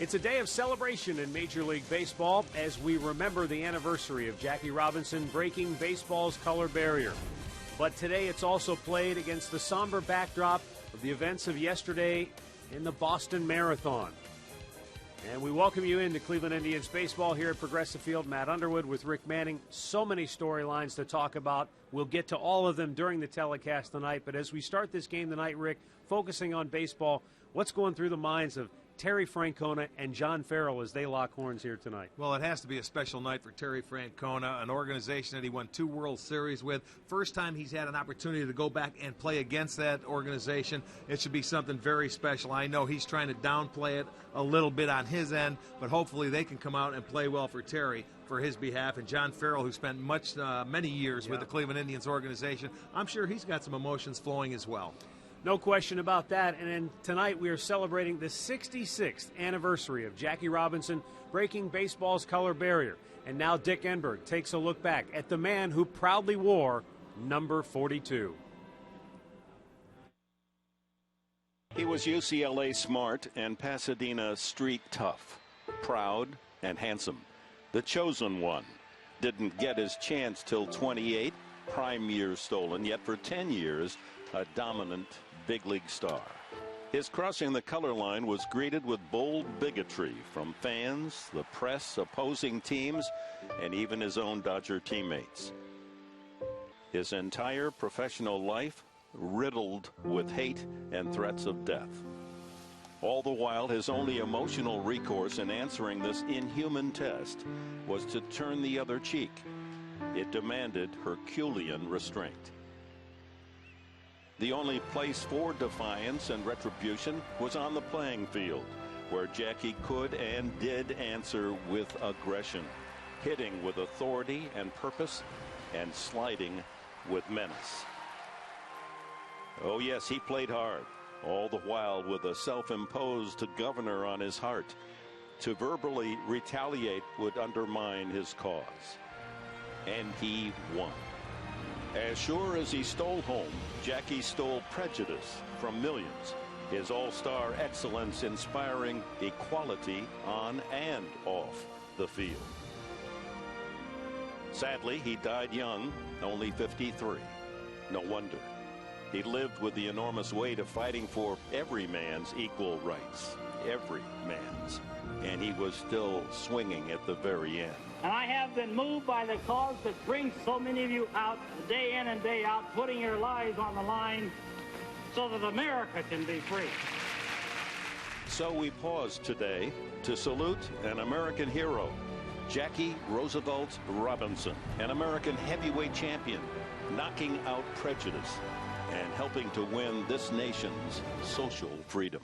It's a day of celebration in Major League Baseball as we remember the anniversary of Jackie Robinson breaking baseball's color barrier. But today it's also played against the somber backdrop of the events of yesterday in the Boston Marathon. And we welcome you into Cleveland Indians baseball here at Progressive Field. Matt Underwood with Rick Manning. So many storylines to talk about. We'll get to all of them during the telecast tonight. But as we start this game tonight, Rick, focusing on baseball, what's going through the minds of Terry Francona and John Farrell as they lock horns here tonight? Well, it has to be a special night for Terry Francona, an organization that he won 2 World Series with. First time he's had an opportunity to go back and play against that organization. It should be something very special. I know he's trying to downplay it a little bit on his end, but hopefully they can come out and play well for Terry for his behalf. And John Farrell, who spent many years with the Cleveland Indians organization, I'm sure he's got some emotions flowing as well. No question about that. And then tonight we are celebrating the 66th anniversary of Jackie Robinson breaking baseball's color barrier. And now Dick Enberg takes a look back at the man who proudly wore number 42. He was UCLA smart and Pasadena street tough, proud and handsome. The chosen one. Didn't get his chance till 28, prime years stolen, yet for 10 years, a dominant big league star. His crossing the color line was greeted with bold bigotry from fans, the press, opposing teams, and even his own Dodger teammates. His entire professional life riddled with hate and threats of death. All the while, his only emotional recourse in answering this inhuman test was to turn the other cheek. It demanded Herculean restraint. The only place for defiance and retribution was on the playing field, where Jackie could and did answer with aggression, hitting with authority and purpose, and sliding with menace. Oh yes, he played hard, all the while with a self-imposed governor on his heart. To verbally retaliate would undermine his cause. And he won. As sure as he stole home, Jackie stole prejudice from millions. His all-star excellence inspiring equality on and off the field. Sadly, he died young, only 53. No wonder. He lived with the enormous weight of fighting for every man's equal rights. Every man's. And he was still swinging at the very end. And I have been moved by the cause that brings so many of you out day in and day out, putting your lives on the line so that America can be free. So we pause today to salute an American hero, Jackie Roosevelt Robinson, an American heavyweight champion, knocking out prejudice and helping to win this nation's social freedom.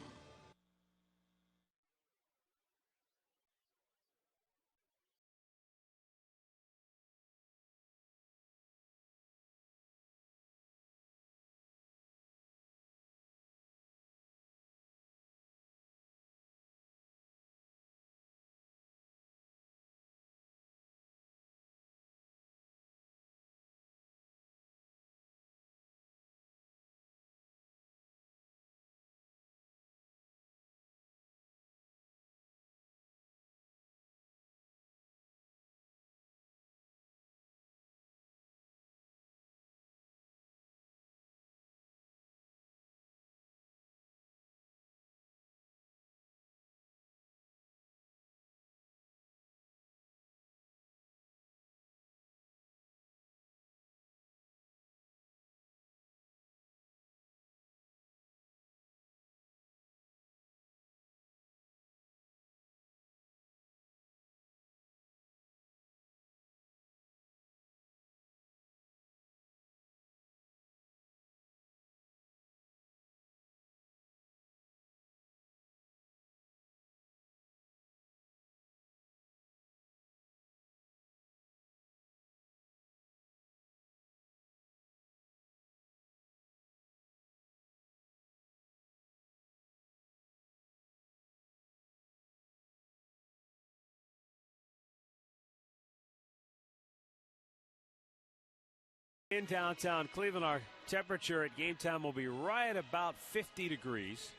In downtown Cleveland, our temperature at game time will be right about 50 degrees.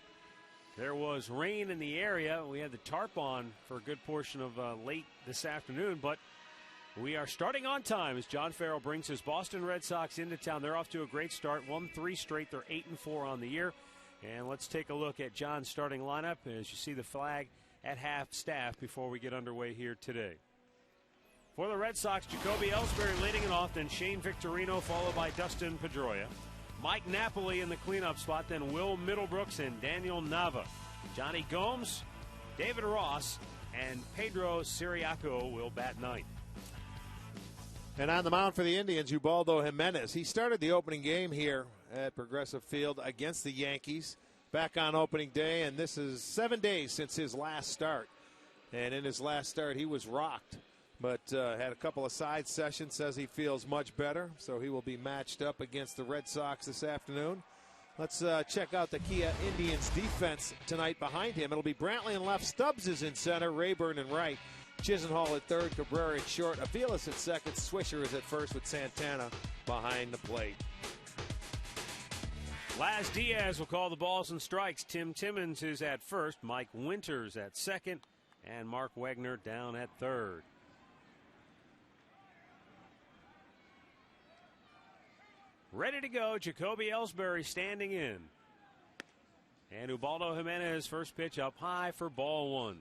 There was rain in the area. We had the tarp on for a good portion of late this afternoon, but we are starting on time as John Farrell brings his Boston Red Sox into town. They're off to a great start, won 3 straight. They're 8-4 on the year. And let's take a look at John's starting lineup as you see the flag at half staff before we get underway here today. For the Red Sox, Jacoby Ellsbury leading it off, then Shane Victorino followed by Dustin Pedroia. Mike Napoli in the cleanup spot, then Will Middlebrooks and Daniel Nava. Johnny Gomes, David Ross, and Pedro Siriaco will bat ninth. And on the mound for the Indians, Ubaldo Jimenez. He started the opening game here at Progressive Field against the Yankees back on opening day, and this is 7 days since his last start. And in his last start, he was rocked, but had a couple of side sessions, says he feels much better, so he will be matched up against the Red Sox this afternoon. Let's check out the Kia Indians defense tonight behind him. It'll be Brantley in left, Stubbs is in center, Rayburn in right, Chisenhall at third, Cabrera at short, Aviles at second, Swisher is at first with Santana behind the plate. Laz Diaz will call the balls and strikes. Tim Timmons is at first, Mike Winters at second, and Mark Wegner down at third. Ready to go, Jacoby Ellsbury standing in. And Ubaldo Jimenez, first pitch up high for ball one.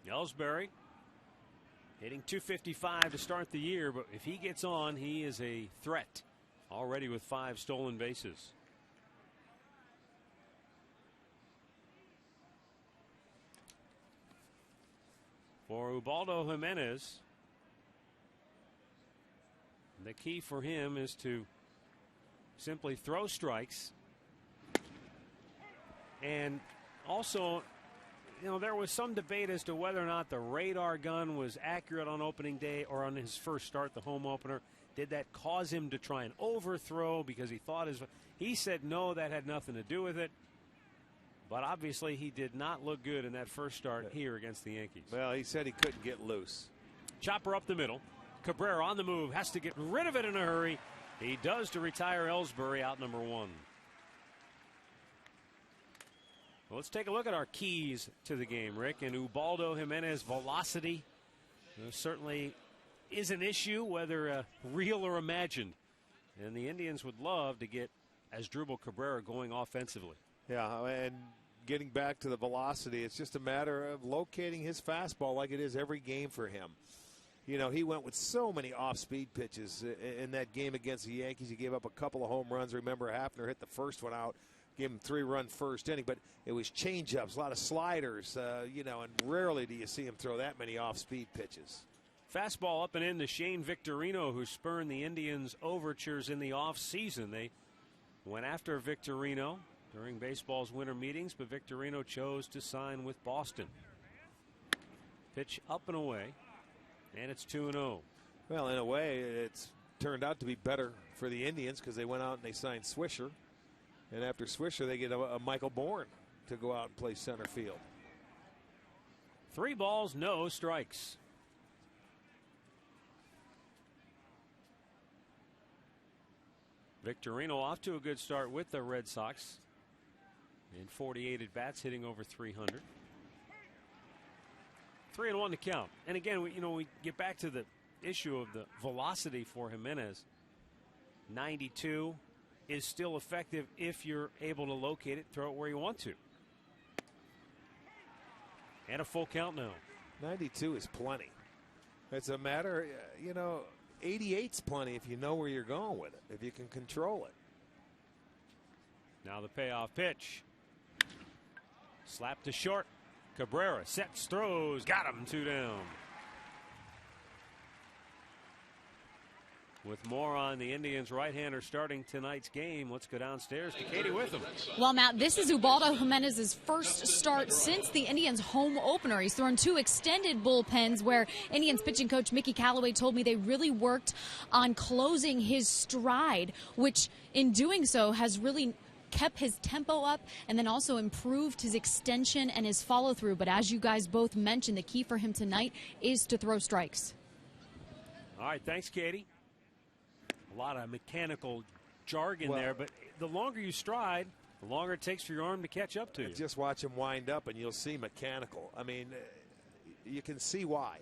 Ellsbury hitting .255 to start the year, but if he gets on, he is a threat. Already with 5 stolen bases. For Ubaldo Jimenez, the key for him is to simply throw strikes. And also, you know, there was some debate as to whether or not the radar gun was accurate on opening day or on his first start, the home opener. Did that cause him to try and overthrow because he thought he said no, that had nothing to do with it. But obviously he did not look good in that first start here against the Yankees. Well, he said he couldn't get loose. Chopper up the middle. Cabrera on the move, has to get rid of it in a hurry. He does to retire Ellsbury, out number 1. Well, let's take a look at our keys to the game, Rick. And Ubaldo Jimenez velocity certainly is an issue, whether real or imagined. And the Indians would love to get Asdrubal Cabrera going offensively. Yeah, and getting back to the velocity, it's just a matter of locating his fastball like it is every game for him. You know, he went with so many off-speed pitches in that game against the Yankees. He gave up a couple of home runs. Remember, Hafner hit the first one out, gave him 3-run first inning, but it was change-ups, a lot of sliders, you know, and rarely do you see him throw that many off-speed pitches. Fastball up and in to Shane Victorino, who spurned the Indians' overtures in the offseason. They went after Victorino during baseball's winter meetings, but Victorino chose to sign with Boston. Pitch up and away, and it's 2-0. Well, in a way, it's turned out to be better for the Indians because they went out and they signed Swisher. And after Swisher, they get a Michael Bourne to go out and play center field. 3 balls, no strikes. Victorino off to a good start with the Red Sox. In 48 at-bats, hitting over 300. 3-1 to count. And again, we get back to the issue of the velocity for Jimenez. 92 is still effective if you're able to locate it, throw it where you want to. And a full count now. 92 is plenty. It's a matter, 88's plenty if you know where you're going with it, if you can control it. Now the payoff pitch. Slap to short. Cabrera sets, throws, got him, 2 down. With more on the Indians right-hander starting tonight's game, let's go downstairs to Katie Witham. Well, Matt, this is Ubaldo Jimenez's first start since the Indians' home opener. He's thrown 2 extended bullpens where Indians pitching coach Mickey Callaway told me they really worked on closing his stride, which in doing so has really kept his tempo up and then also improved his extension and his follow-through. But as you guys both mentioned, the key for him tonight is to throw strikes. All right, thanks, Katie. A lot of mechanical jargon there, but the longer you stride, the longer it takes for your arm to catch up to you. Just watch him wind up, and you'll see mechanical. I mean, you can see why.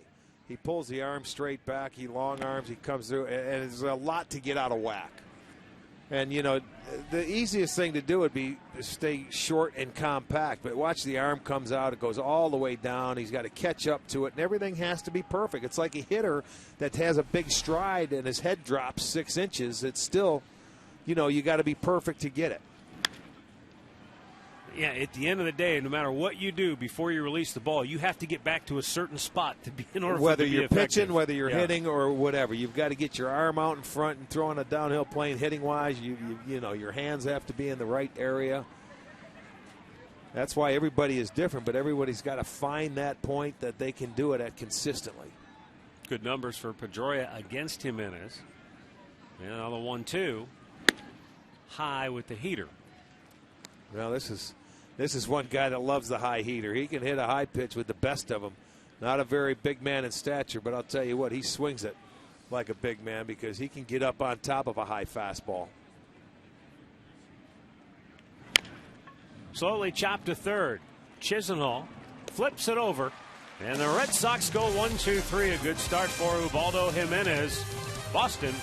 He pulls the arm straight back. He long arms. He comes through, and there's a lot to get out of whack. And, you know, the easiest thing to do would be to stay short and compact. But watch, the arm comes out. It goes all the way down. He's got to catch up to it, and everything has to be perfect. It's like a hitter that has a big stride and his head drops 6 inches. It's still, you know, you got to be perfect to get it. Yeah, at the end of the day, no matter what you do before you release the ball, you have to get back to a certain spot to be in order whether for it to be you're effective. pitching, whether you're hitting, or whatever. You've got to get your arm out in front and throwing a downhill plane hitting wise. You know, your hands have to be in the right area. That's why everybody is different, but everybody's got to find that point that they can do it at consistently. Good numbers for Pedroia against Jimenez. And another 1-2. High with the heater. Well, this is one guy that loves the high heater. He can hit a high pitch with the best of them. Not a very big man in stature, but I'll tell you what, he swings it like a big man because he can get up on top of a high fastball. Slowly chopped to third. Chisenhall flips it over, and the Red Sox go 1-2-3. A good start for Ubaldo Jimenez. Boston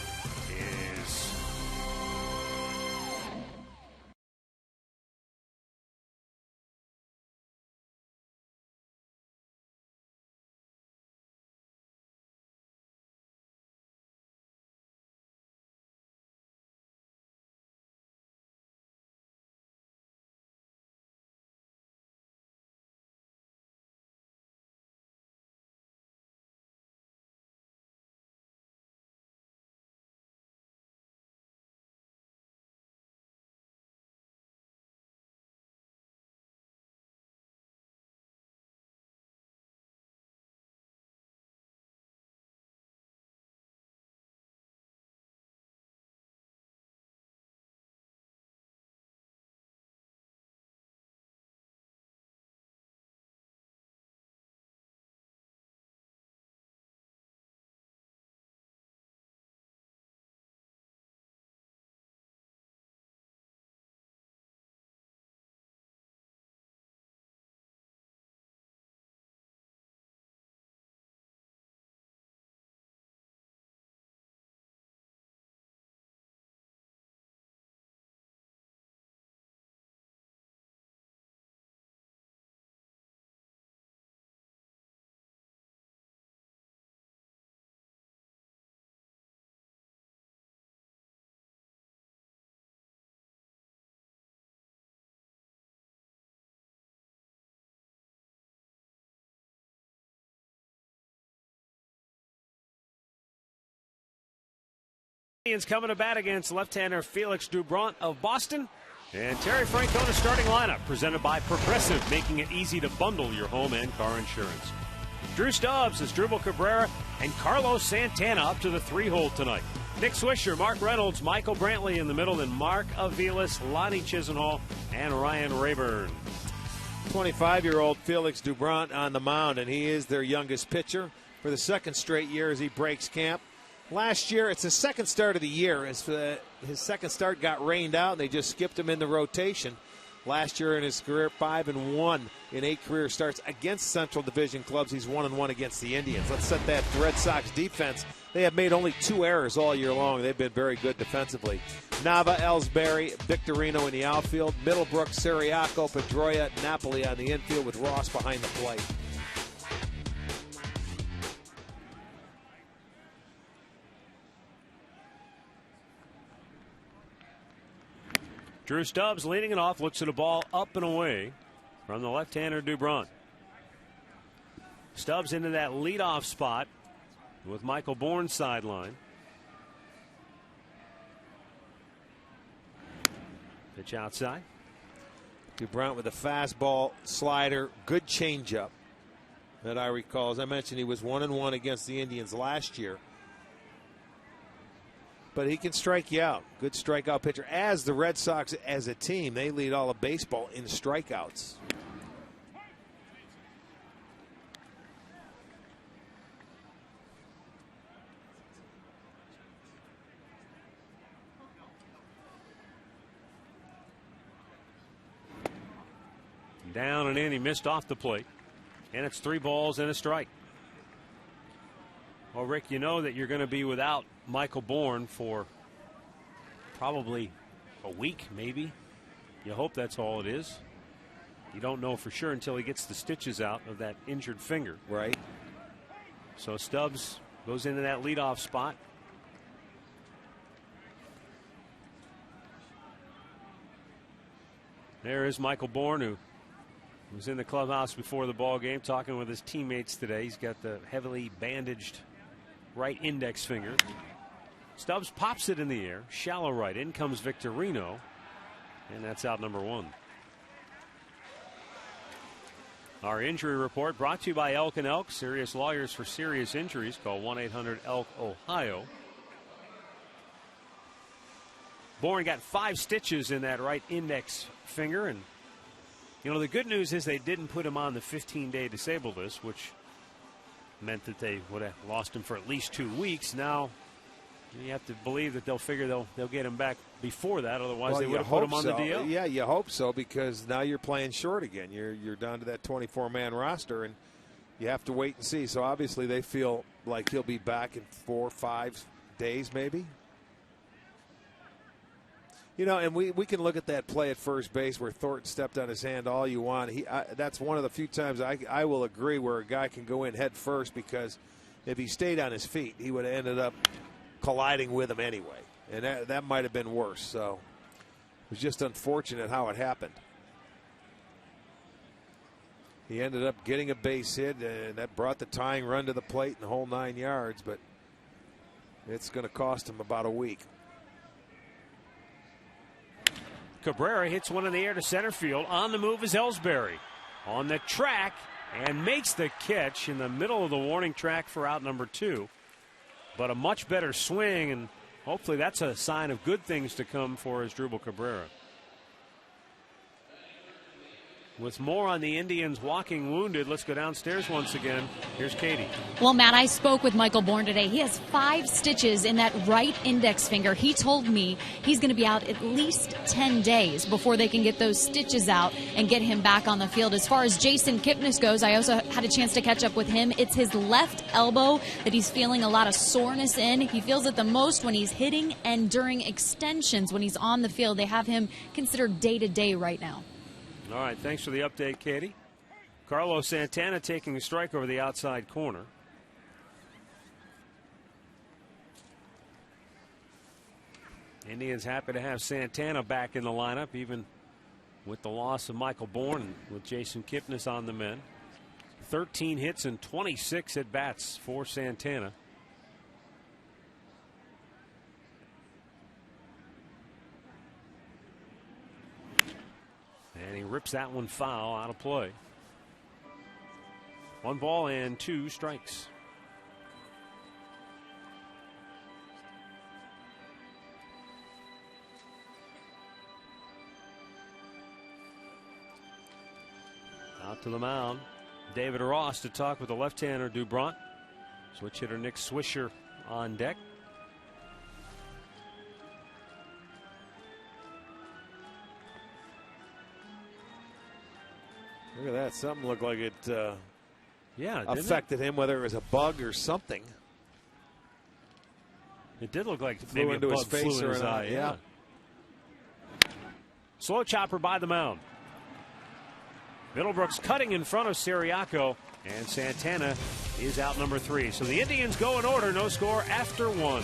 is coming to bat against left-hander Felix Doubront of Boston. And Terry Francona starting lineup presented by Progressive, making it easy to bundle your home and car insurance. Drew Stubbs, Asdrubal Cabrera, and Carlos Santana up to the 3-hole tonight. Nick Swisher, Mark Reynolds, Michael Brantley in the middle, and Mark Aviles, Lonnie Chisenhall, and Ryan Rayburn. 25-year-old Felix Doubront on the mound, and he is their youngest pitcher for the second straight year as he breaks camp. Last year, it's his second start of the year. His second start got rained out, and they just skipped him in the rotation. Last year in his career, 5-1 in 8 career starts against Central Division clubs. He's 1-1 against the Indians. Let's set that Red Sox defense. They have made only 2 errors all year long. They've been very good defensively. Nava, Ellsbury, Victorino in the outfield. Middlebrook, Siriaco, Pedroia, Napoli on the infield with Ross behind the plate. Drew Stubbs leading it off, looks at a ball up and away from the left-hander Doubront. Stubbs into that leadoff spot with Michael Bourne sideline. Pitch outside. Doubront with a fastball, slider, good changeup that I recall. As I mentioned, he was 1-1 against the Indians last year. But he can strike you out. Good strikeout pitcher. As the Red Sox, as a team, they lead all of baseball in strikeouts. Down and in. He missed off the plate. And it's 3 balls and a strike. Well, Rick, you know that you're going to be without Michael Bourne for probably a week, maybe. You hope that's all it is. You don't know for sure until he gets the stitches out of that injured finger. Right. So Stubbs goes into that leadoff spot. There is Michael Bourne, who was in the clubhouse before the ball game talking with his teammates today. He's got the heavily bandaged right index finger. Stubbs pops it in the air. Shallow right. In comes Victorino. And that's out number 1. Our injury report brought to you by Elk & Elk. Serious lawyers for serious injuries. Call 1-800-ELK-OHIO. Bourne got 5 stitches in that right index finger. And, you know, the good news is they didn't put him on the 15-day disabled list, which meant that they would have lost him for at least 2 weeks. Now you have to believe that they'll figure they'll get him back before that. Otherwise, they would have put him on the DL. Yeah, you hope so, because now you're playing short again. You're down to that 24-man roster, and you have to wait and see. So obviously they feel like he'll be back in 4 or 5 days, maybe. You know, and we can look at that play at first base where Thornton stepped on his hand all you want. That's one of the few times I will agree where a guy can go in head first, because if he stayed on his feet, he would have ended up colliding with him anyway. And that might have been worse. So it was just unfortunate how it happened. He ended up getting a base hit, and that brought the tying run to the plate in the whole 9 yards, but it's going to cost him about a week. Cabrera hits one in the air to center field. On the move is Ellsbury. On the track and makes the catch in the middle of the warning track for out number 2. But a much better swing, and hopefully that's a sign of good things to come for Asdrubal Cabrera. With more on the Indians walking wounded, let's go downstairs once again. Here's Katie. Well, Matt, I spoke with Michael Bourne today. He has 5 stitches in that right index finger. He told me he's going to be out at least 10 days before they can get those stitches out and get him back on the field. As far as Jason Kipnis goes, I also had a chance to catch up with him. It's his left elbow that he's feeling a lot of soreness in. He feels it the most when he's hitting and during extensions when he's on the field. They have him considered day-to-day right now. All right, thanks for the update, Katie. Carlos Santana taking a strike over the outside corner. Indians happy to have Santana back in the lineup, even with the loss of Michael Bourne, with Jason Kipnis on the men. 13 hits and 26 at bats for Santana. And he rips that one foul out of play. 1 ball and 2 strikes. Out to the mound, David Ross to talk with the left-hander Dubront. Switch hitter Nick Swisher on deck. Look at that. Something looked like it affected it? him, whether it was a bug or something. It did look like flew maybe into a bug his face flew in or his an eye. Yeah. Slow chopper by the mound. Middlebrooks cutting in front of Siriaco, and Santana is out number 3. So the Indians go in order. No score after 1.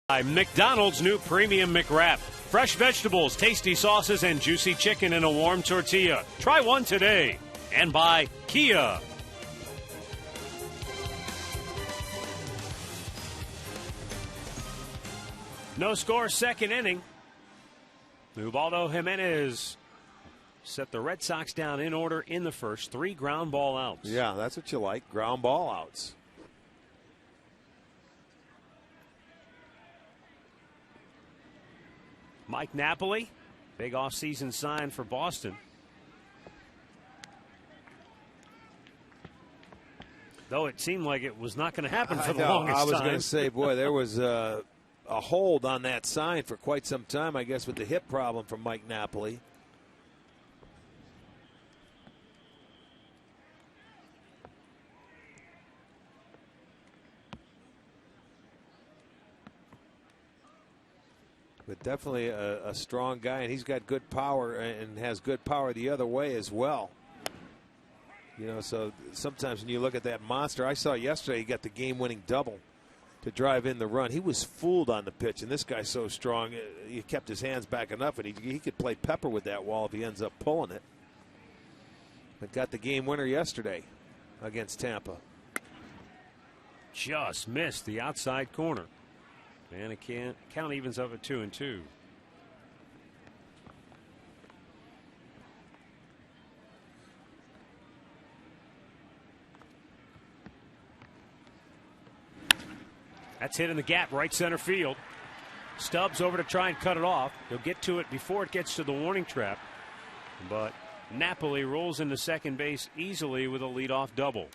McDonald's new Premium McWrap. Fresh vegetables, tasty sauces, and juicy chicken in a warm tortilla. Try one today. And by Kia. No score, second inning. Ubaldo Jimenez set the Red Sox down in order in the first. 3 ground ball outs. Yeah, that's what you like, ground ball outs. Mike Napoli, big offseason sign for Boston. Though it seemed like it was not going to happen for the longest time. I was going to say, boy, there was a hold on that sign for quite some time, I guess, with the hip problem from Mike Napoli. But definitely a strong guy, and he's got good power and has good power the other way as well. You know, so sometimes when you look at that monster, I saw yesterday he got the game-winning double to drive in the run. He was fooled on the pitch, and this guy's so strong, he kept his hands back enough, and he could play pepper with that wall if he ends up pulling it. But got the game winner yesterday against Tampa. Just missed the outside corner. And it can't count evens up at 2-2. That's hit in the gap, right center field. Stubbs over to try and cut it off. He'll get to it before it gets to the warning trap. But Napoli rolls into second base easily with a leadoff double.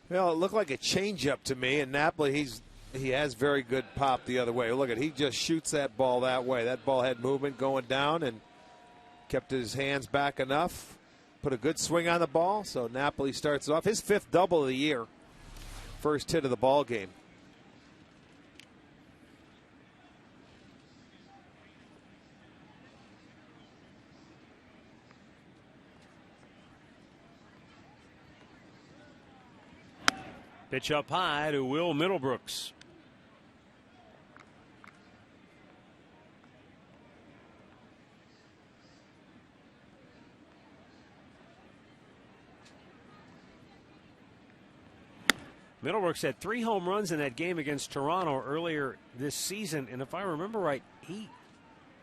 Well, it looked like a changeup to me, and Napoli, he has very good pop the other way. Look at, he just shoots that ball that way. That ball had movement going down and kept his hands back enough, put a good swing on the ball. So Napoli starts it off his 5th double of the year, first hit of the ball game. Pitch up high to Will Middlebrooks. Middlebrooks had 3 home runs in that game against Toronto earlier this season, and if I remember right, he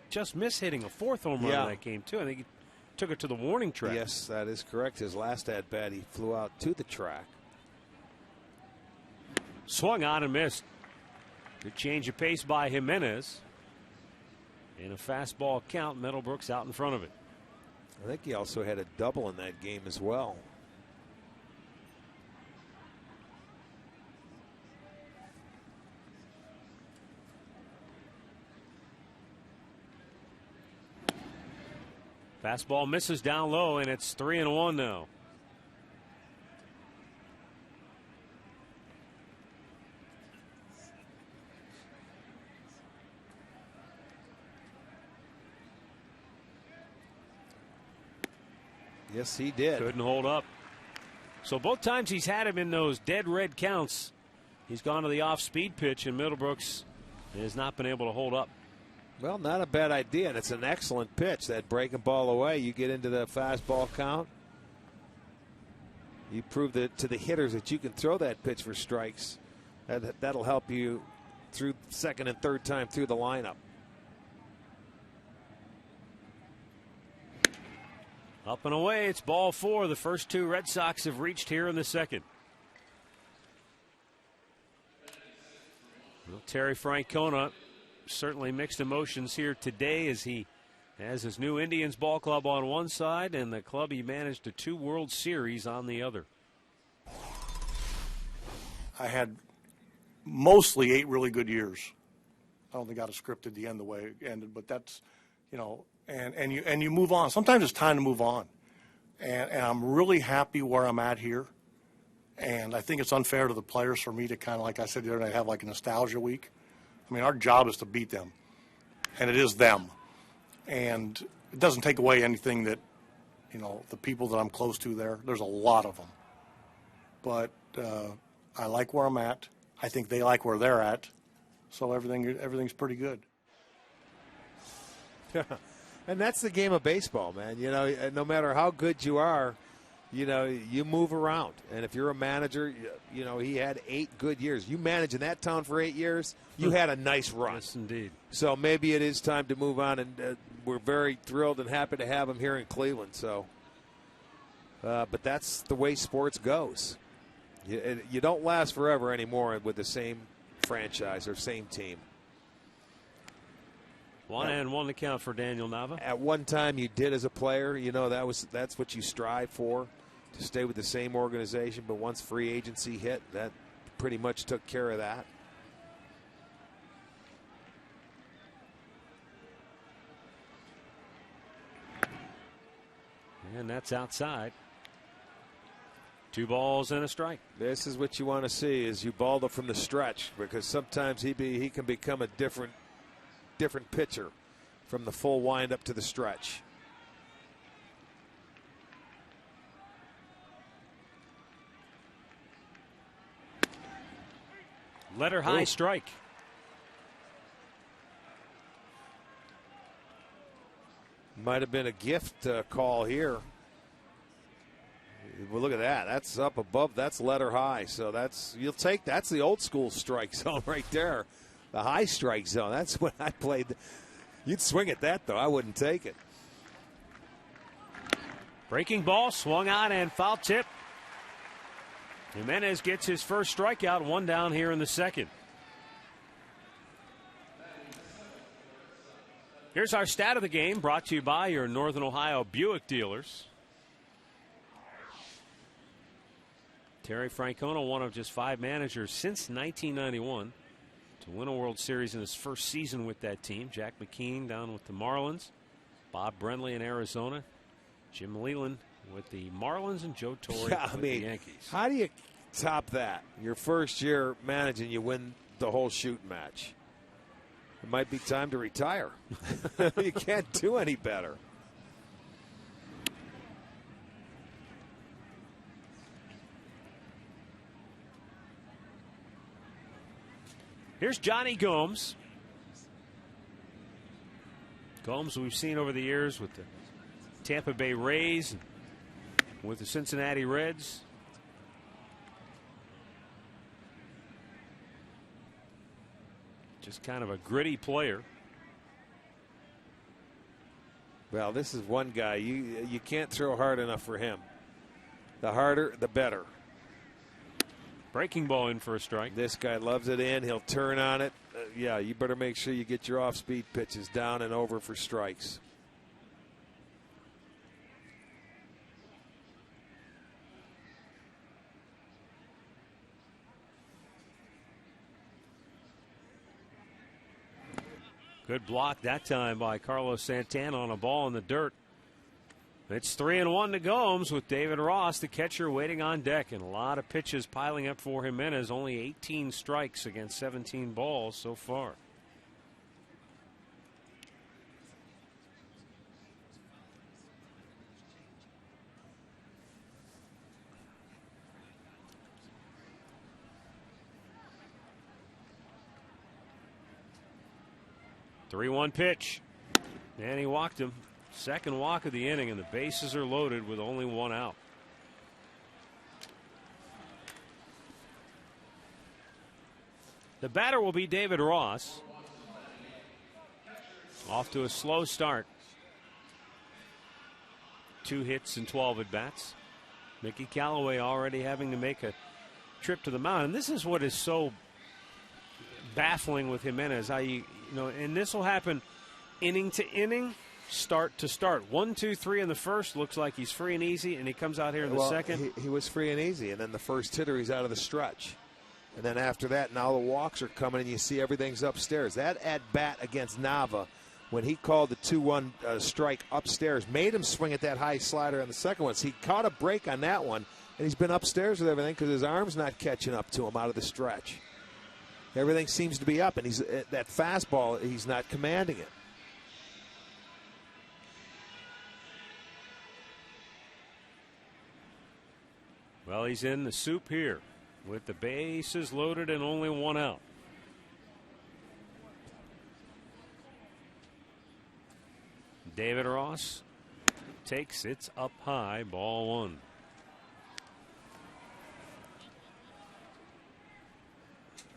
just missed hitting a 4th home run in that game too. I think he took it to the warning track. Yes, that is correct. His last at bat, he flew out to the track. Swung on and missed. Good change of pace by Jimenez. In a fastball count, Middlebrooks out in front of it. I think he also had a double in that game as well. Fastball misses down low, and it's 3-1 now. Yes, he did. Couldn't hold up. So both times he's had him in those dead red counts, he's gone to the off-speed pitch, and Middlebrooks has not been able to hold up. Well, not a bad idea, and it's an excellent pitch. That breaking ball away, you get into the fastball count. You prove that to the hitters that you can throw that pitch for strikes. That'll help you through second and third time through the lineup. Up and away, it's ball 4. The first 2 Red Sox have reached here in the second. Well, Terry Francona, certainly mixed emotions here today as he has his new Indians ball club on one side and the club he managed to 2 World Series on the other. I had mostly 8 really good years. I don't think I got it scripted the end the way it ended, but that's, you know, and you move on. Sometimes it's time to move on. And I'm really happy where I'm at here. And I think it's unfair to the players for me to kind of, like I said the other night, have like a nostalgia week. I mean, our job is to beat them, and it is them. And it doesn't take away anything that, you know, the people that I'm close to there's a lot of them. But I like where I'm at. I think they like where they're at. So everything's pretty good. And that's the game of baseball, man. You know, no matter how good you are, you know, you move around. And if you're a manager, you know, he had 8 good years. You managed in that town for 8 years, you had a nice run. Yes, indeed. So maybe it is time to move on, and we're very thrilled and happy to have him here in Cleveland. So, but that's the way sports goes. You don't last forever anymore with the same franchise or same team. 1-1 to count for Daniel Nava. At one time you did as a player, you know, that's what you strive for, to stay with the same organization. But once free agency hit, that pretty much took care of that. And that's outside. 2 balls and a strike. This is what you want to see, is Ubaldo from the stretch, because sometimes he can become a different pitcher from the full wind up to the stretch. Letter high strike. Might have been a gift call here. Well, look at that. That's up above. That's letter high. So that's the old school strike zone right there. The high strike zone. That's when I played. You'd swing at that, though. I wouldn't take it. Breaking ball, swung on and foul tip. Jimenez gets his first strikeout, 1 down here in the second. Here's our stat of the game, brought to you by your Northern Ohio Buick dealers. Terry Francona, one of just 5 managers since 1991 to win a World Series in his first season with that team. Jack McKean down with the Marlins, Bob Brenly in Arizona, Jim Leyland with the Marlins, and Joe Torre with the Yankees. How do you top that? Your first year managing, you win the whole shooting match. It might be time to retire. You can't do any better. Here's Johnny Gomes. Gomes we've seen over the years with the Tampa Bay Rays, with the Cincinnati Reds. Just kind of a gritty player. Well, this is one guy. You can't throw hard enough for him. The harder, the better. Breaking ball in for a strike. This guy loves it in. He'll turn on it. Yeah, you better make sure you get your off-speed pitches down and over for strikes. Good block that time by Carlos Santana on a ball in the dirt. It's 3-1 to Gomes with David Ross, the catcher, waiting on deck, and a lot of pitches piling up for Jimenez. Only 18 strikes against 17 balls so far. Three-one pitch, and he walked him. Second walk of the inning, and the bases are loaded with only 1 out. The batter will be David Ross. Off to a slow start. 2 hits and 12 at-bats. Mickey Callaway already having to make a trip to the mound. And this is what is so baffling with Jimenez. And this will happen inning to inning, start to start. 1, 2, 3 in the first, looks like he's free and easy, and he comes out here in the second. He was free and easy, and then the first hitter, he's out of the stretch. And then after that, now the walks are coming, and you see everything's upstairs. That at-bat against Nava, when he called the 2-1 strike upstairs, made him swing at that high slider on the second one. So he caught a break on that one, and he's been upstairs with everything because his arm's not catching up to him out of the stretch. Everything seems to be up, and that fastball, he's not commanding it. Well, he's in the soup here. with the bases loaded and only one out. David Ross takes it's up high, ball one.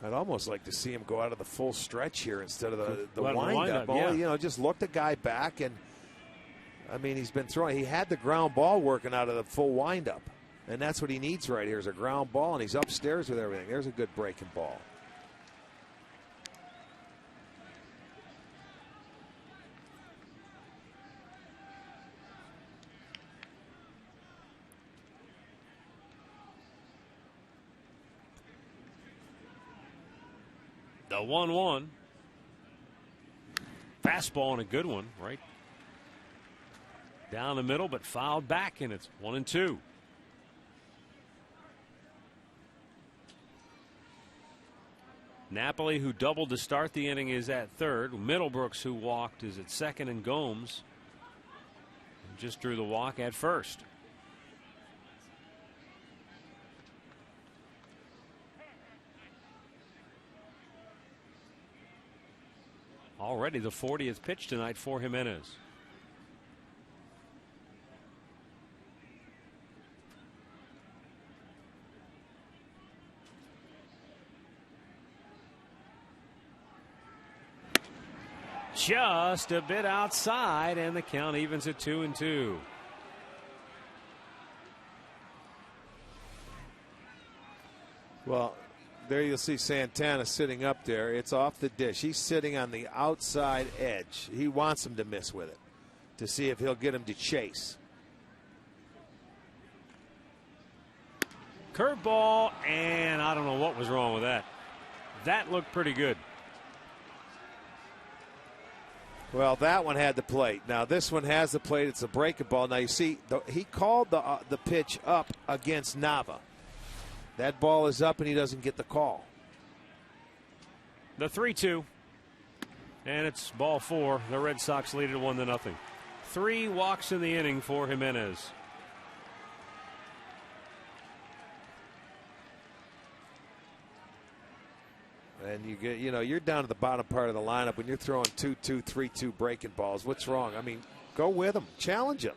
I'd almost like to see him go out of the full stretch here instead of the Well, wind-up. yeah. You know, just look the guy back, and I mean, he's been throwing. He had the ground ball working out of the full wind-up, and that's what he needs right here is a ground ball, and he's upstairs with everything. There's a good breaking ball. The 1-1. Fastball and a good one, right down the middle, but fouled back, and it's 1-2. Napoli, who doubled to start the inning, is at third. Middlebrooks, who walked, is at second, and Gomes just drew the walk at first. Already the 40th pitch tonight for Jimenez. Just a bit outside, and the count evens at 2-2. Well, there you'll see Santana sitting up there. It's off the dish. He's sitting on the outside edge. He wants him to miss with it to see if he'll get him to chase. Curveball, and I don't know what was wrong with that. That looked pretty good. Well, that one had the plate. Now this one has the plate. It's a breaking ball. Now you see he called the pitch up against Nava. That ball is up and he doesn't get the call. The 3-2, and it's ball four. The Red Sox lead it 1-0. 3 walks in the inning for Jimenez. And you're down to the bottom part of the lineup when you're throwing 2-2, 3-2 breaking balls. What's wrong? I mean, go with them, challenge them.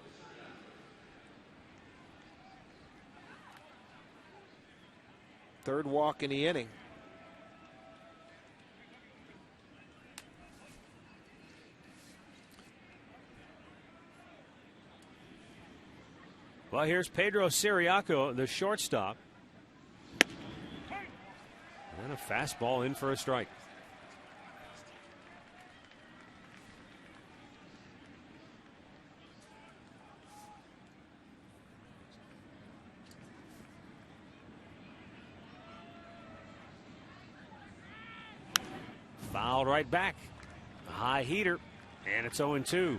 Third walk in the inning. Well, here's Pedro Siriaco, the shortstop. And a fastball in for a strike. Fouled right back. A high heater, and it's 0-2.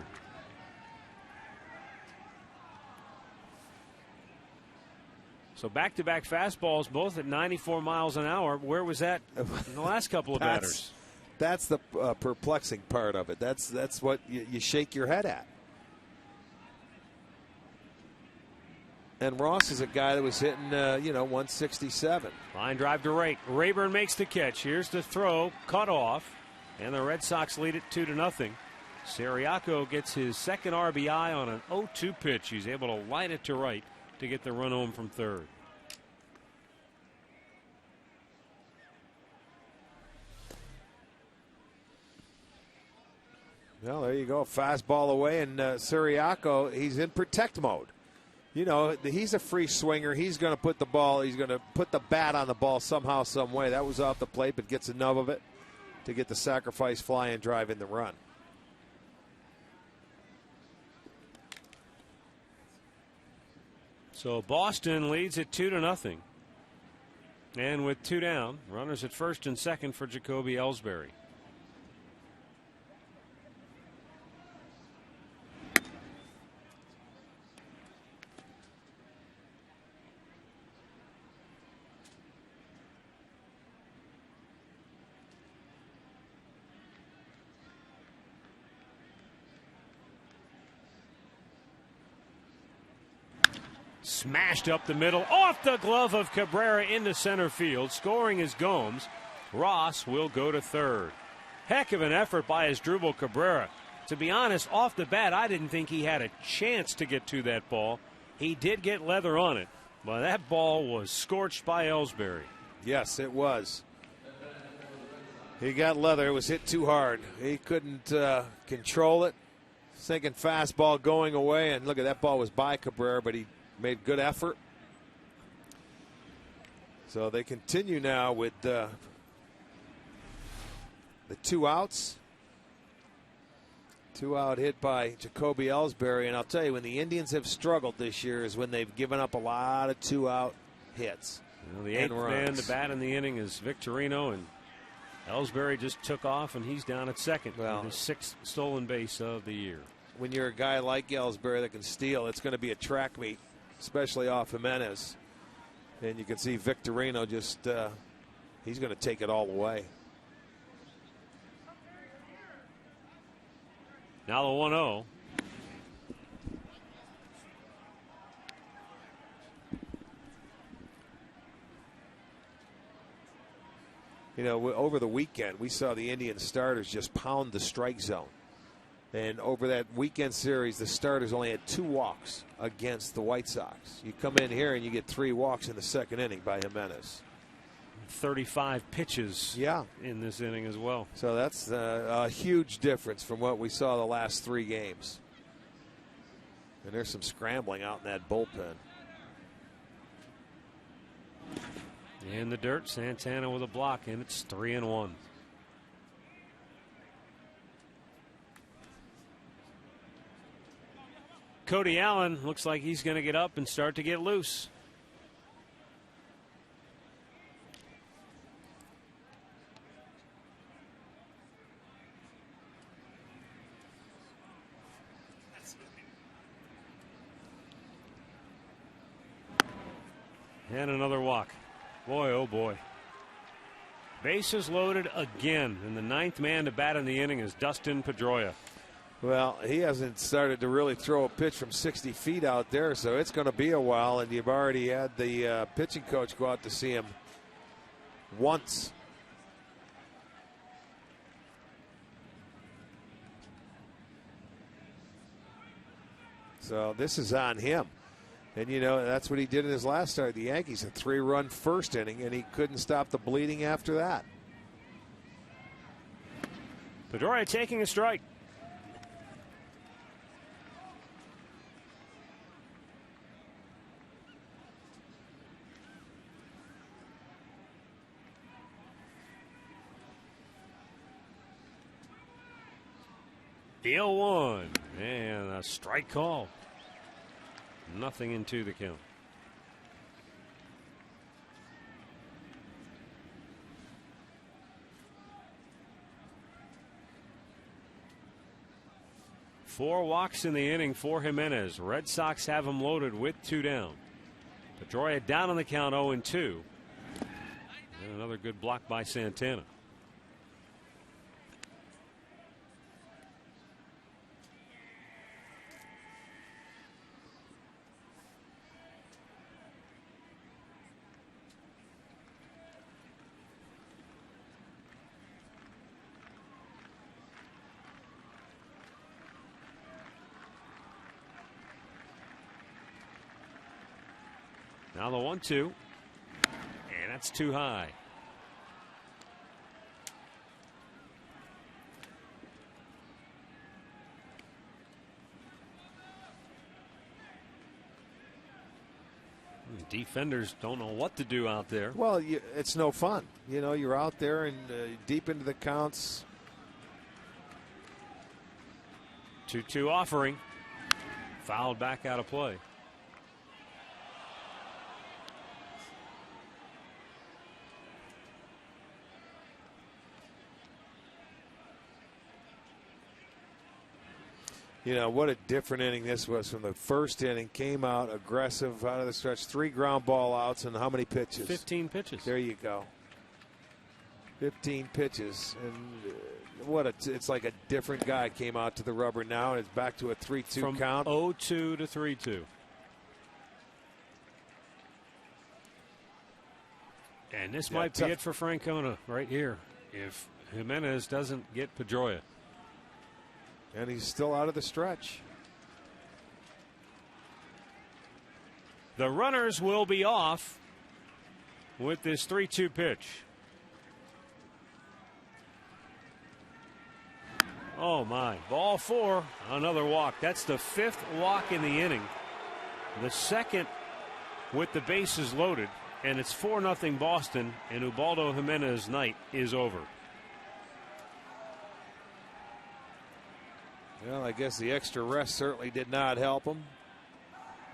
So back-to-back fastballs, both at 94 miles an hour. Where was that in the last couple of batters? That's the perplexing part of it. That's what you shake your head at. And Ross is a guy that was hitting, 167. Line drive to right. Rayburn makes the catch. Here's the throw, cut off, and the Red Sox lead it 2-0. Siriaco gets his second RBI on an 0-2 pitch. He's able to line it to right to get the run home from third. Well, there you go. Fastball away, and Siriaco, he's in protect mode. He's a free swinger. He's going to put the bat on the ball somehow, some way. That was off the plate, but gets a nub of it to get the sacrifice fly and drive in the run. So Boston leads it 2-0. And with 2 down, runners at first and second for Jacoby Ellsbury. Smashed up the middle, off the glove of Cabrera into center field. Scoring is Gomes. Ross will go to third. Heck of an effort by Asdrubal Cabrera. To be honest, off the bat, I didn't think he had a chance to get to that ball. He did get leather on it, but that ball was scorched by Ellsbury. Yes, it was. He got leather. It was hit too hard. He couldn't control it. Thinking fastball going away, and look at that ball was by Cabrera, but he made good effort. So they continue now with the 2 outs. 2-out hit by Jacoby Ellsbury, and I'll tell you, when the Indians have struggled this year is when they've given up a lot of 2-out hits. Well, the 8th man to bat in the inning is Victorino, and Ellsbury just took off, and he's down at second. Well, his 6th stolen base of the year. When you're a guy like Ellsbury that can steal, it's going to be a track meet, especially off Jimenez. And you can see Victorino just, he's going to take it all the way. Now the 1-0. You know, over the weekend, we saw the Indian starters just pound the strike zone. And over that weekend series, the starters only had 2 walks against the White Sox. You come in here and you get 3 walks in the second inning by Jimenez. 35 pitches in this inning as well. So that's a huge difference from what we saw the last 3 games. And there's some scrambling out in that bullpen. In the dirt, Santana with a block, and it's 3-1. Cody Allen looks like he's going to get up and start to get loose. And another walk. Boy, oh boy. Bases loaded again, and the 9th man to bat in the inning is Dustin Pedroia. Well, he hasn't started to really throw a pitch from 60 feet out there, so it's going to be a while, and you've already had the pitching coach go out to see him once. So this is on him. And, you know, that's what he did in his last start. The Yankees, a 3-run first inning, and he couldn't stop the bleeding after that. Pedroia taking a strike. The 0-1, and a strike call. Nothing into the count. Four walks in the inning for Jimenez. Red Sox have him loaded with 2 down. Pedroia down on the count, 0-2. And another good block by Santana. Now the 1-2, and that's too high. Defenders don't know what to do out there. Well, it's no fun. You know, you're out there and deep into the counts. 2-2 offering. Fouled back out of play. You know, what a different inning this was from the first inning. Came out aggressive out of the stretch. 3 ground ball outs and how many pitches? 15 pitches. There you go. 15 pitches. And it's like a different guy came out to the rubber now, and it's back to a 3-2 count. From 0-2 to 3-2. And this might be it for Francona right here if Jimenez doesn't get Pedroia. And he's still out of the stretch. The runners will be off with this 3-2 pitch. Oh, my. Ball 4. Another walk. That's the 5th walk in the inning. The second with the bases loaded. And it's 4-0 Boston. And Ubaldo Jimenez's night is over. Well, I guess the extra rest certainly did not help him.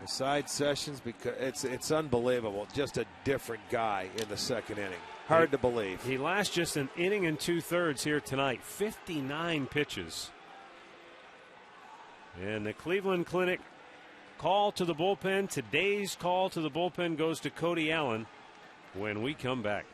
The side sessions, because it's unbelievable. Just a different guy in the second inning. Hard to believe. He lasts just an inning and 2/3 here tonight. 59 pitches. And the Cleveland Clinic call to the bullpen. Today's call to the bullpen goes to Cody Allen when we come back.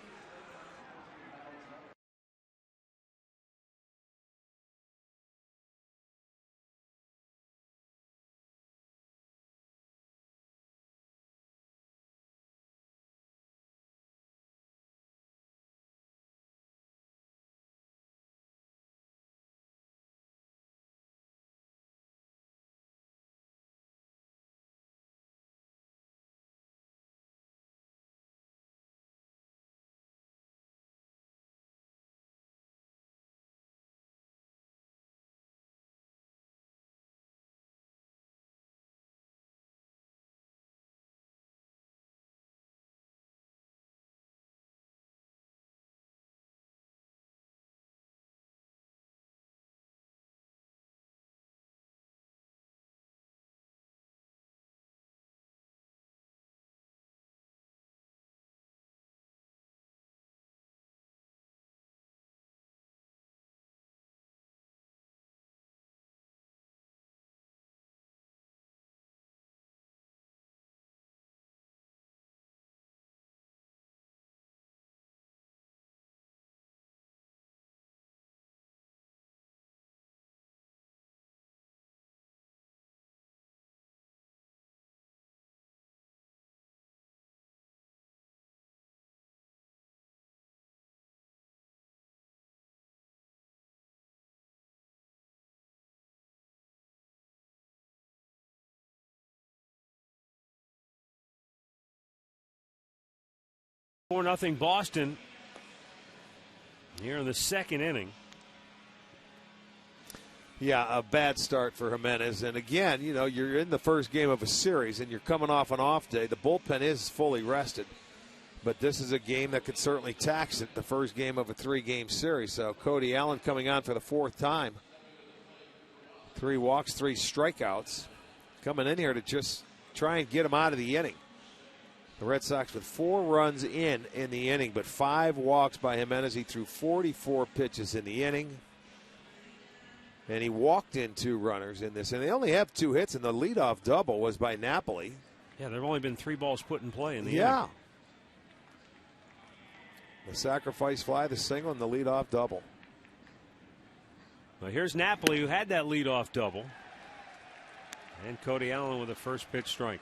Nothing Boston here in the second inning. Yeah, a bad start for Jimenez. And again, you know, you're in the first game of a series and you're coming off an off day. The bullpen is fully rested. But this is a game that could certainly tax it, the first game of a 3-game series. So Cody Allen coming on for the 4th time. 3 walks, 3 strikeouts. Coming in here to just try and get him out of the inning. The Red Sox with 4 runs in the inning, but 5 walks by Jimenez. He threw 44 pitches in the inning. And he walked in 2 runners in this. And they only have 2 hits, and the leadoff double was by Napoli. Yeah, there have only been 3 balls put in play in the inning. Yeah. The sacrifice fly, the single, and the leadoff double. Well, here's Napoli, who had that leadoff double. And Cody Allen with a first pitch strike.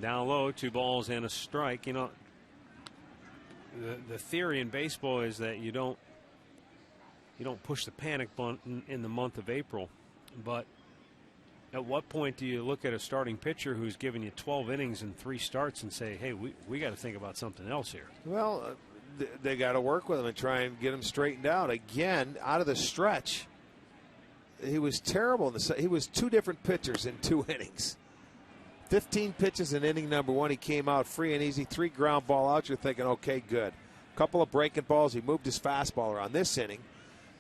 Down low, 2 balls and a strike. You know, the theory in baseball is that you don't push the panic button in the month of April. But at what point do you look at a starting pitcher who's given you 12 innings and 3 starts and say, hey, we got to think about something else here? Well, they got to work with him and try and get him straightened out. Again, out of the stretch, he was terrible. He was 2 different pitchers in 2 innings. 15 pitches in inning number 1. He came out free and easy. 3 ground ball outs. You're thinking, okay, good. couple of breaking balls. He moved his fastball around. This inning,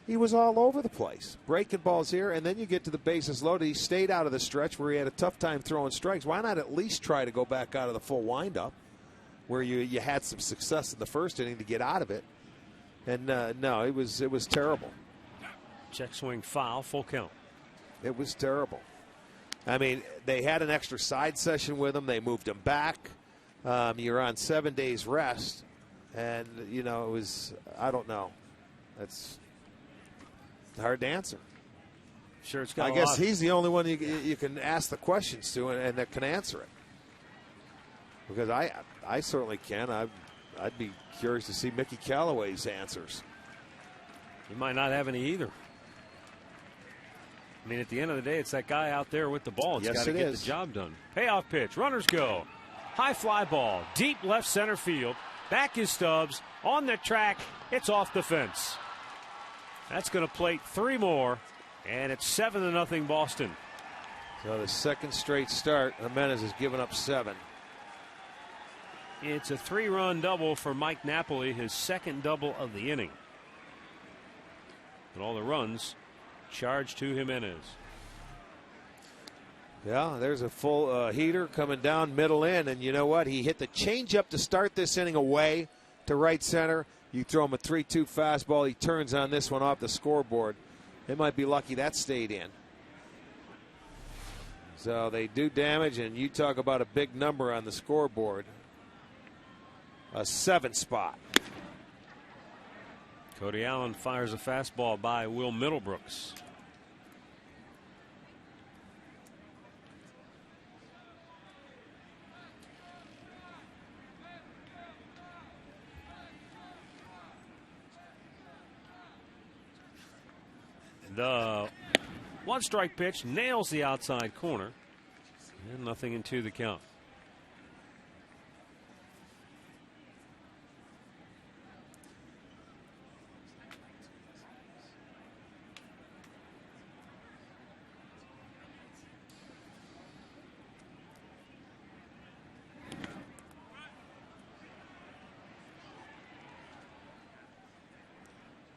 he was all over the place. Breaking balls here, and then you get to the bases loaded. He stayed out of the stretch where he had a tough time throwing strikes. Why not at least try to go back out of the full windup where you had some success in the first inning to get out of it? And no, it was terrible. Check swing foul, full count. It was terrible. I mean, they had an extra side session with him. They moved him back. You're on 7 days rest. And, you know, it was, I don't know. That's hard to answer. Sure, it's got I guess he's the only one you can ask the questions to and that can answer it. Because I certainly can. I'd be curious to see Mickey Callaway's answers. He might not have any either. I mean, at the end of the day, it's that guy out there with the ball. It's got to get the job done. Payoff pitch. Runners go. High fly ball. Deep left center field. Back is Stubbs. On the track. It's off the fence. That's going to plate 3 more. And it's 7-0 Boston. So the second straight start, Jimenez has given up 7. It's a 3-run double for Mike Napoli, his second double of the inning. And all the runs charged to Jimenez. Yeah, there's a full heater coming down middle in, and you know what? He hit the changeup to start this inning away to right center. You throw him a 3-2 fastball. He turns on this one off the scoreboard. They might be lucky that stayed in. So they do damage, and you talk about a big number on the scoreboard. A 7 spot. Cody Allen fires a fastball by Will Middlebrooks. The 1-strike pitch nails the outside corner. And 0-2 the count.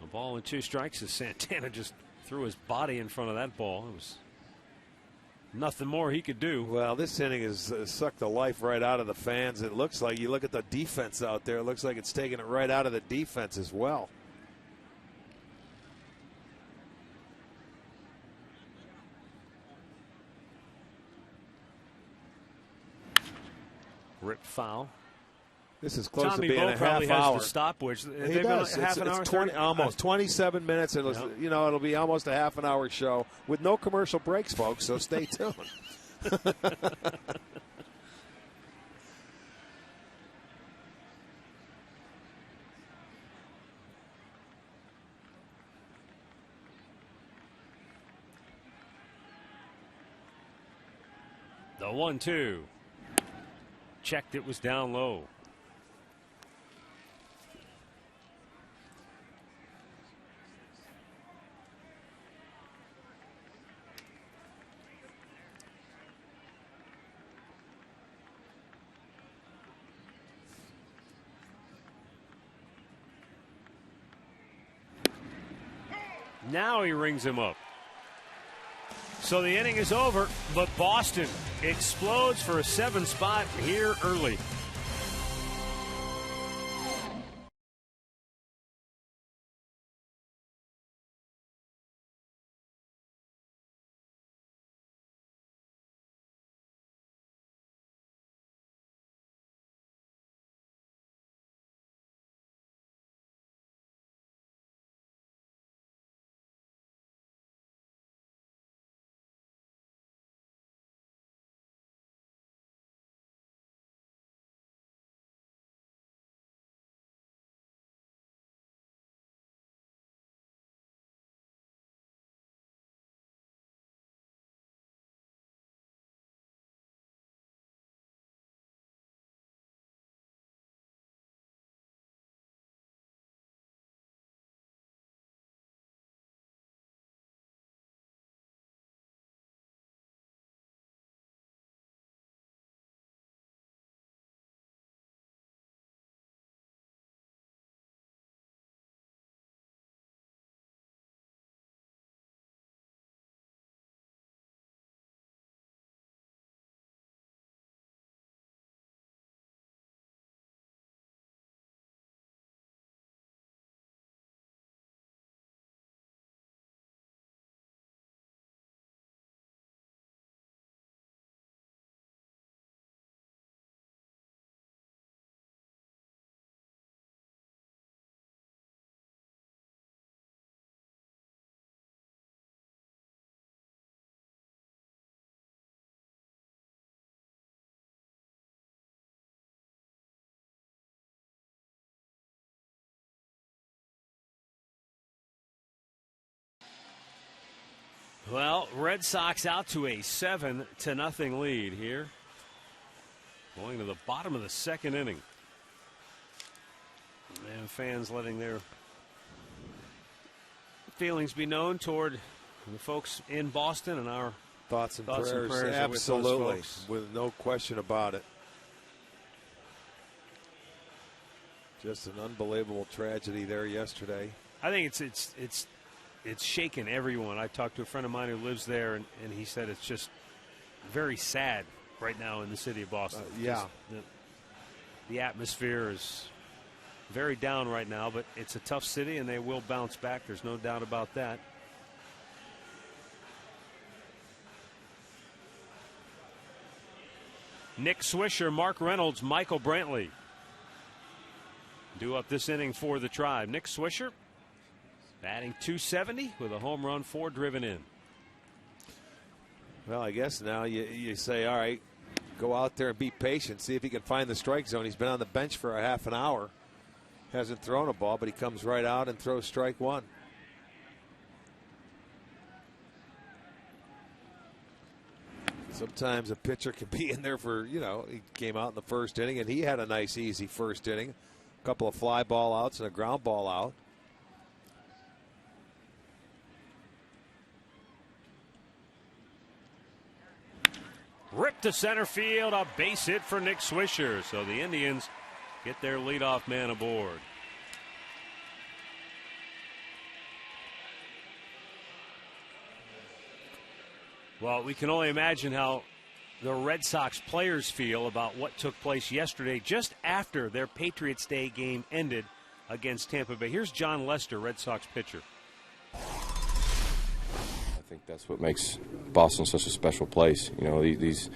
A ball and 2 strikes as Santana just threw his body in front of that ball. It was nothing more he could do. Well, this inning has sucked the life right out of the fans. It looks like, you look at the defense out there, it looks like it's taking it right out of the defense as well. Ripped foul. This is close Tommy to being Bowe a probably half hour. has the stopwatch. He does. It's 20, almost 27 minutes. And you know, it'll be almost a half an hour show with no commercial breaks, folks. So stay tuned. The 1-2. Checked, it was down low. Now he rings him up. So the inning is over, but Boston explodes for a 7 spot here early. Well, Red Sox out to a 7-0 lead here. Going to the bottom of the second inning. And fans letting their feelings be known toward the folks in Boston, and our thoughts and prayers are with those absolutely, folks. with no question about it. Just an unbelievable tragedy there yesterday. I think it's shaken everyone. I talked to a friend of mine who lives there, and he said it's just very sad right now in the city of Boston. Yeah. The atmosphere is very down right now, but it's a tough city, and they will bounce back. There's no doubt about that. Nick Swisher, Mark Reynolds, Michael Brantley due up this inning for the Tribe. Nick Swisher batting .270 with a home run, 4 driven in. Well, I guess now you say, all right, go out there and be patient, see if he can find the strike zone. He's been on the bench for a half an hour. Hasn't thrown a ball, but he comes right out and throws strike one. Sometimes a pitcher can be in there for, he came out in the first inning, and he had a nice, easy first inning. A couple of fly ball outs and a ground ball out. Ripped to center field, a base hit for Nick Swisher. So the Indians get their leadoff man aboard. Well, we can only imagine how the Red Sox players feel about what took place yesterday just after their Patriots Day game ended against Tampa Bay. Here's John Lester, Red Sox pitcher. I think that's what makes Boston such a special place. These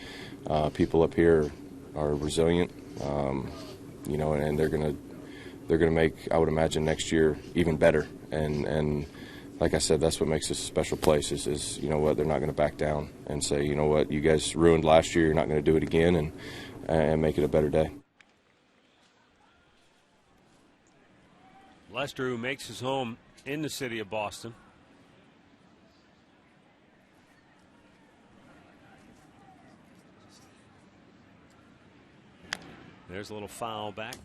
people up here are resilient, and they're gonna make, I would imagine, next year even better. And like I said, that's what makes this a special place. Is they're not going to back down and say, you guys ruined last year. You're not going to do it again, and make it a better day. Lester, who makes his home in the city of Boston. There's a little foul back.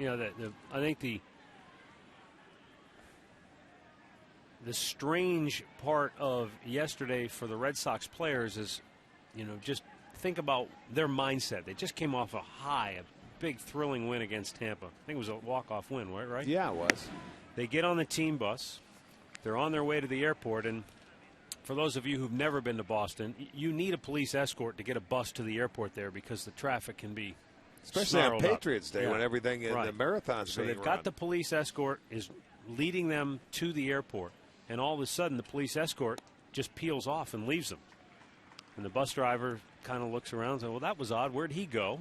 I think the strange part of yesterday for the Red Sox players is, just think about their mindset. They just came off a high, a big thrilling win against Tampa. I think it was a walk-off win, right? Yeah, it was. They get on the team bus. They're on their way to the airport, and for those of you who've never been to Boston, you need a police escort to get a bus to the airport there because the traffic can be especially on Patriots Day when everything in the marathon's so being they've got the police escort is leading them to the airport, and all of a sudden the police escort just peels off and leaves them. And the bus driver kind of looks around and says, well, that was odd. Where'd he go?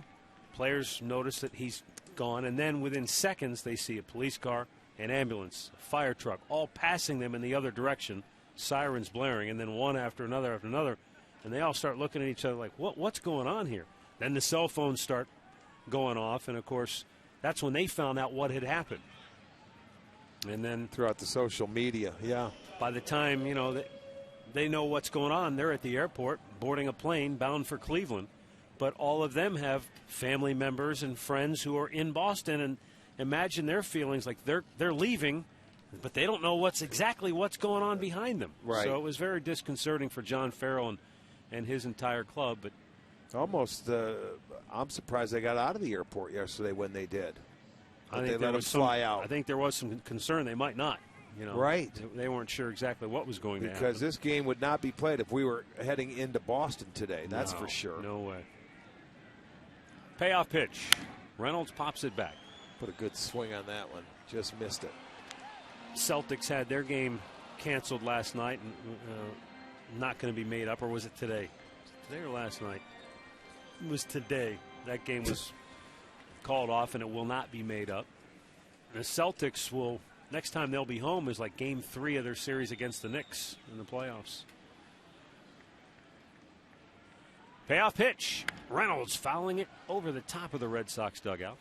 Players notice that he's gone, and then within seconds they see a police car, an ambulance, a fire truck, all passing them in the other direction, sirens blaring, and then one after another, and they all start looking at each other like, what's going on here? Then the cell phones start going off, and of course that's when they found out what had happened. And then throughout the social media, by the time they know what's going on, they're at the airport boarding a plane bound for Cleveland, but all of them have family members and friends who are in Boston, and imagine their feelings like they're leaving, but they don't know what's going on behind them. Right. So it was very disconcerting for John Farrell and his entire club. But almost, I'm surprised they got out of the airport yesterday when they did. I think they let them fly out. I think there was some concern they might not. Right. They weren't sure exactly what was going to happen. Because this game would not be played if we were heading into Boston today. That's for sure. No way. Payoff pitch. Reynolds pops it back. Put a good swing on that one. Just missed it. Celtics had their game canceled last night and not going to be made up. Or was it today? Today or last night? It was today. That game was called off, and it will not be made up. The Celtics will, next time they'll be home is like game 3 of their series against the Knicks in the playoffs. Payoff pitch. Reynolds fouling it over the top of the Red Sox dugout.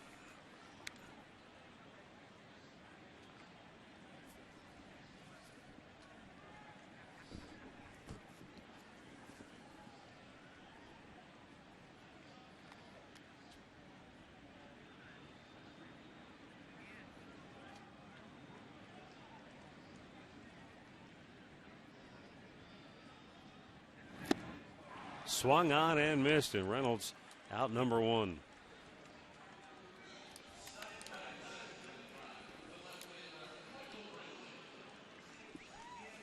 Swung on and missed, and Reynolds out number 1.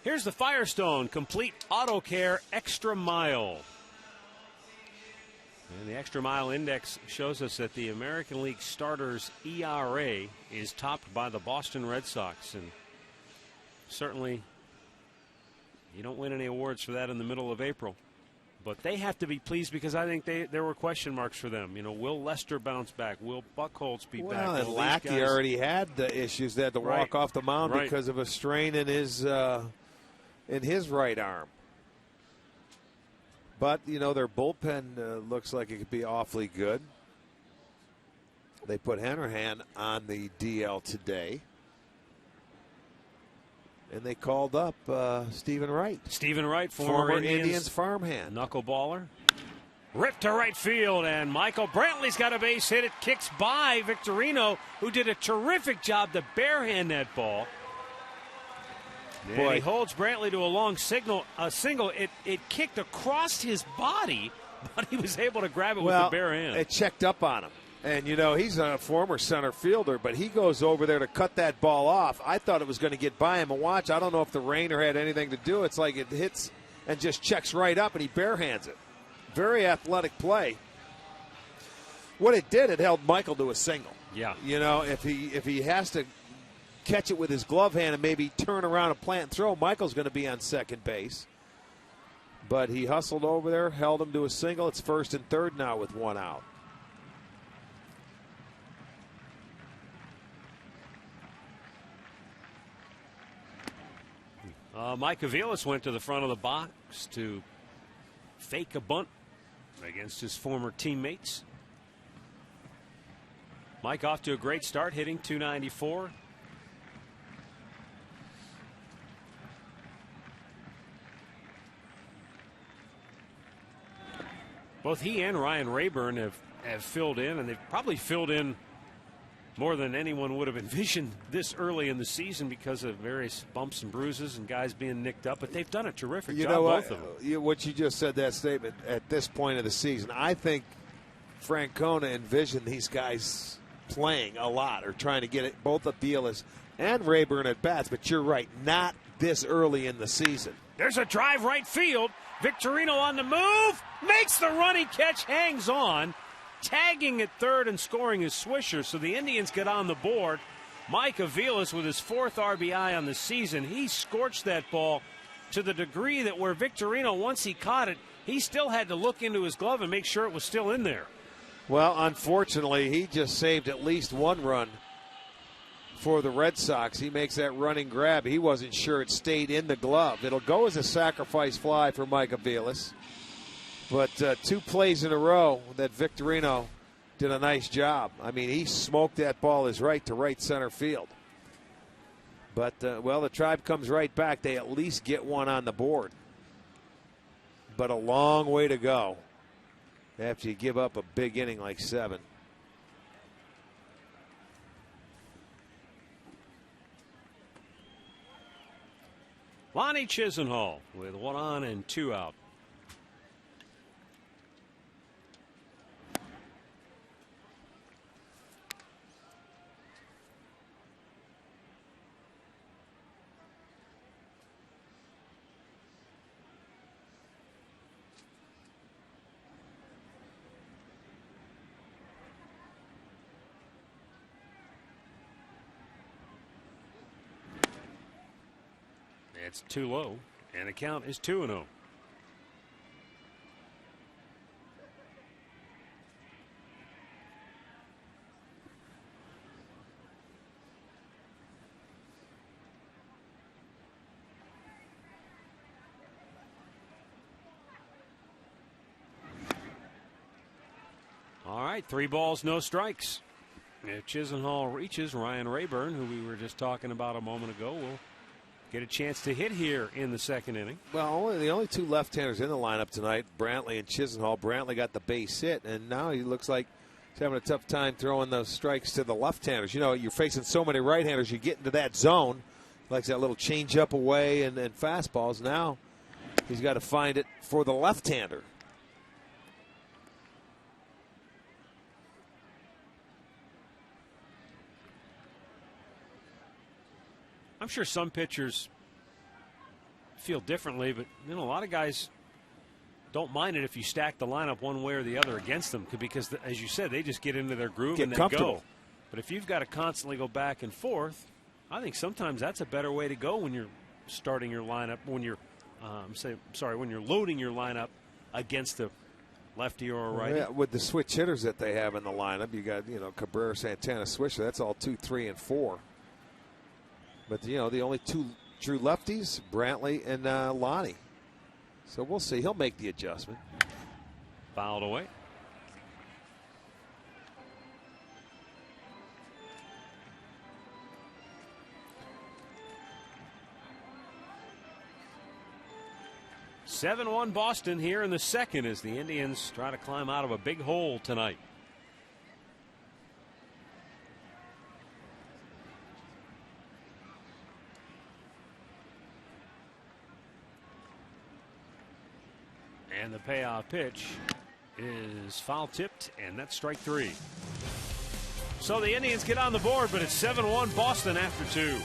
Here's the Firestone Complete Auto Care Extra Mile. And the Extra Mile Index shows us that the American League starters' ERA is topped by the Boston Red Sox. And certainly you don't win any awards for that in the middle of April. But they have to be pleased because I think there were question marks for them. You know, will Lester bounce back? Will Buchholz be back? Well, and Lackey already had the issues. They had to walk off the mound because of a strain in his right arm. But, you know, their bullpen looks like it could be awfully good. They put Hanrahan on the DL today. And they called up Stephen Wright. Stephen Wright, former Indians farmhand. Knuckleballer. Ripped to right field, and Michael Brantley's got a base hit. It kicks by Victorino, who did a terrific job to barehand that ball. And he holds Brantley to a long single. It kicked across his body, but he was able to grab it with the bare hand. It checked up on him. And, you know, he's a former center fielder, but he goes over there to cut that ball off. I thought it was going to get by him. And watch, I don't know if the rainer had anything to do. It's like it hits and just checks right up, and he barehands it. Very athletic play. What it did, it held Michael to a single. Yeah. You know, if he has to catch it with his glove hand and maybe turn around and plant and throw, Michael's going to be on second base. But he hustled over there, held him to a single. It's first and third now with 1 out. Mike Aviles went to the front of the box to fake a bunt against his former teammates. Mike off to a great start, hitting .294. Both he and Ryan Rayburn have filled in, and they've probably filled in more than anyone would have envisioned this early in the season because of various bumps and bruises and guys being nicked up. But they've done a terrific job, both of them. What you just said, that statement, at this point of the season, I think Francona envisioned these guys playing a lot or trying to get it, both Aviles and Rayburn at bats. But you're right, not this early in the season. There's a drive right field. Victorino on the move, makes the running catch, hangs on. Tagging at third and scoring is Swisher, so the Indians get on the board. Mike Aviles with his 4th RBI on the season. He scorched that ball to the degree that where Victorino, once he caught it, he still had to look into his glove and make sure it was still in there. Well, unfortunately, he just saved at least 1 run for the Red Sox. He makes that running grab. He wasn't sure it stayed in the glove. It'll go as a sacrifice fly for Mike Aviles. But 2 plays in a row that Victorino did a nice job. I mean, he smoked that ball his right to right center field. But, well, the Tribe comes right back. They at least get 1 on the board. But a long way to go after you give up a big inning like 7. Lonnie Chisenhall with 1 on and 2 out. It's too low, and the count is 2-0. All right, 3 balls, no strikes. If Chisenhall reaches, Ryan Rayburn, who we were just talking about a moment ago, will get a chance to hit here in the second inning. Well, the only 2 left-handers in the lineup tonight, Brantley and Chisenhall. Brantley got the base hit, and now he looks like he's having a tough time throwing those strikes to the left-handers. You know, you're facing so many right-handers, you get into that zone. Likes that little change-up away and fastballs. Now he's got to find it for the left-hander. I'm sure some pitchers feel differently, but a lot of guys don't mind it if you stack the lineup one way or the other against them, because, as you said, they just get into their groove and they go. But if you've got to constantly go back and forth, I think sometimes that's a better way to go when you're starting your lineup, when you're when you're loading your lineup against a lefty or a righty. Yeah, with the switch hitters that they have in the lineup, you got Cabrera, Santana, Swisher. That's all 2, 3, and 4. But, the only 2 true lefties, Brantley and Lonnie. So we'll see. He'll make the adjustment. Fouled away. (7-1) Boston here in the second as the Indians try to climb out of a big hole tonight. And the payoff pitch is foul tipped, and that's strike 3. So the Indians get on the board, but it's 7-1 Boston after 2.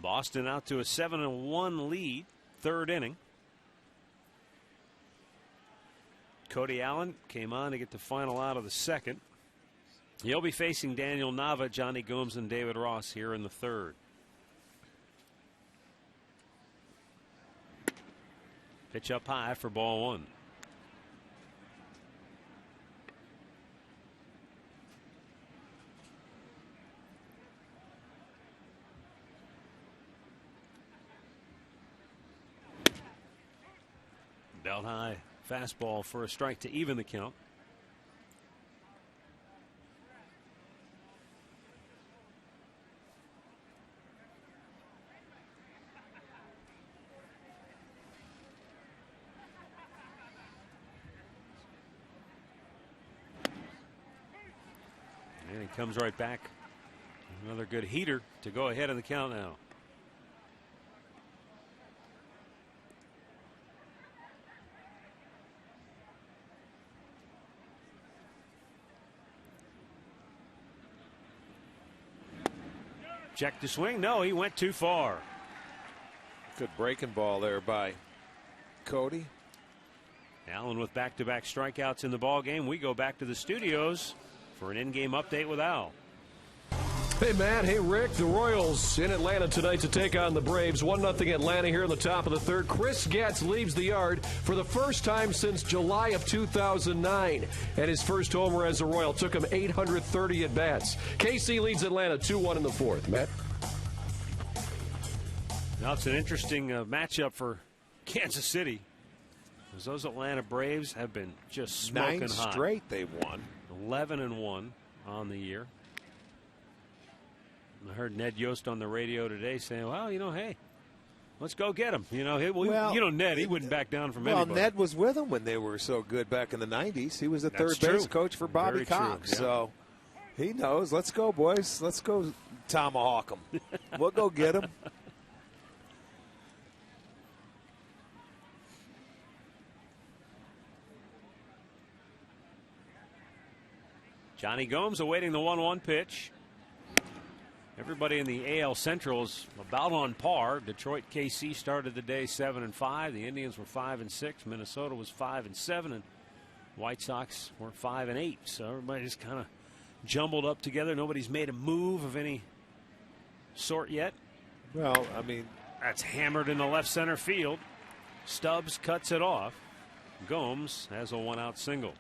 Boston out to a 7-1 lead, third inning. Cody Allen came on to get the final out of the second. He'll be facing Daniel Nava, Johnny Gomes, and David Ross here in the third. Pitch up high for ball 1. Belt high fastball for a strike to even the count. And he comes right back. Another good heater to go ahead in the count now. Check the swing. No, he went too far. Good breaking ball there by Cody. Allen with back-to-back strikeouts in the ball game. We go back to the studios for an in-game update with Al. Hey, Matt. Hey, Rick. The Royals in Atlanta tonight to take on the Braves. 1-0 Atlanta here in the top of the third. Chris Getz leaves the yard for the first time since July of 2009. And his first homer as a Royal took him 830 at-bats. KC leads Atlanta 2-1 in the fourth. Matt? Now it's an interesting matchup for Kansas City, because those Atlanta Braves have been just smoking 9 hot. straight they've won. 11-1 on the year. I heard Ned Yost on the radio today saying, well, hey, let's go get him. Ned, he wouldn't back down from anybody. Well, Ned was with them when they were so good back in the 90s. He was the That's third base true. coach for Bobby Very true, Cox. yeah. So he knows. Let's go, boys. Let's go tomahawk them. We'll go get him. Johnny Gomes awaiting the 1-1 pitch. Everybody in the AL Central is about on par. Detroit, KC started the day 7-5. The Indians were 5-6. Minnesota was 5-7, and White Sox were 5-8. So everybody just kind of jumbled up together. Nobody's made a move of any sort yet. Well, I mean, that's hammered in the left center field. Stubbs cuts it off. Gomes has a 1-out single.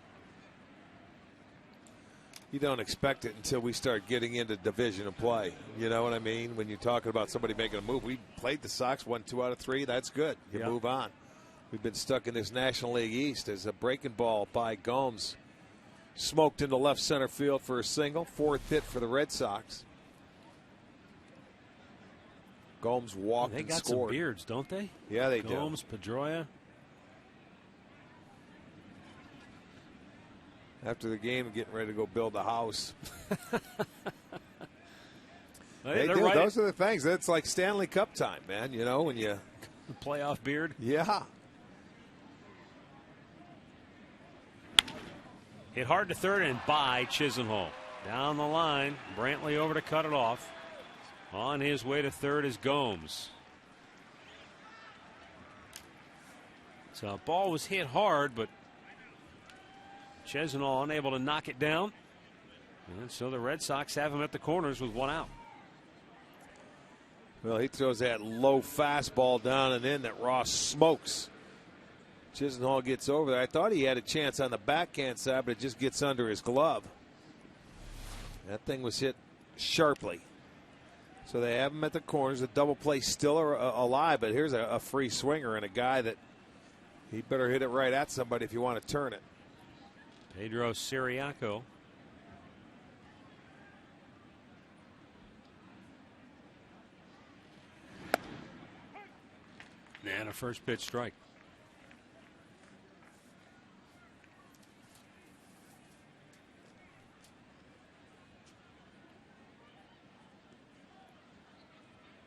you don't expect it until we start getting into division of play. You know what I mean? When you're talking about somebody making a move, we played the Sox, won 2 out of 3. That's good. You move on. We've been stuck in this National League East as a breaking ball by Gomes. Smoked into left center field for a single. 4th hit for the Red Sox. Gomes walked and scored. They got some beards, don't they? Yeah, they do. Gomes, Pedroia. After the game, getting ready to go build a house. They do. right. Those are the things. That's like Stanley Cup time, man. You know, when you playoff beard. Yeah. Hit hard to third and by Chisenhall. Down the line, Brantley over to cut it off. On his way to third is Gomes. So ball was hit hard, but Chisenhall unable to knock it down. And so the Red Sox have him at the corners with 1 out. Well, he throws that low fastball down and in that Ross smokes. Chisenhall gets over there. I thought he had a chance on the backhand side, but it just gets under his glove. That thing was hit sharply. So they have him at the corners. The double play still alive, but here's a free swinger and a guy that he better hit it right at somebody if you want to turn it. Pedro Siriaco. And a first pitch strike.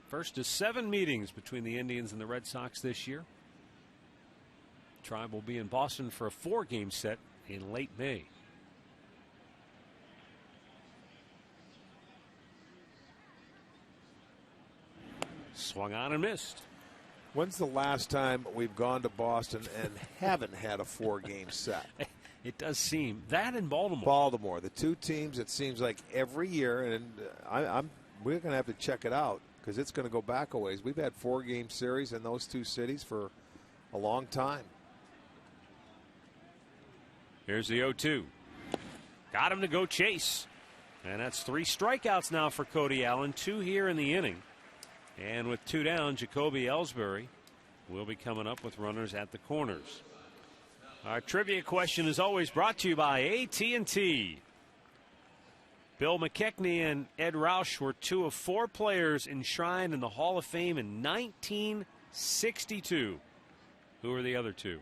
First of 7 meetings between the Indians and the Red Sox this year. Tribe will be in Boston for a 4-game set in late May. Swung on and missed. When's the last time we've gone to Boston and haven't had a 4-game set? It does seem that in Baltimore. Baltimore, the 2 teams. It seems like every year, and we're going to have to check it out because it's going to go back a ways. We've had 4-game series in those 2 cities for a long time. Here's the 0-2. Got him to go chase. And that's 3 strikeouts now for Cody Allen, 2 here in the inning. And with 2 down, Jacoby Ellsbury will be coming up with runners at the corners. Our trivia question is always brought to you by AT&T. Bill McKechnie and Ed Rausch were 2 of 4 players enshrined in the Hall of Fame in 1962. Who are the other 2?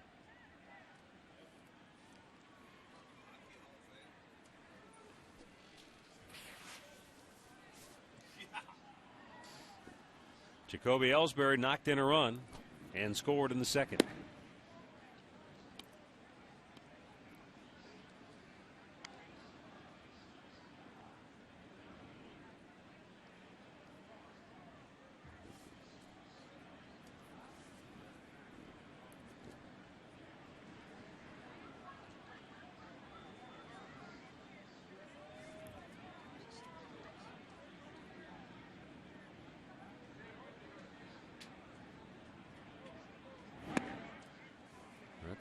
Jacoby Ellsbury knocked in a run and scored in the second.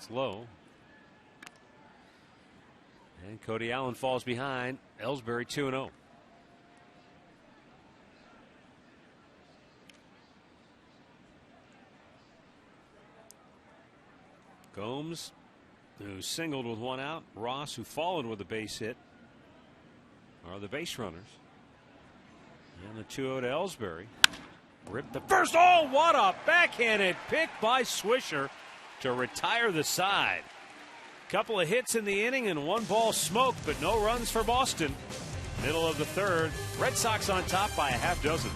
It's low. And Cody Allen falls behind. Ellsbury 2-0. Gomes, who singled with one out. Ross, who followed with a base hit, are the base runners. And the 2-0 to Ellsbury. Ripped the first. Oh, what a backhanded pick by Swisher to retire the side. Couple of hits in the inning and one ball smoked, but no runs for Boston. Middle of the third. Red Sox on top by a half dozen.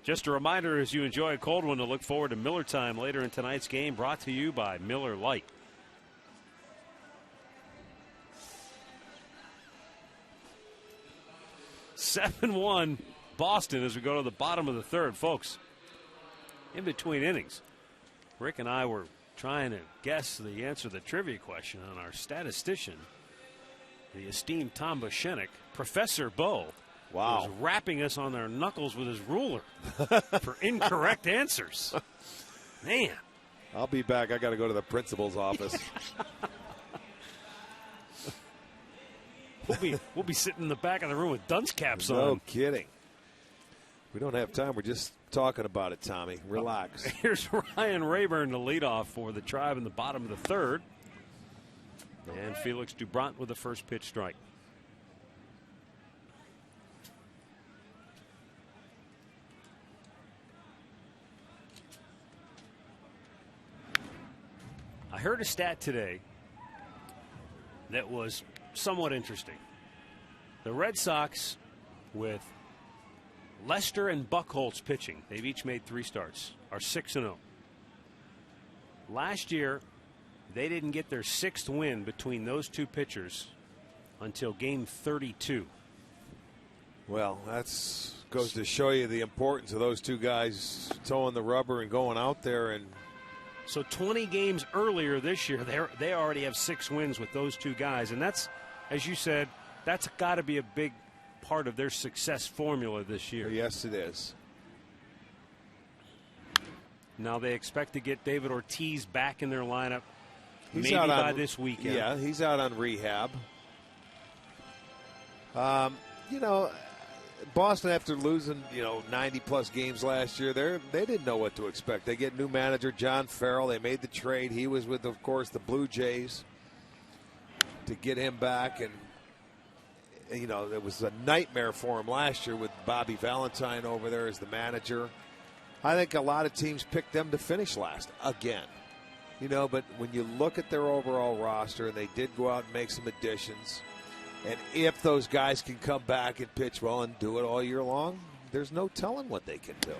Just a reminder, as you enjoy a cold one, to look forward to Miller Time later in tonight's game, brought to you by Miller Lite. (7-1) Boston as we go to the bottom of the third, folks. In between innings, Rick and I were trying to guess the answer to the trivia question on our statistician, the esteemed Tom Bushenik. Professor Bo was rapping us on their knuckles with his ruler for incorrect answers. Man. I'll be back. I got to go to the principal's office. We'll be sitting in the back of the room with dunce caps on. No kidding. We don't have time. We're just talking about it, Tommy. Relax. Here's Ryan Rayburn to lead off for the Tribe in the bottom of the third. And Felix Dubront with the first pitch strike. I heard a stat today that was somewhat interesting. The Red Sox, with Lester and Buchholz pitching, they've each made 3 starts, are 6-0. Last year, they didn't get their 6th win between those two pitchers until game 32. Well, that goes to show you the importance of those two guys towing the rubber and going out there. And so 20 games earlier this year, they already have 6 wins with those two guys. And that's, as you said, that's got to be a big part of their success formula this year. Yes, it is. Now they expect to get David Ortiz back in their lineup He's maybe out by this weekend. Yeah, he's out on rehab. You know, Boston, after losing, 90-plus games last year, they didn't know what to expect. They get new manager John Farrell. They made the trade. He was with, of course, the Blue Jays to get him back. And, it was a nightmare for him last year with Bobby Valentine over there as the manager. I think a lot of teams picked them to finish last again. But when you look at their overall roster, and they did go out and make some additions, and if those guys can come back and pitch well and do it all year long, there's no telling what they can do.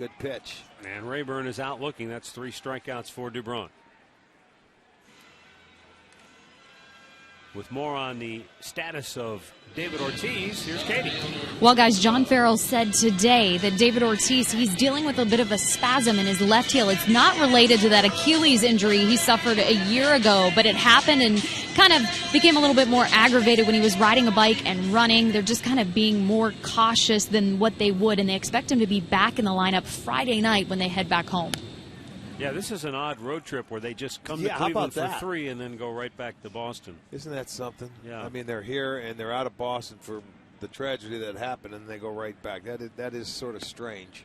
Good pitch. And Rayburn is out looking. That's 3 strikeouts for Dubron. With more on the status of David Ortiz, here's Katie. Well, guys, John Farrell said today that David Ortiz, he's dealing with a bit of a spasm in his left heel. It's not related to that Achilles injury he suffered a year ago, but it happened and kind of became a little bit more aggravated when he was riding a bike and running. They're just kind of being more cautious than what they would, and they expect him to be back in the lineup Friday night when they head back home. Yeah, this is an odd road trip where they just come to Cleveland for 3 and then go right back to Boston. Isn't that something? Yeah. I mean, they're here and they're out of Boston for the tragedy that happened, and they go right back. That is sort of strange.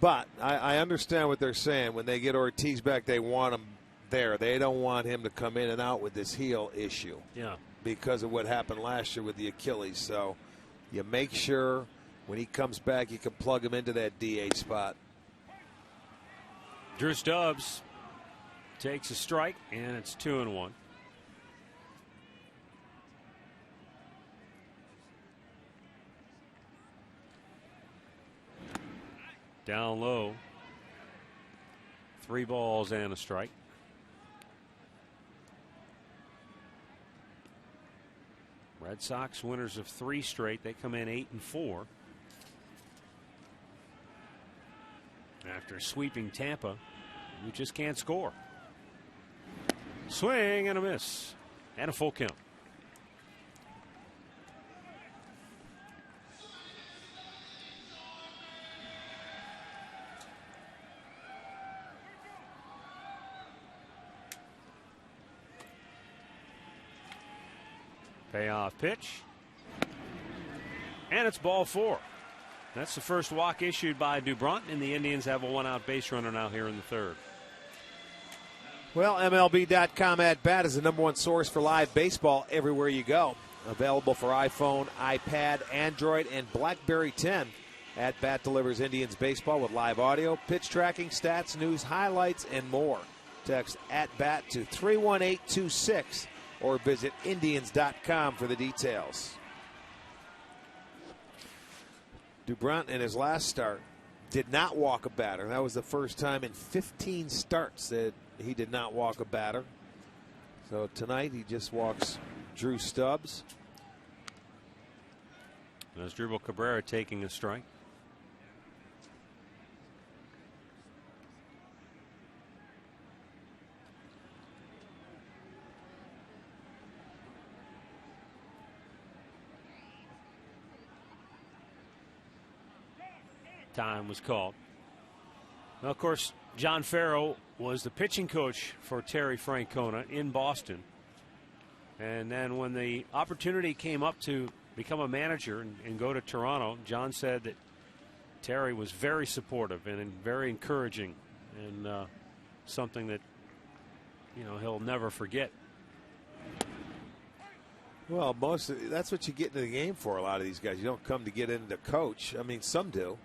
But I understand what they're saying. When they get Ortiz back, they want him there. They don't want him to come in and out with this heel issue. Yeah. Because of what happened last year with the Achilles. So you make sure when he comes back, you can plug him into that DH spot. Drew Stubbs takes a strike, and it's 2-1. Down low. 3 balls and a strike. Red Sox winners of 3 straight. They come in 8-4. After sweeping Tampa, you just can't score. Swing and a miss. And a full count. Payoff pitch. And it's ball 4. That's the first walk issued by Dubron, and the Indians have a 1-out base runner now here in the 3rd. Well, MLB.com At Bat is the #1 source for live baseball everywhere you go. Available for iPhone, iPad, Android, and BlackBerry 10. At Bat delivers Indians baseball with live audio, pitch tracking, stats, news, highlights, and more. Text At Bat to 31826 or visit Indians.com for the details. Dubron in his last start did not walk a batter. That was the first time in 15 starts that he did not walk a batter. So tonight he just walks Drew Stubbs. There's Dribble Cabrera taking a strike. Time was called. Now, of course, John Farrell was the pitching coach for Terry Francona in Boston. And then when the opportunity came up to become a manager and go to Toronto, John said that Terry was very supportive and very encouraging, and something that, you know, he'll never forget. Well, that's what you get into the game for, a lot of these guys. You don't come to get into coach. I mean, some do.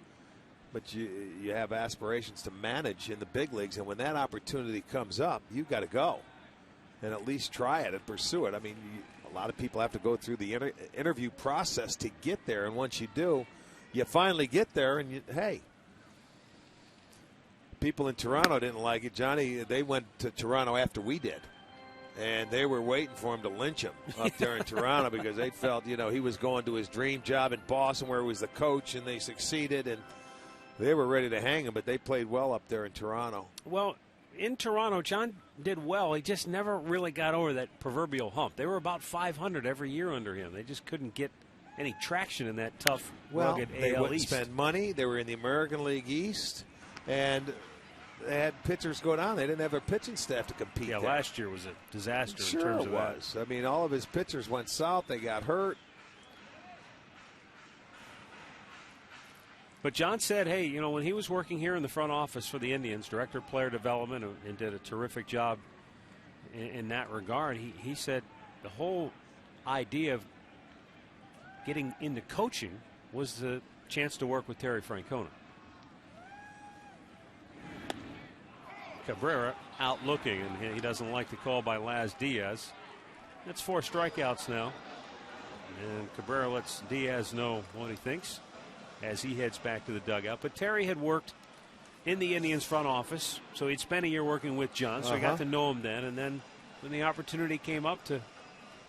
But you have aspirations to manage in the big leagues, and when that opportunity comes up, you've got to go and at least try it and pursue it. I mean, a lot of people have to go through the interview process to get there, and once you do, you finally get there, and hey, people in Toronto didn't like it. Johnny, they went to Toronto after we did, and they were waiting for him to lynch him up there in Toronto because they felt, you know, he was going to his dream job in Boston where he was the coach, and they succeeded, and they were ready to hang him, but they played well up there in Toronto. Well, in Toronto, John did well. He just never really got over that proverbial hump. They were about 500 every year under him. They just couldn't get any traction in that tough, rugged AL East. They wouldn't spend money. They were in the American League East, and they had pitchers go down. They didn't have their pitching staff to compete. Yeah, there. Last year was a disaster Sure in terms of it was. I mean, all of his pitchers went south. They got hurt. But John said, hey, you know, when he was working here in the front office for the Indians, director of player development, and did a terrific job in that regard, he said the whole idea of getting into coaching was the chance to work with Terry Francona. Cabrera out looking, and he doesn't like the call by Laz Diaz. That's 4 strikeouts now. And Cabrera lets Diaz know what he thinks. as he heads back to the dugout. But Terry had worked in the Indians front office, so he'd spent a year working with John, so he got to know him then. And then when the opportunity came up to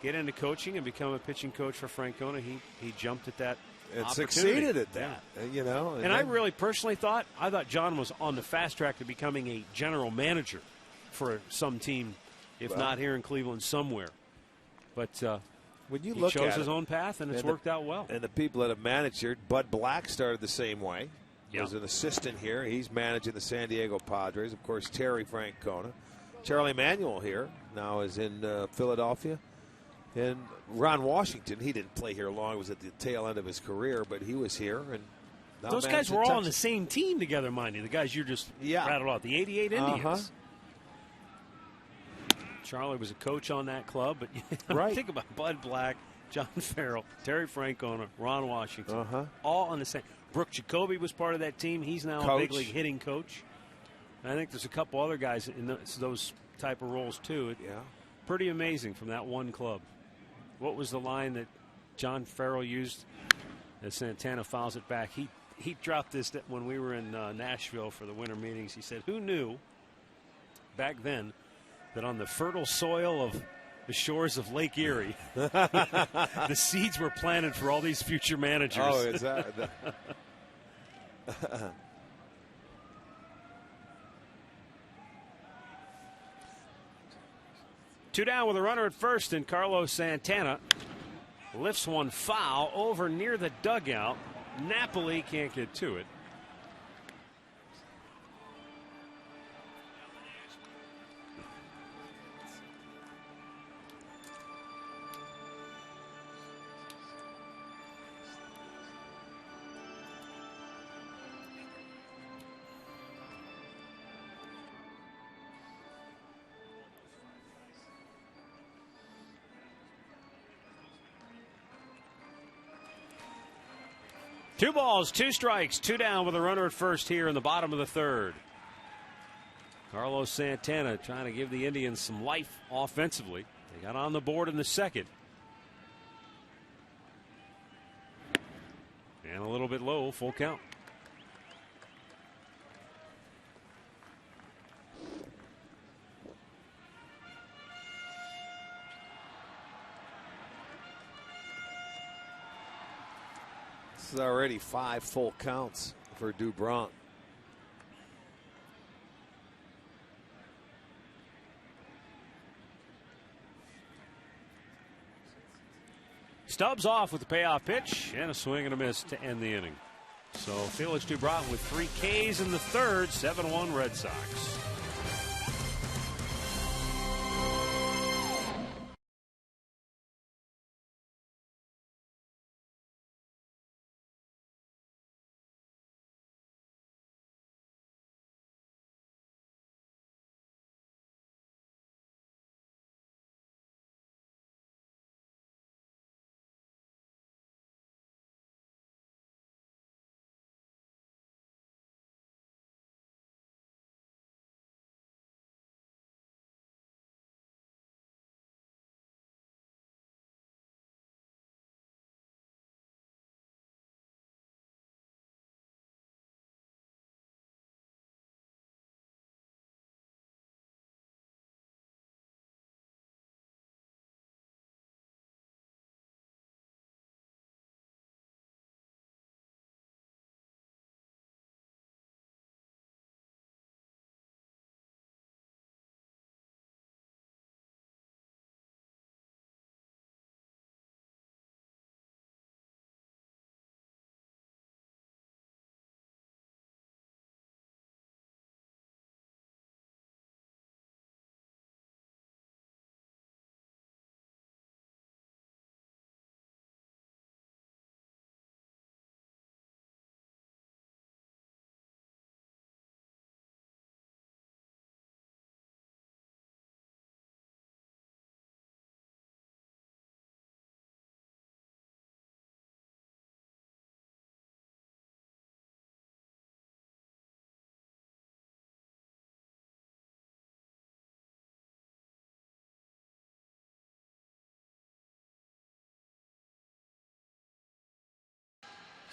get into coaching and become a pitching coach for Francona, he jumped at that and opportunity. Succeeded at that. You know, and I really personally thought John was on the fast track to becoming a general manager for some team, if not here in Cleveland somewhere. But when you he look chose at his own path, and it's worked out well. And the people that have managed here, Bud Black started the same way. He was an assistant here. He's managing the San Diego Padres. Of course, Terry Francona. Charlie Manuel here now is in Philadelphia. And Ron Washington, he didn't play here long. It was at the tail end of his career, but he was here. And now those guys were all on the same team together, mind you. The guys you just rattled off, the 88 Indians. Charlie was a coach on that club, but think about Bud Black, John Farrell, Terry Francona, Ron Washington, all on the same. Brooke Jacoby was part of that team. He's now a big league hitting coach. And I think there's a couple other guys in those type of roles too. Pretty amazing from that one club. What was the line that John Farrell used as Santana fouls it back? He dropped this when we were in Nashville for the winter meetings. He said, "Who knew back then that on the fertile soil of the shores of Lake Erie, the seeds were planted for all these future managers?" Oh, is that? Two down with a runner at first, and Carlos Santana lifts one foul over near the dugout. Napoli can't get to it. Two balls, two strikes, two down with a runner at first here in the bottom of the third. Carlos Santana trying to give the Indians some life offensively. They got on the board in the second. And a little bit low, full count. This is already 5 full counts for Dubron. Stubbs off with the payoff pitch and a swing and a miss to end the inning. So Felix Dubron with 3 Ks in the third, 7-1 Red Sox.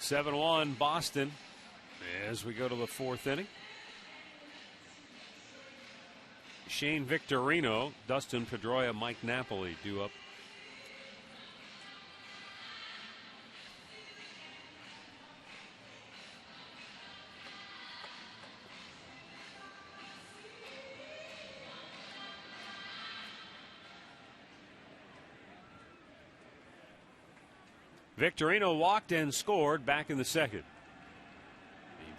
7-1 Boston as we go to the 4th inning. Shane Victorino, Dustin Pedroia, Mike Napoli due up. Victorino walked and scored back in the 2nd. He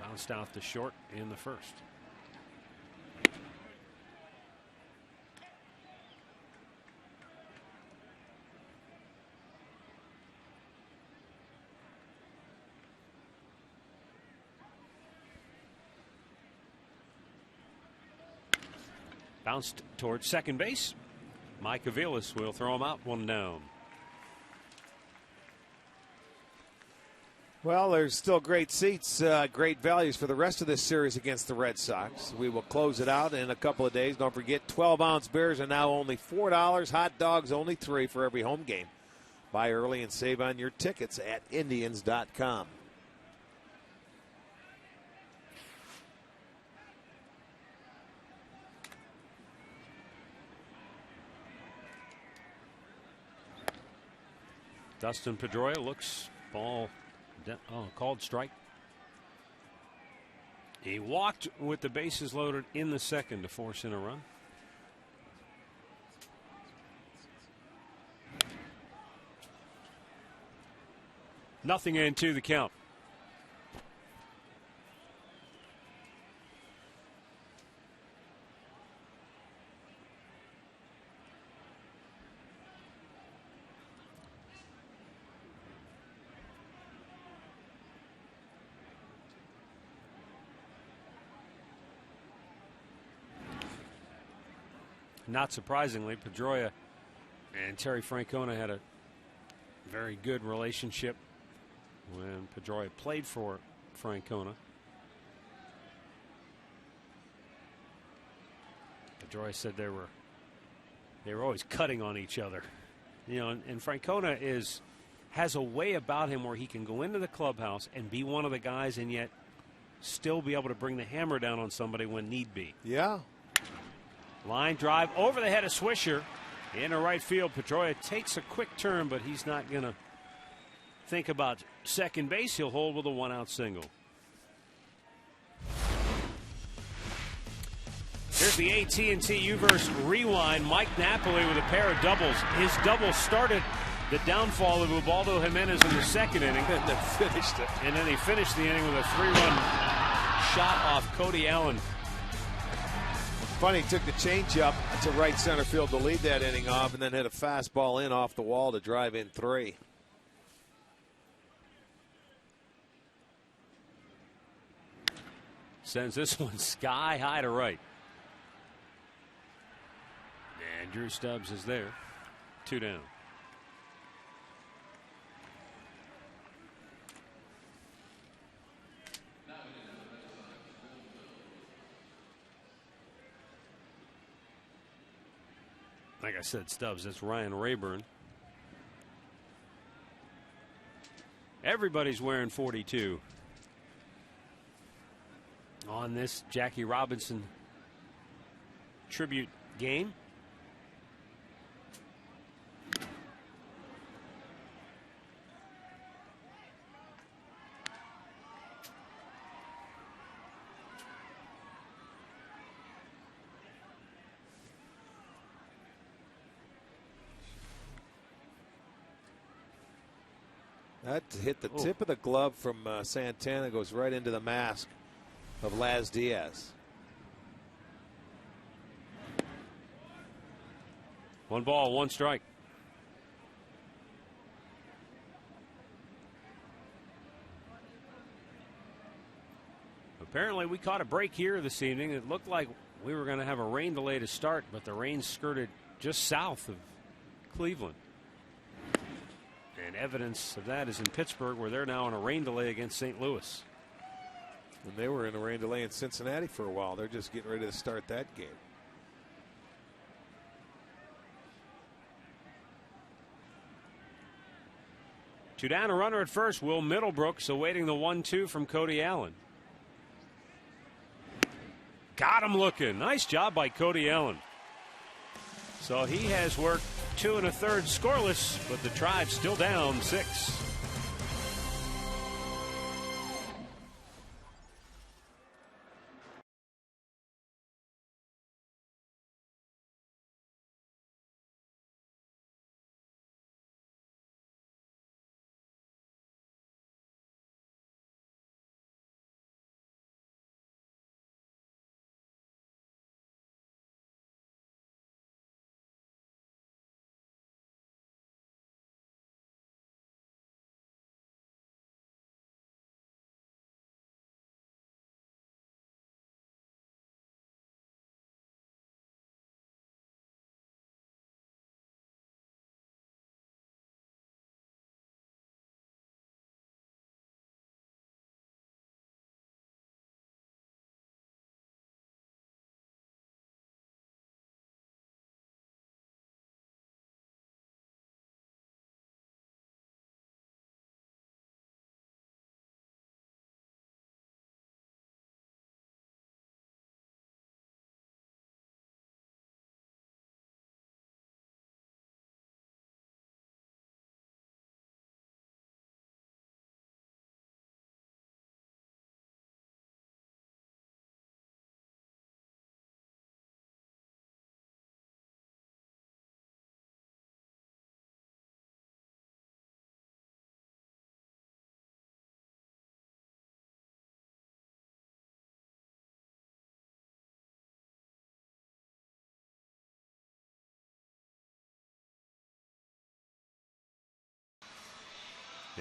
bounced out to short in the 1st. Bounced towards second base. Mike Aviles will throw him out, 1 down. Well, there's still great seats, great values for the rest of this series against the Red Sox. We will close it out in a couple of days. Don't forget, 12-ounce beers are now only $4. Hot dogs only $3 for every home game. Buy early and save on your tickets at Indians.com. Dustin Pedroia looks, ball called strike. He walked with the bases loaded in the 2nd to force in a run. Nothing into the count. Not surprisingly, Pedroia and Terry Francona had a very good relationship when Pedroia played for Francona. Pedroia said they were always cutting on each other, you know. And Francona has a way about him where he can go into the clubhouse and be one of the guys, and yet still be able to bring the hammer down on somebody when need be. Yeah. Line drive over the head of Swisher into right field. Pedroia takes a quick turn, but he's not going to think about second base. He'll hold with a 1-out single. Here's the AT&T Uverse rewind. Mike Napoli with a pair of doubles. His double started the downfall of Ubaldo Jimenez in the 2nd inning. And then finished it. And then he finished the inning with a 3-run shot off Cody Allen. Funny, he took the changeup to right center field to lead that inning off, and then hit a fastball in off the wall to drive in 3. Sends this one sky high to right. And Drew Stubbs is there. 2 down. Like I said, Stubbs, that's Ryan Rayburn. Everybody's wearing 42 on this Jackie Robinson tribute game. That hit the tip of the glove from Santana, goes right into the mask of Laz Diaz. 1 ball, 1 strike. Apparently we caught a break here this evening. It looked like we were going to have a rain delay to start, but the rain skirted just south of Cleveland. And evidence of that is in Pittsburgh, where they're now on a rain delay against St. Louis. And they were in a rain delay in Cincinnati for a while. They're just getting ready to start that game. Two down, a runner at first. Will Middlebrooks awaiting the 1-2 from Cody Allen. Got him looking. Nice job by Cody Allen. So he has worked 2 1/3 scoreless, but the Tribe still down 6.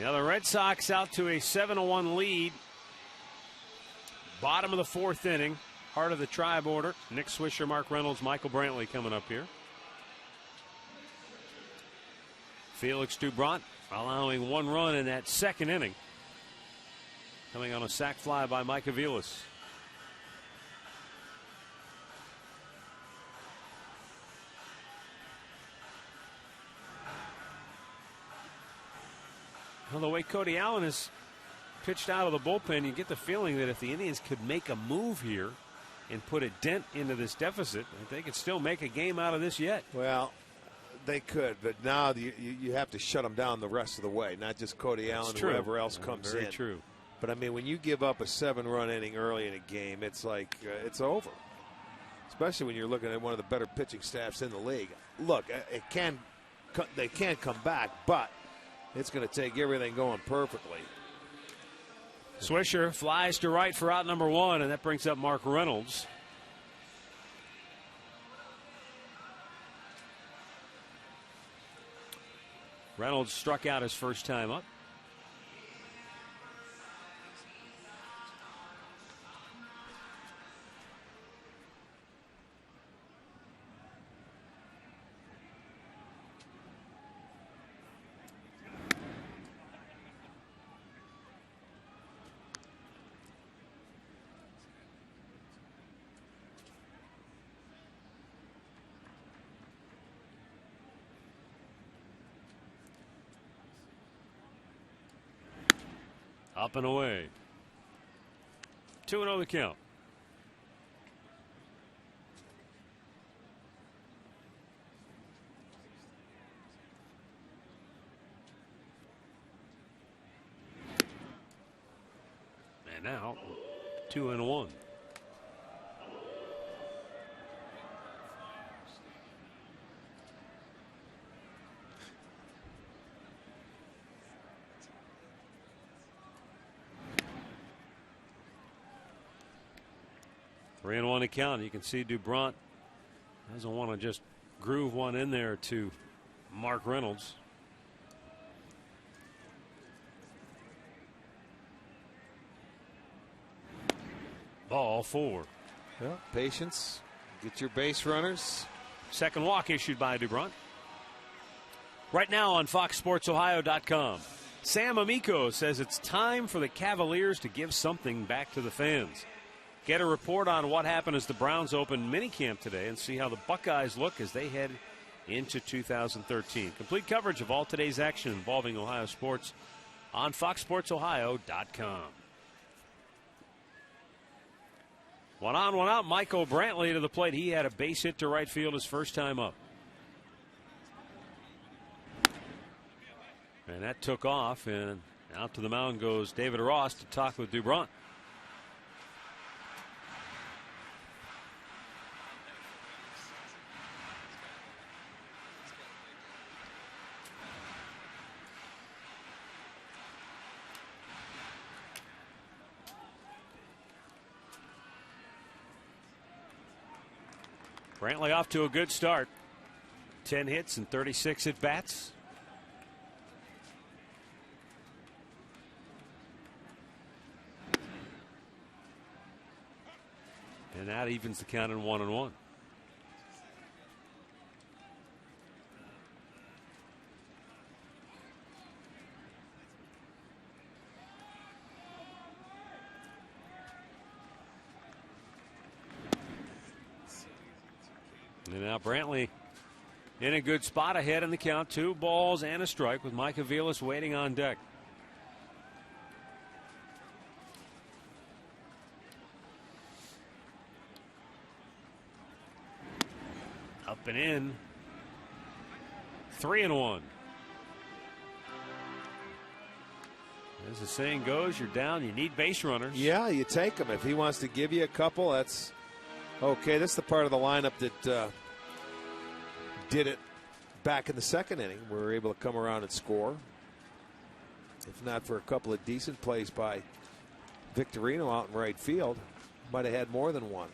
Now the Red Sox out to a 7-1 lead. Bottom of the 4th inning. Heart of the Tribe order. Nick Swisher, Mark Reynolds, Michael Brantley coming up here. Felix Doubront allowing 1 run in that 2nd inning. Coming on a sac fly by Mike Aviles. Well, the way Cody Allen has pitched out of the bullpen, you get the feeling that if the Indians could make a move here and put a dent into this deficit, they could still make a game out of this yet. Well, they could, but now you have to shut them down the rest of the way, not just Cody Allen, whoever else comes in. Very true. But, I mean, when you give up a 7-run inning early in a game, it's like it's over, especially when you're looking at one of the better pitching staffs in the league. Look, they can come back, but it's going to take everything going perfectly. Swisher flies to right for out number 1, and that brings up Mark Reynolds. Reynolds struck out his first time up. Up and away. 2-0 the count. And now 2-1. Three and 1 to count. You can see Doubront doesn't want to just groove one in there to Mark Reynolds. Ball 4. Yeah, patience. Get your base runners. Second walk issued by Doubront. Right now on FoxSportsOhio.com. Sam Amico says it's time for the Cavaliers to give something back to the fans. Get a report on what happened as the Browns opened minicamp today and see how the Buckeyes look as they head into 2013. Complete coverage of all today's action involving Ohio sports on foxsportsohio.com. One on, one out. Michael Brantley to the plate. He had a base hit to right field his first time up. And that took off, and out to the mound goes David Ross to talk with Dubron. Brantley off to a good start. 10 hits and 36 at bats. And that evens the count in 1-1. And now Brantley in a good spot ahead in the count. 2 balls and a strike with Mike Aviles waiting on deck. Up and in. 3-1. As the saying goes, you're down, you need base runners. Yeah, you take them. If he wants to give you a couple, that's okay. This is the part of the lineup that did it back in the second inning. We were able to come around and score. If not for a couple of decent plays by Victorino out in right field, might have had more than one.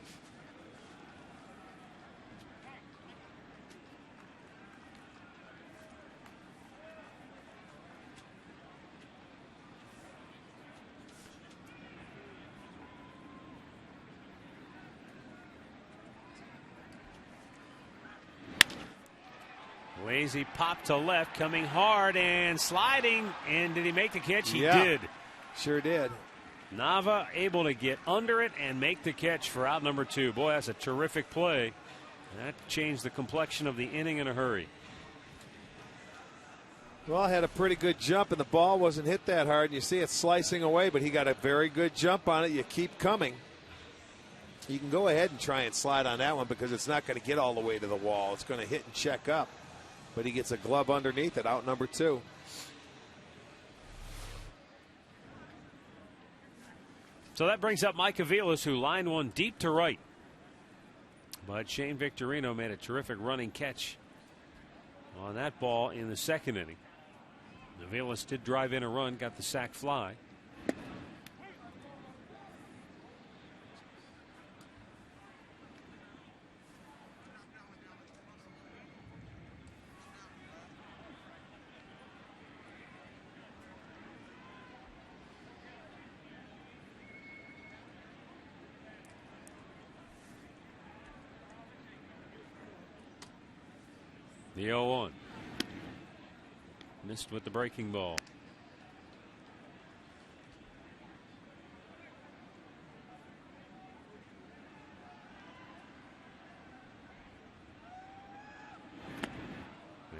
Lazy pop to left, coming hard and sliding. And did he make the catch? He Yeah, did. Sure did. Nava able to get under it and make the catch for out number 2. Boy, that's a terrific play. That changed the complexion of the inning in a hurry. Well, had a pretty good jump, and the ball wasn't hit that hard. You see it slicing away, but he got a very good jump on it. You keep coming. You can go ahead and try and slide on that one because it's not going to get all the way to the wall. It's going to hit and check up. But he gets a glove underneath it, out number 2. So that brings up Mike Aviles, who lined one deep to right. But Shane Victorino made a terrific running catch on that ball in the second inning. Aviles did drive in a run, got the sac fly. The 0-1. Missed with the breaking ball.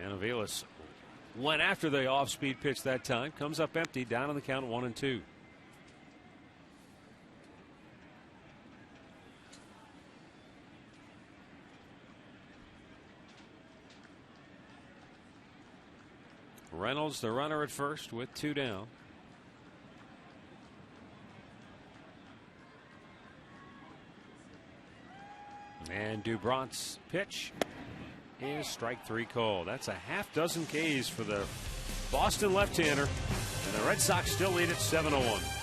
And Aviles went after the off-speed pitch that time. Comes up empty, down on the count 1-2. Reynolds, the runner at first, with 2 down. And Dubront's pitch is strike 3 call. That's a half dozen Ks for the Boston left-hander. And the Red Sox still lead at 7-1.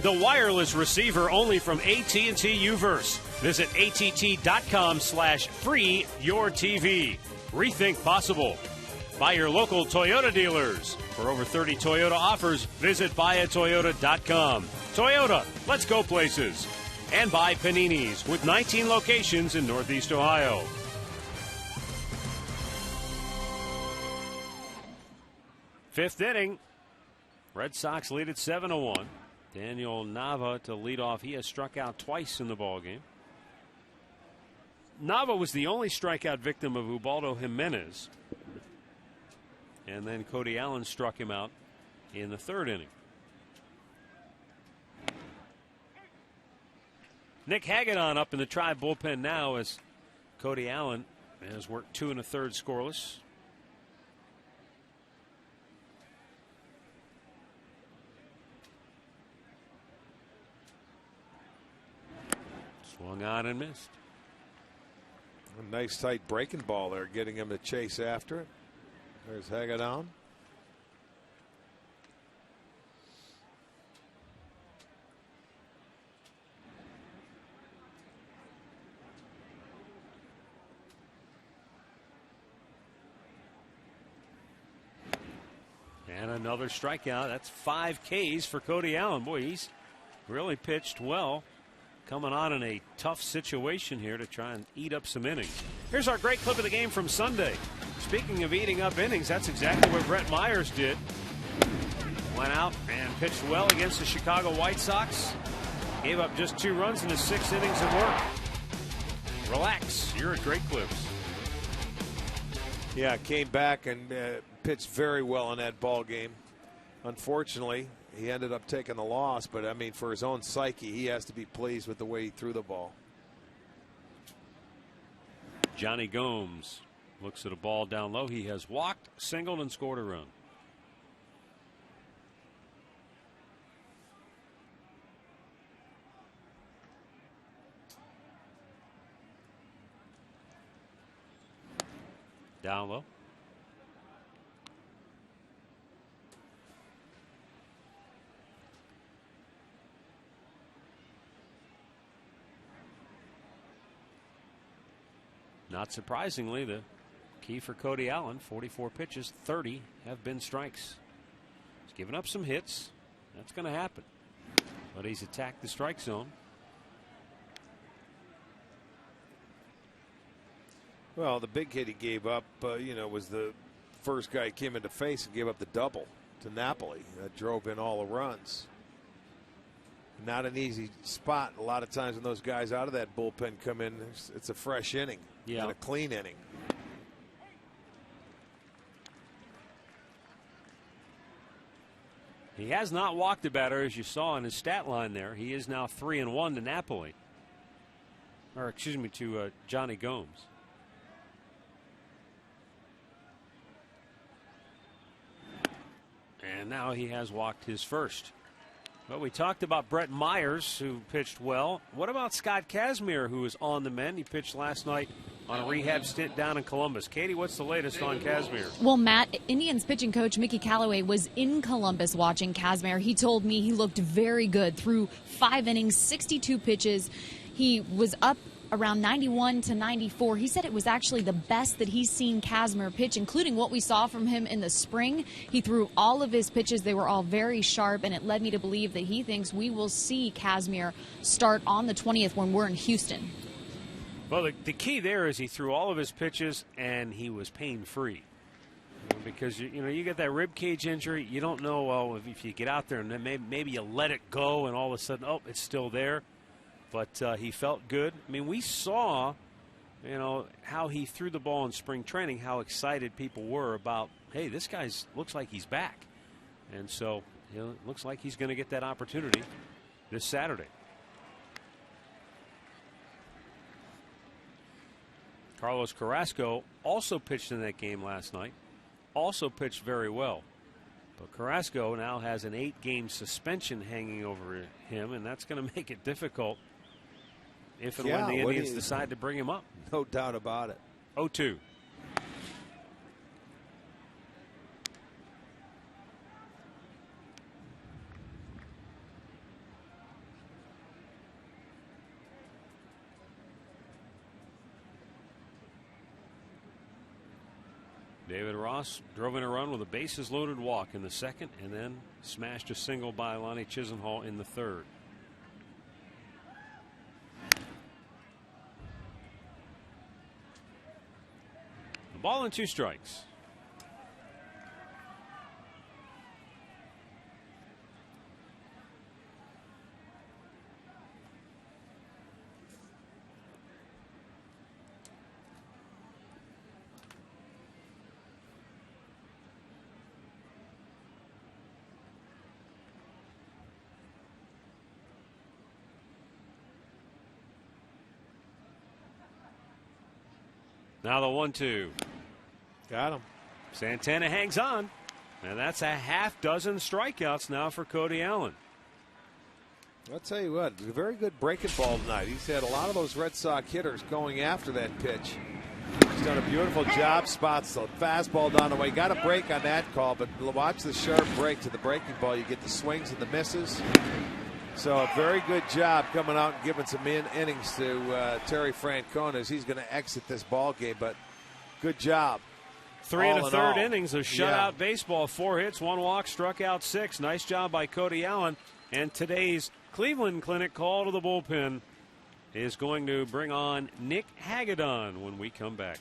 the wireless receiver only from AT&T Uverse. Visit att.com/free your TV. Rethink possible. By your local Toyota dealers. For over 30 Toyota offers, visit buyatoyota.com. Toyota, let's go places. And by Panini's, with 19 locations in Northeast Ohio. Fifth inning. Red Sox lead at 7-1. Daniel Nava to lead off. He has struck out twice in the ballgame. Nava was the only strikeout victim of Ubaldo Jimenez. And then Cody Allen struck him out in the third inning. Nick Hagedorn up in the Tribe bullpen now as Cody Allen has worked 2 1/3 scoreless. Swung on and missed. A nice tight breaking ball there, getting him to chase after it. There's Hagedorn. And another strikeout. That's 5 Ks for Cody Allen. Boy, he's really pitched well. Coming on in a tough situation here to try and eat up some innings. Here's our great clip of the game from Sunday. Speaking of eating up innings, that's exactly what Brett Myers did. Went out and pitched well against the Chicago White Sox. Gave up just 2 runs in his 6 innings of work. Relax. You're at Great Clips. Yeah, came back and pitched very well in that ball game. Unfortunately, he ended up taking the loss, but I mean, for his own psyche, he has to be pleased with the way he threw the ball. Johnny Gomes looks at a ball down low. He has walked, singled, and scored a run. Down low. Not surprisingly, the key for Cody Allen, 44 pitches, 30 have been strikes. He's given up some hits. That's going to happen. But he's attacked the strike zone. Well, the big hit he gave up, was the first guy he came into face and gave up the double to Napoli. That drove in all the runs. Not an easy spot. A lot of times when those guys out of that bullpen come in, it's a fresh inning. Yeah. Not a clean inning. He has not walked a batter, as you saw in his stat line there. He is now 3-1 to Napoli. Or, excuse me, to Johnny Gomes. And now he has walked his first. Well, we talked about Brett Myers, who pitched well. What about Scott Kazmir, who is on the mend? He pitched last night on a rehab stint down in Columbus. Katie, what's the latest on Kazmir? Well, Matt, Indians pitching coach Mickey Callaway was in Columbus watching Kazmir. He told me he looked very good through 5 innings, 62 pitches. He was up around 91 to 94. He said it was actually the best that he's seen Kazmir pitch, including what we saw from him in the spring. He threw all of his pitches. They were all very sharp, and it led me to believe that he thinks we will see Kazmir start on the 20th when we're in Houston. Well, the key there is he threw all of his pitches, and he was pain-free. Because, you get that rib cage injury. You don't know, well, if you get out there and then maybe you let it go, and all of a sudden, oh, it's still there. But he felt good. I mean, we saw, how he threw the ball in spring training, how excited people were about, hey, this guy looks like he's back. And so, it looks like he's going to get that opportunity this Saturday. Carlos Carrasco also pitched in that game last night. Also pitched very well. But Carrasco now has an 8-game suspension hanging over him, and that's going to make it difficult if and when the Indians decide to bring him up. No doubt about it. 0-2. David Ross drove in a run with a bases loaded walk in the second and then smashed a single by Lonnie Chisenhall in the third. A ball and 2 strikes. Now the 1-2. Got him. Santana hangs on. And that's a half dozen strikeouts now for Cody Allen. I'll tell you what, a very good breaking ball tonight. He's had a lot of those Red Sox hitters going after that pitch. He's done a beautiful job. Spots the fastball down the way. Got a break on that call, but watch the sharp break to the breaking ball. You get the swings and the misses. So a very good job coming out and giving some innings to Terry Francona as he's going to exit this ball game. But good job. 3 1/3 innings of shutout baseball. 4 hits, 1 walk, struck out 6. Nice job by Cody Allen. And today's Cleveland Clinic call to the bullpen is going to bring on Nick Hagedorn when we come back.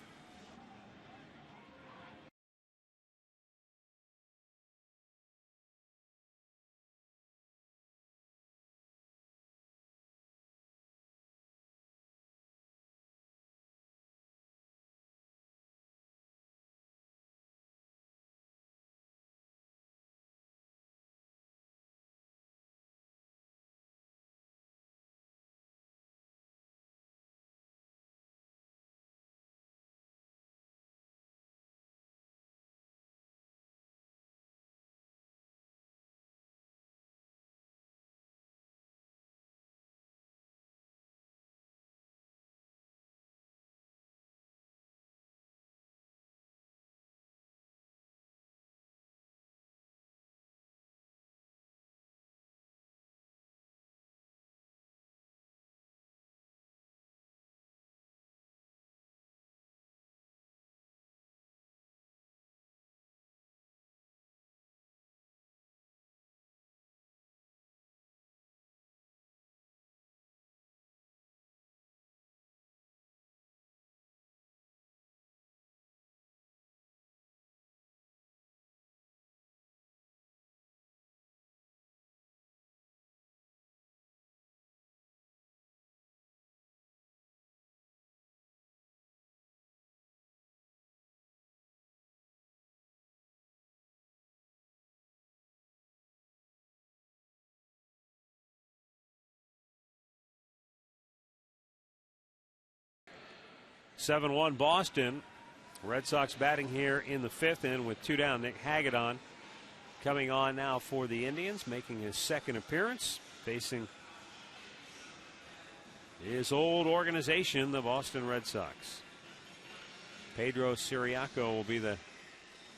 (7-1) Boston. Red Sox batting here in the 5th inning with 2 down. Nick Hagedorn coming on now for the Indians, making his second appearance, facing his old organization, the Boston Red Sox. Pedro Siriaco will be the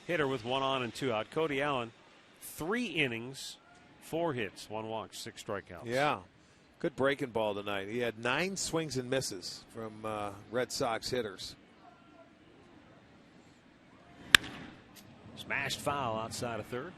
hitter with 1 on and 2 out. Cody Allen, 3 innings, 4 hits, 1 walk, 6 strikeouts. Yeah. Good breaking ball tonight. He had 9 swings and misses from Red Sox hitters. Smashed foul outside of third.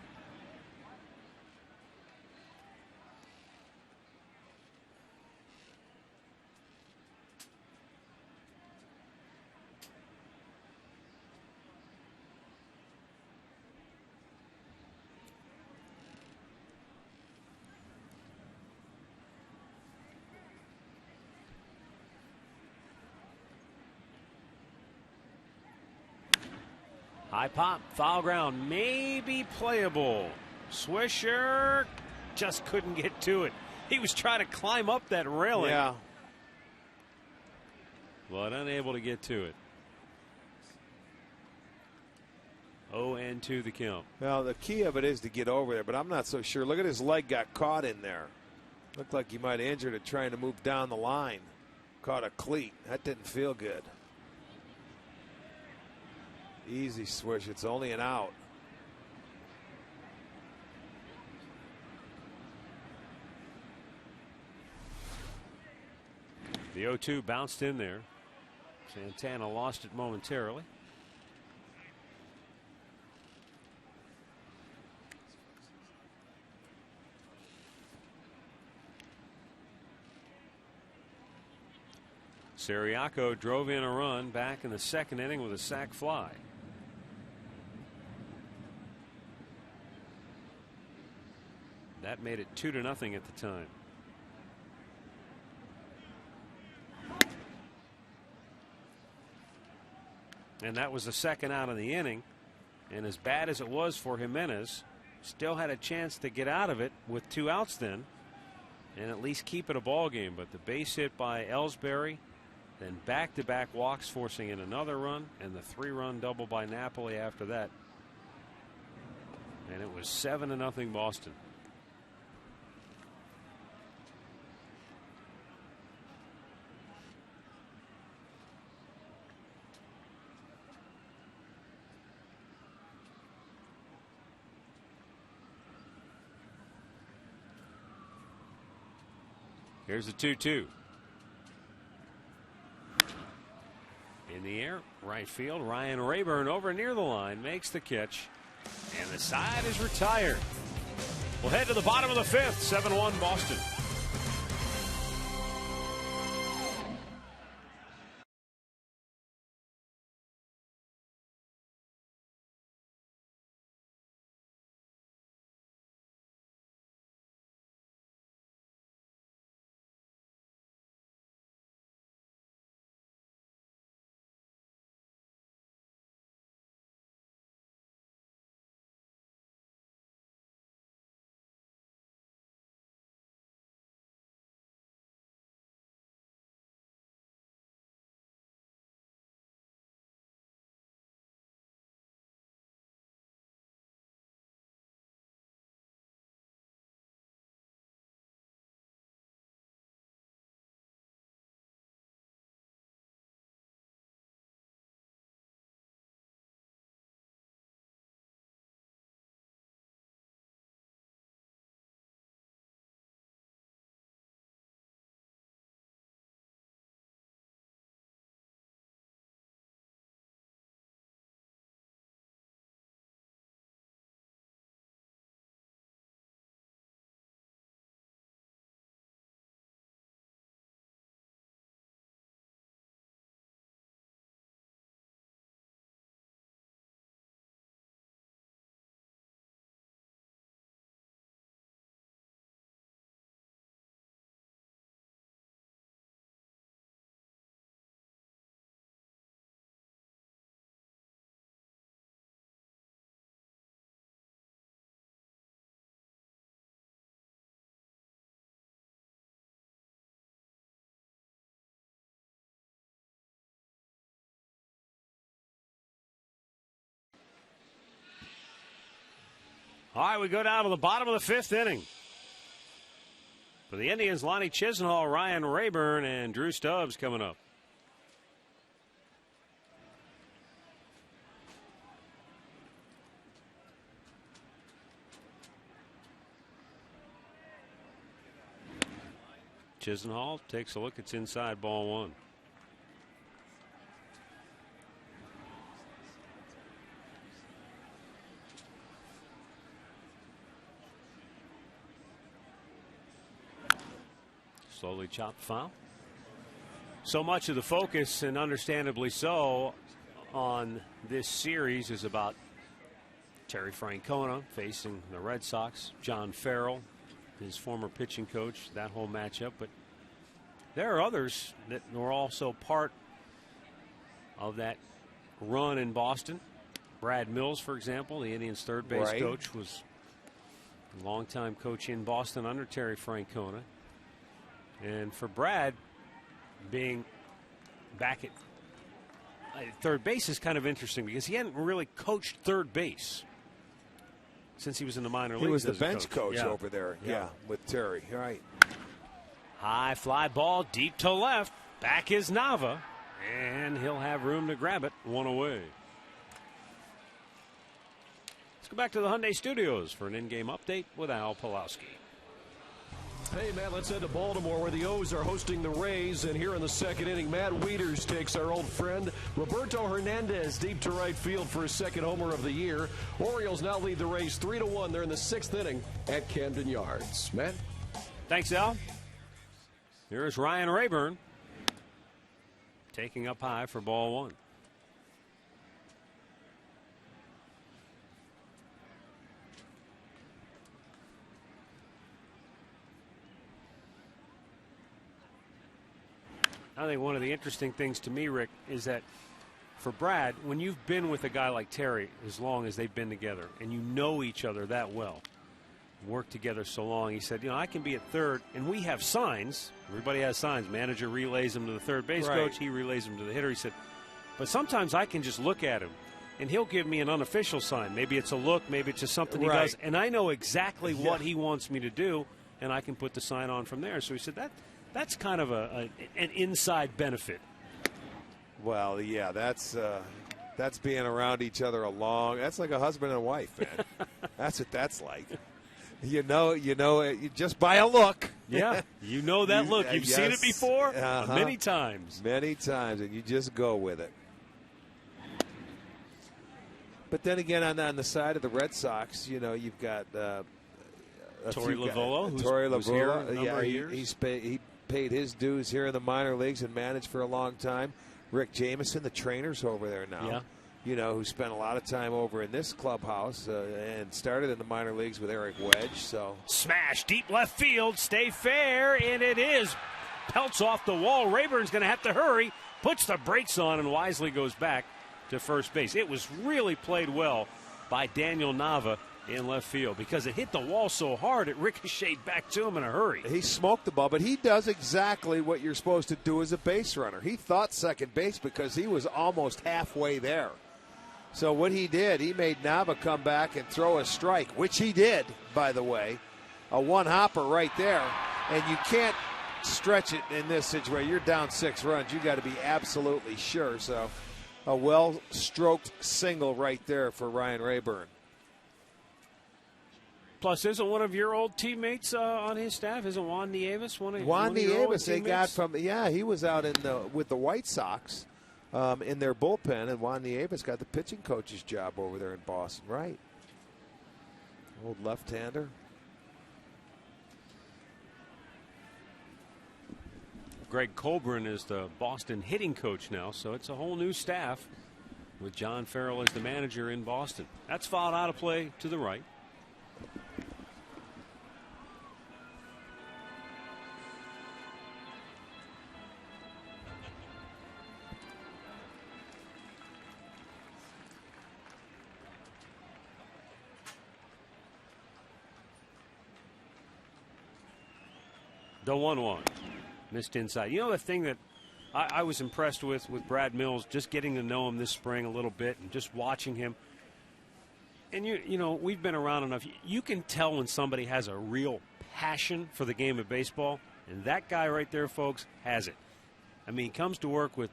High pop, foul ground, maybe playable. Swisher just couldn't get to it. He was trying to climb up that railing. Yeah. But unable to get to it. 0-2 the count. Well, the key of it is to get over there, but I'm not so sure. Look at his leg got caught in there. Looked like he might have injured it trying to move down the line. Caught a cleat. That didn't feel good. Easy swish. It's only an out. The 0-2 bounced in there. Santana lost it momentarily. Ciriaco drove in a run back in the second inning with a sac fly. That made it 2-0 at the time. And that was the second out of the inning. And as bad as it was for Jimenez, still had a chance to get out of it with 2 outs then and at least keep it a ball game. But the base hit by Ellsbury, then back-to-back walks forcing in another run, and the 3-run double by Napoli after that. And it was 7-0 Boston. Here's the 2-2. In the air, right field. Ryan Rayburn over near the line makes the catch, and the side is retired. We'll head to the bottom of the 5th. 7-1 Boston. All right, we go down to the bottom of the 5th inning. For the Indians, Lonnie Chisenhall, Ryan Rayburn, and Drew Stubbs coming up. Chisenhall takes a look. It's inside, ball 1. Slowly chopped foul. So much of the focus, and understandably so, on this series is about Terry Francona facing the Red Sox, John Farrell, his former pitching coach, that whole matchup. But there are others that were also part of that run in Boston. Brad Mills, for example, the Indians' third base coach, was a longtime coach in Boston under Terry Francona. And for Brad, being back at third base is kind of interesting because he hadn't really coached third base since he was in the minor leagues. He was the bench coach over there, with Terry. Right. High fly ball deep to left. Back is Nava, and he'll have room to grab it. 1 away. Let's go back to the Hyundai Studios for an in-game update with Al Pawlowski. Hey, Matt, let's head to Baltimore where the O's are hosting the Rays. And here in the second inning, Matt Wieters takes our old friend Roberto Hernandez deep to right field for his second homer of the year. Orioles now lead the Rays 3-1. They're in the 6th inning at Camden Yards. Matt? Thanks, Al. Here's Ryan Rayburn. taking up high for ball one. I think one of the interesting things to me, Rick, is that for Brad, when you've been with a guy like Terry as long as they've been together and you know each other that well, worked together so long, he said, I can be at third, and we have signs. Everybody has signs. Manager relays them to the third base coach. He relays them to the hitter. He said, but sometimes I can just look at him, and he'll give me an unofficial sign. Maybe it's a look. Maybe it's just something he does. And I know exactly what he wants me to do, and I can put the sign on from there. So he said that's kind of an inside benefit. Well, yeah, that's being around each other that's like a husband and wife, man. That's what that's like. You know, just by a look. Yeah, you know that look. You've seen it before many times. Many times, and you just go with it. But then again, on the side of the Red Sox, you've got Torey Lovullo, who's here a number of years. He paid his dues here in the minor leagues and managed for a long time. Rick Jamieson, the trainer's over there now. Yeah. Who spent a lot of time over in this clubhouse and started in the minor leagues with Eric Wedge. So smash deep left field, stay fair, and it is. Pelts off the wall. Rayburn's going to have to hurry. Puts the brakes on and wisely goes back to first base. It was really played well by Daniel Nava in left field because it hit the wall so hard it ricocheted back to him in a hurry. He smoked the ball, but he does exactly what you're supposed to do as a base runner. He thought second base because he was almost halfway there. So what he did, he made Nava come back and throw a strike, which he did, by the way. A one-hopper right there. And you can't stretch it in this situation. You're down 6 runs. You got to be absolutely sure. So a well-stroked single right there for Ryan Rayburn. Plus, isn't one of your old teammates on his staff? Isn't Juan Nieves one of your old Nieves, they teammates? got from, he was out with the White Sox. In their bullpen, and Juan Nieves got the pitching coach's job over there in Boston, right? Old left-hander. Greg Colburn is the Boston hitting coach now, so it's a whole new staff with John Farrell as the manager in Boston. That's fouled out of play to the right. The 1-1. Missed inside. The thing that I was impressed with Brad Mills, just getting to know him this spring a little bit and just watching him. And, we've been around enough. You can tell when somebody has a real passion for the game of baseball. And that guy right there, folks, has it. I mean, he comes to work with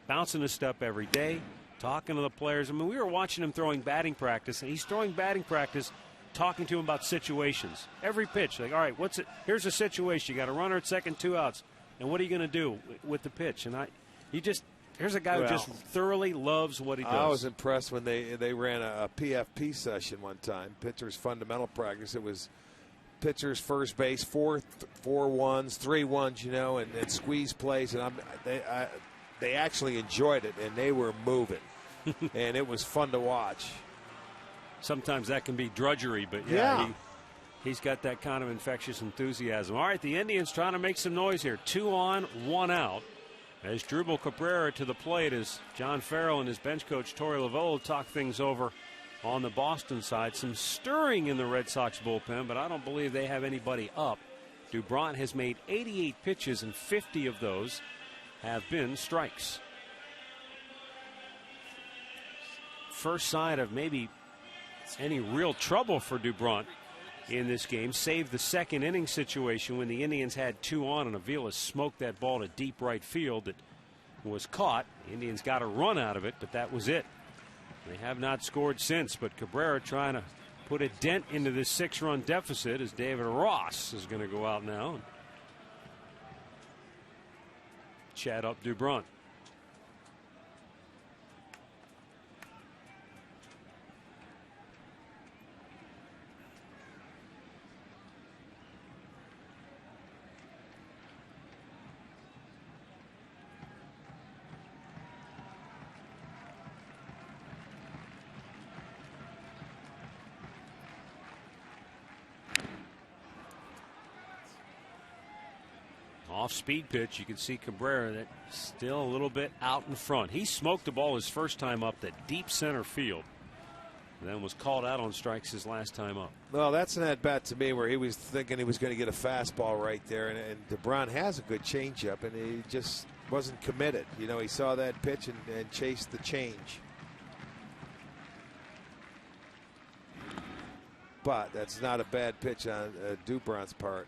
bouncing his step every day, talking to the players. I mean, we were watching him throwing batting practice, and he's throwing batting practice talking to him about situations. Every pitch, like, all right, what's it? Here's a situation. You got a runner at second, 2 outs. And what are you going to do with the pitch? And here's a guy who just thoroughly loves what he does. I was impressed when they ran a PFP session one time, pitcher's fundamental practice. It was pitcher's first base, 4 1s, 3 1s, and squeeze plays. And they actually enjoyed it, and they were moving. And it was fun to watch. Sometimes that can be drudgery, but he's got that kind of infectious enthusiasm. All right, the Indians trying to make some noise here. 2 on, 1 out. As Drupal Cabrera to the plate as John Farrell and his bench coach Torey Lovullo talk things over on the Boston side. Some stirring in the Red Sox bullpen, but I don't believe they have anybody up. Dubront has made 88 pitches, and 50 of those have been strikes. First sign of maybe any real trouble for Dubront in this game. Saved the second inning situation when the Indians had 2 on and Avila smoked that ball to deep right field that was caught. The Indians got a run out of it, but that was it. They have not scored since, but Cabrera trying to put a dent into this 6-run deficit as David Ross is going to go out now and chat up Dubront. Off-speed pitch. You can see Cabrera that still a little bit out in front. He smoked the ball his first time up that deep center field. Then was called out on strikes his last time up. Well, that's an at-bat to me where he was thinking he was going to get a fastball right there. And DeBron has a good changeup, and he just wasn't committed. You know, he saw that pitch and chased the change. But that's not a bad pitch on Dubron's part.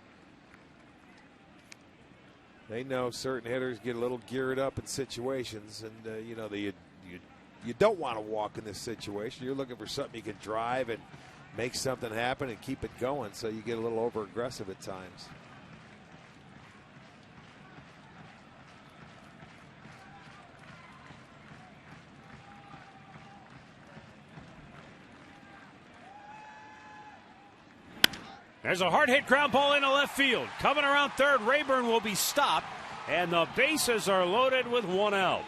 They know certain hitters get a little geared up in situations, and you know, you don't want to walk in this situation. You're looking for something you can drive and make something happen and keep it going, so you get a little over aggressive at times. There's a hard hit ground ball into left field. Coming around third, Rayburn will be stopped, and the bases are loaded with one out.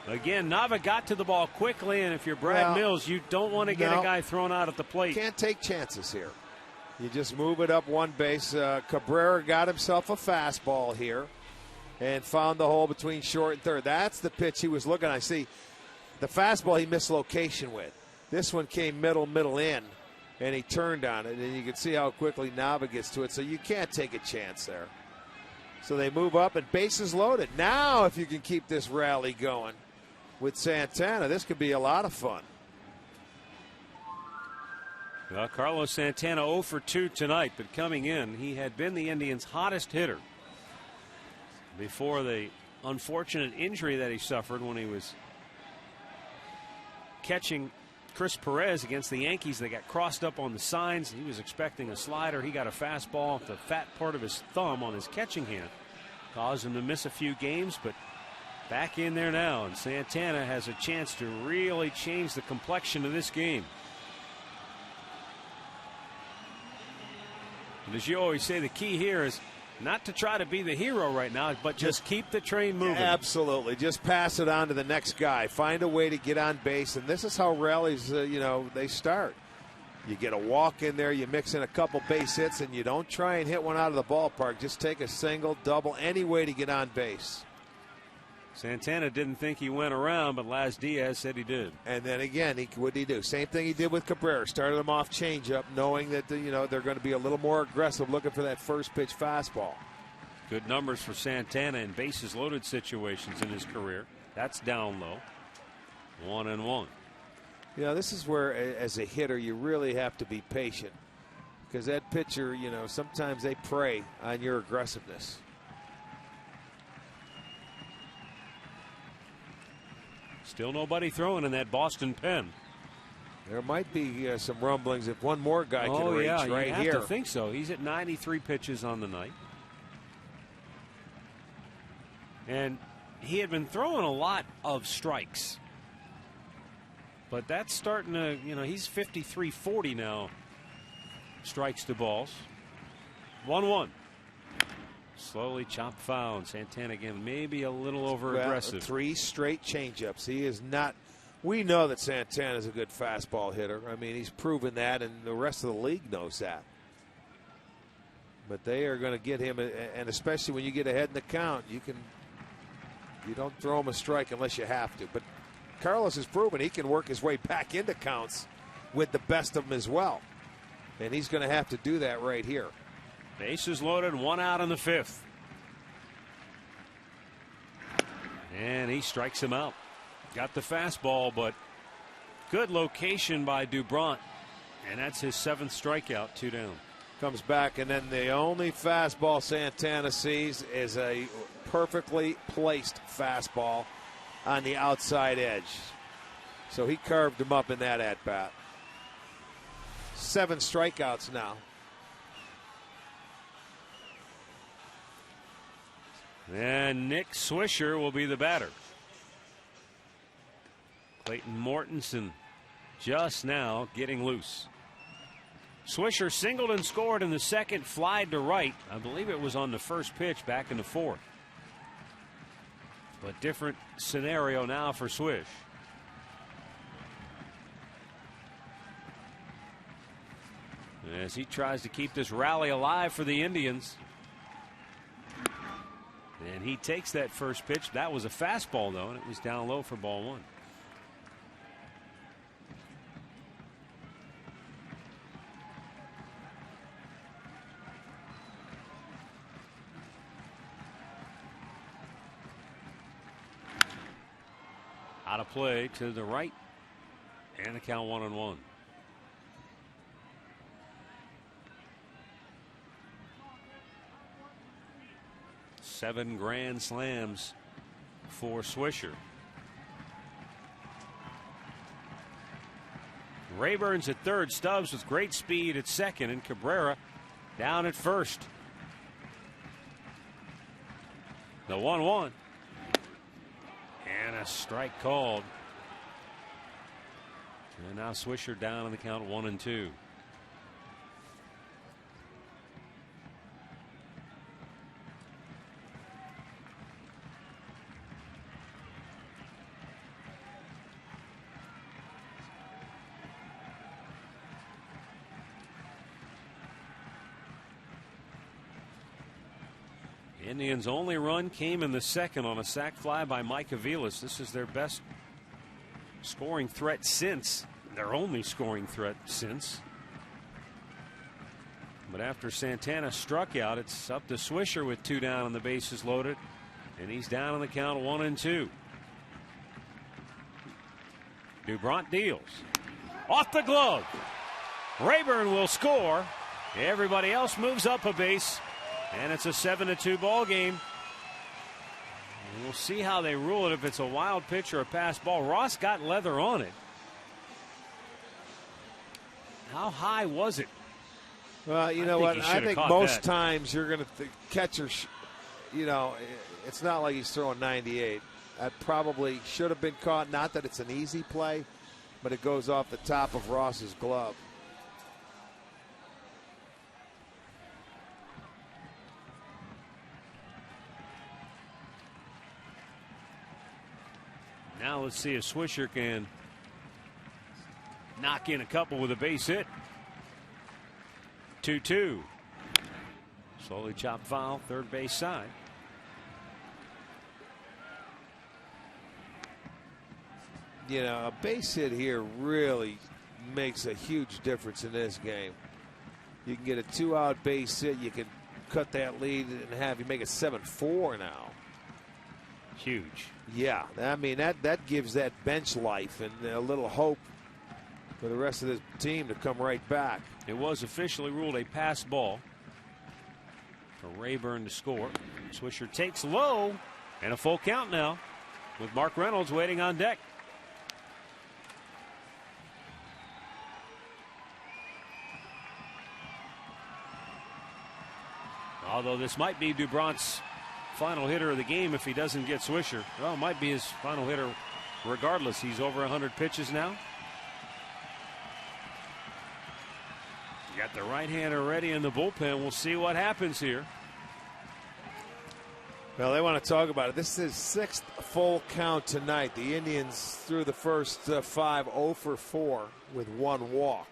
Again, Nava got to the ball quickly, and if you're Brad Mills, you don't want to get a guy thrown out at the plate. Can't take chances here. You just move it up one base. Cabrera got himself a fastball here and found the hole between short and third. That's the pitch he was looking at. I see the fastball he missed location with. This one came middle in, and he turned on it, and you can see how quickly Nava gets to it. So you can't take a chance there. So they move up, and bases loaded. Now if you can keep this rally going with Santana, this could be a lot of fun. Well, Carlos Santana 0 for 2 tonight, but coming in, he had been the Indians' hottest hitter before the unfortunate injury that he suffered when he was catching Chris Perez against the Yankees. They got crossed up on the signs. He was expecting a slider. He got a fastball off the fat part of his thumb on his catching hand. Caused him to miss a few games, but back in there now, and Santana has a chance to really change the complexion of this game. And as you always say, the key here is not to try to be the hero right now, but just keep the train moving. Absolutely. Just pass it on to the next guy. Find a way to get on base, and this is how rallies, they start. You get a walk in there, you mix in a couple base hits, and you don't try and hit one out of the ballpark. Just take a single, double, any way to get on base. Santana didn't think he went around, but Laz Diaz said he did. And then again, what did he do? Same thing he did with Cabrera. Started him off changeup, knowing that they're going to be a little more aggressive, looking for that first pitch fastball. Good numbers for Santana in bases loaded situations in his career. That's down low. 1-1. This is where, as a hitter, you really have to be patient, because that pitcher, sometimes they prey on your aggressiveness. Still nobody throwing in that Boston pen. There might be some rumblings if one more guy can reach right here. You have to think so. He's at 93 pitches on the night. And he had been throwing a lot of strikes. But that's starting to, he's 53-40 now. Strikes to balls. 1-1. Slowly chopped foul, and Santana again maybe a little over aggressive. 3 straight changeups. He is not. We know that Santana is a good fastball hitter. I mean, he's proven that, and the rest of the league knows that. But they are going to get him, and especially when you get ahead in the count, you don't throw him a strike unless you have to. But Carlos has proven he can work his way back into counts with the best of them as well, and he's going to have to do that right here. Bases loaded, 1 out in the 5th. And he strikes him out. Got the fastball, but good location by Dubron. And that's his 7th strikeout, 2 down. Comes back, and then the only fastball Santana sees is a perfectly placed fastball on the outside edge. So he carved him up in that at-bat. 7 strikeouts now. And Nick Swisher will be the batter. Clayton Mortensen just now getting loose. Swisher singled and scored in the 2nd, flied to right. I believe it was on the first pitch back in the 4th. But different scenario now for Swish. As he tries to keep this rally alive for the Indians. And he takes that first pitch. That was a fastball, though, and it was down low for ball one. Out of play to the right, and the count 1-1. Seven grand slams for Swisher. Rayburn's at third, Stubbs with great speed at second, and Cabrera down at first. The 1-1. And a strike called. And now Swisher down on the count 1-2. Indians' only run came in the second on a sac fly by Mike Aviles. This is their best scoring threat since, their only scoring threat since. But after Santana struck out, it's up to Swisher with two down and the bases loaded, and he's down on the count 1-2. Dubront deals. Off the glove. Rayburn will score. Everybody else moves up a base. And it's a 7-2 ball game. And we'll see how they rule it, if it's a wild pitch or a pass ball. Ross got leather on it. How high was it? Well, you know what? I think most times you're going to catcher, you know, it's not like he's throwing 98. That probably should have been caught. Not that it's an easy play, but it goes off the top of Ross's glove. Now let's see if Swisher can knock in a couple with a base hit. 2-2. Slowly chopped foul, third base side. You know, a base hit here really makes a huge difference in this game. You can get a 2-out base hit. You can cut that lead and have you make it 7-4 now. Huge. Yeah, I mean, that gives that bench life and a little hope for the rest of the team to come right back. It was officially ruled a pass ball for Rayburn to score. Swisher takes low, and a full count now with Mark Reynolds waiting on deck. Although this might be Dubront's final hitter of the game if he doesn't get Swisher. Well, it might be his final hitter regardless. He's over 100 pitches now. You got the right-hander ready in the bullpen. We'll see what happens here. Well, they want to talk about it. This is sixth full count tonight. The Indians through the first 5, 0 for 4 with one walk.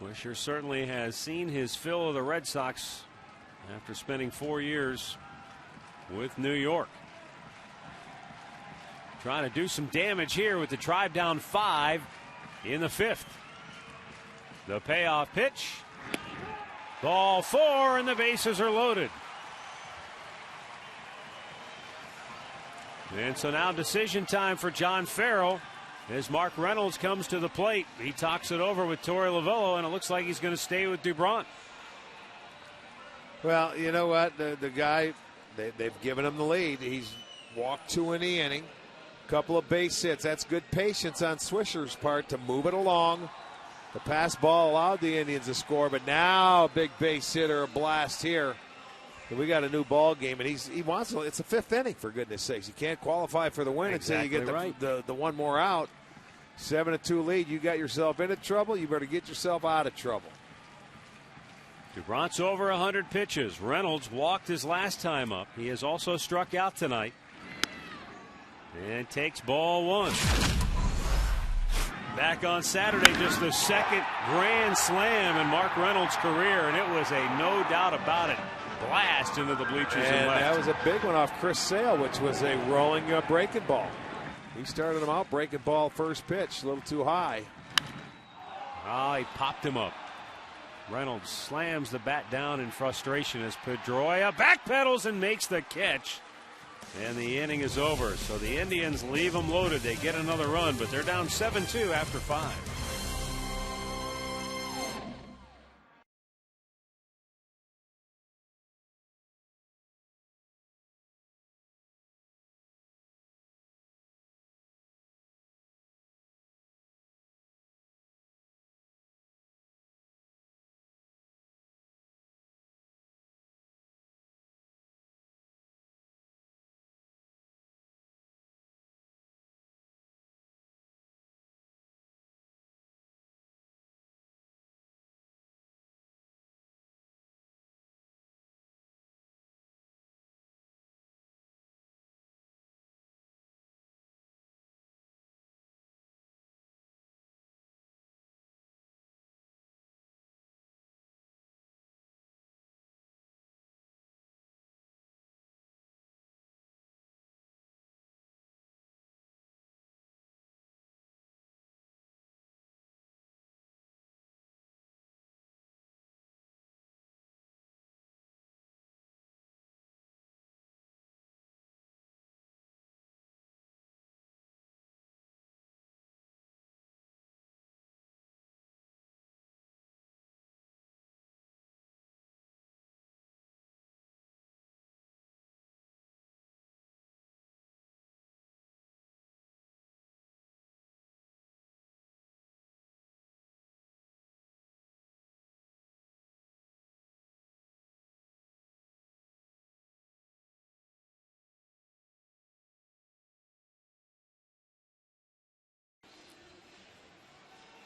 Swisher certainly has seen his fill of the Red Sox after spending 4 years with New York. Trying to do some damage here with the drive down 5 in the 5th. The payoff pitch. Ball 4, and the bases are loaded. And so now decision time for John Farrell. As Mark Reynolds comes to the plate, he talks it over with Torey Lavillo, and it looks like he's going to stay with Dubront. Well, you know what? The guy, they've given him the lead. He's walked 2 in the inning. Couple of base hits. That's good patience on Swisher's part to move it along. The pass ball allowed the Indians to score, but now a big base hitter, a blast here. We got a new ball game, and he wants to. It's the 5th inning, for goodness sakes. You can't qualify for the win until you get the one more out. 7-2 lead. You got yourself into trouble. You better get yourself out of trouble. DuBront's over 100 pitches. Reynolds walked his last time up. He has also struck out tonight. And takes ball 1. Back on Saturday, just the second grand slam in Mark Reynolds' career, and it was a no doubt about it blast into the bleachers and left. That was a big one off Chris Sale, which was a rolling breaking ball. He started him out breaking ball first pitch, a little too high. Oh, he popped him up. Reynolds slams the bat down in frustration as Pedroia backpedals and makes the catch. And the inning is over. So the Indians leave them loaded. They get another run, but they're down 7-2 after 5.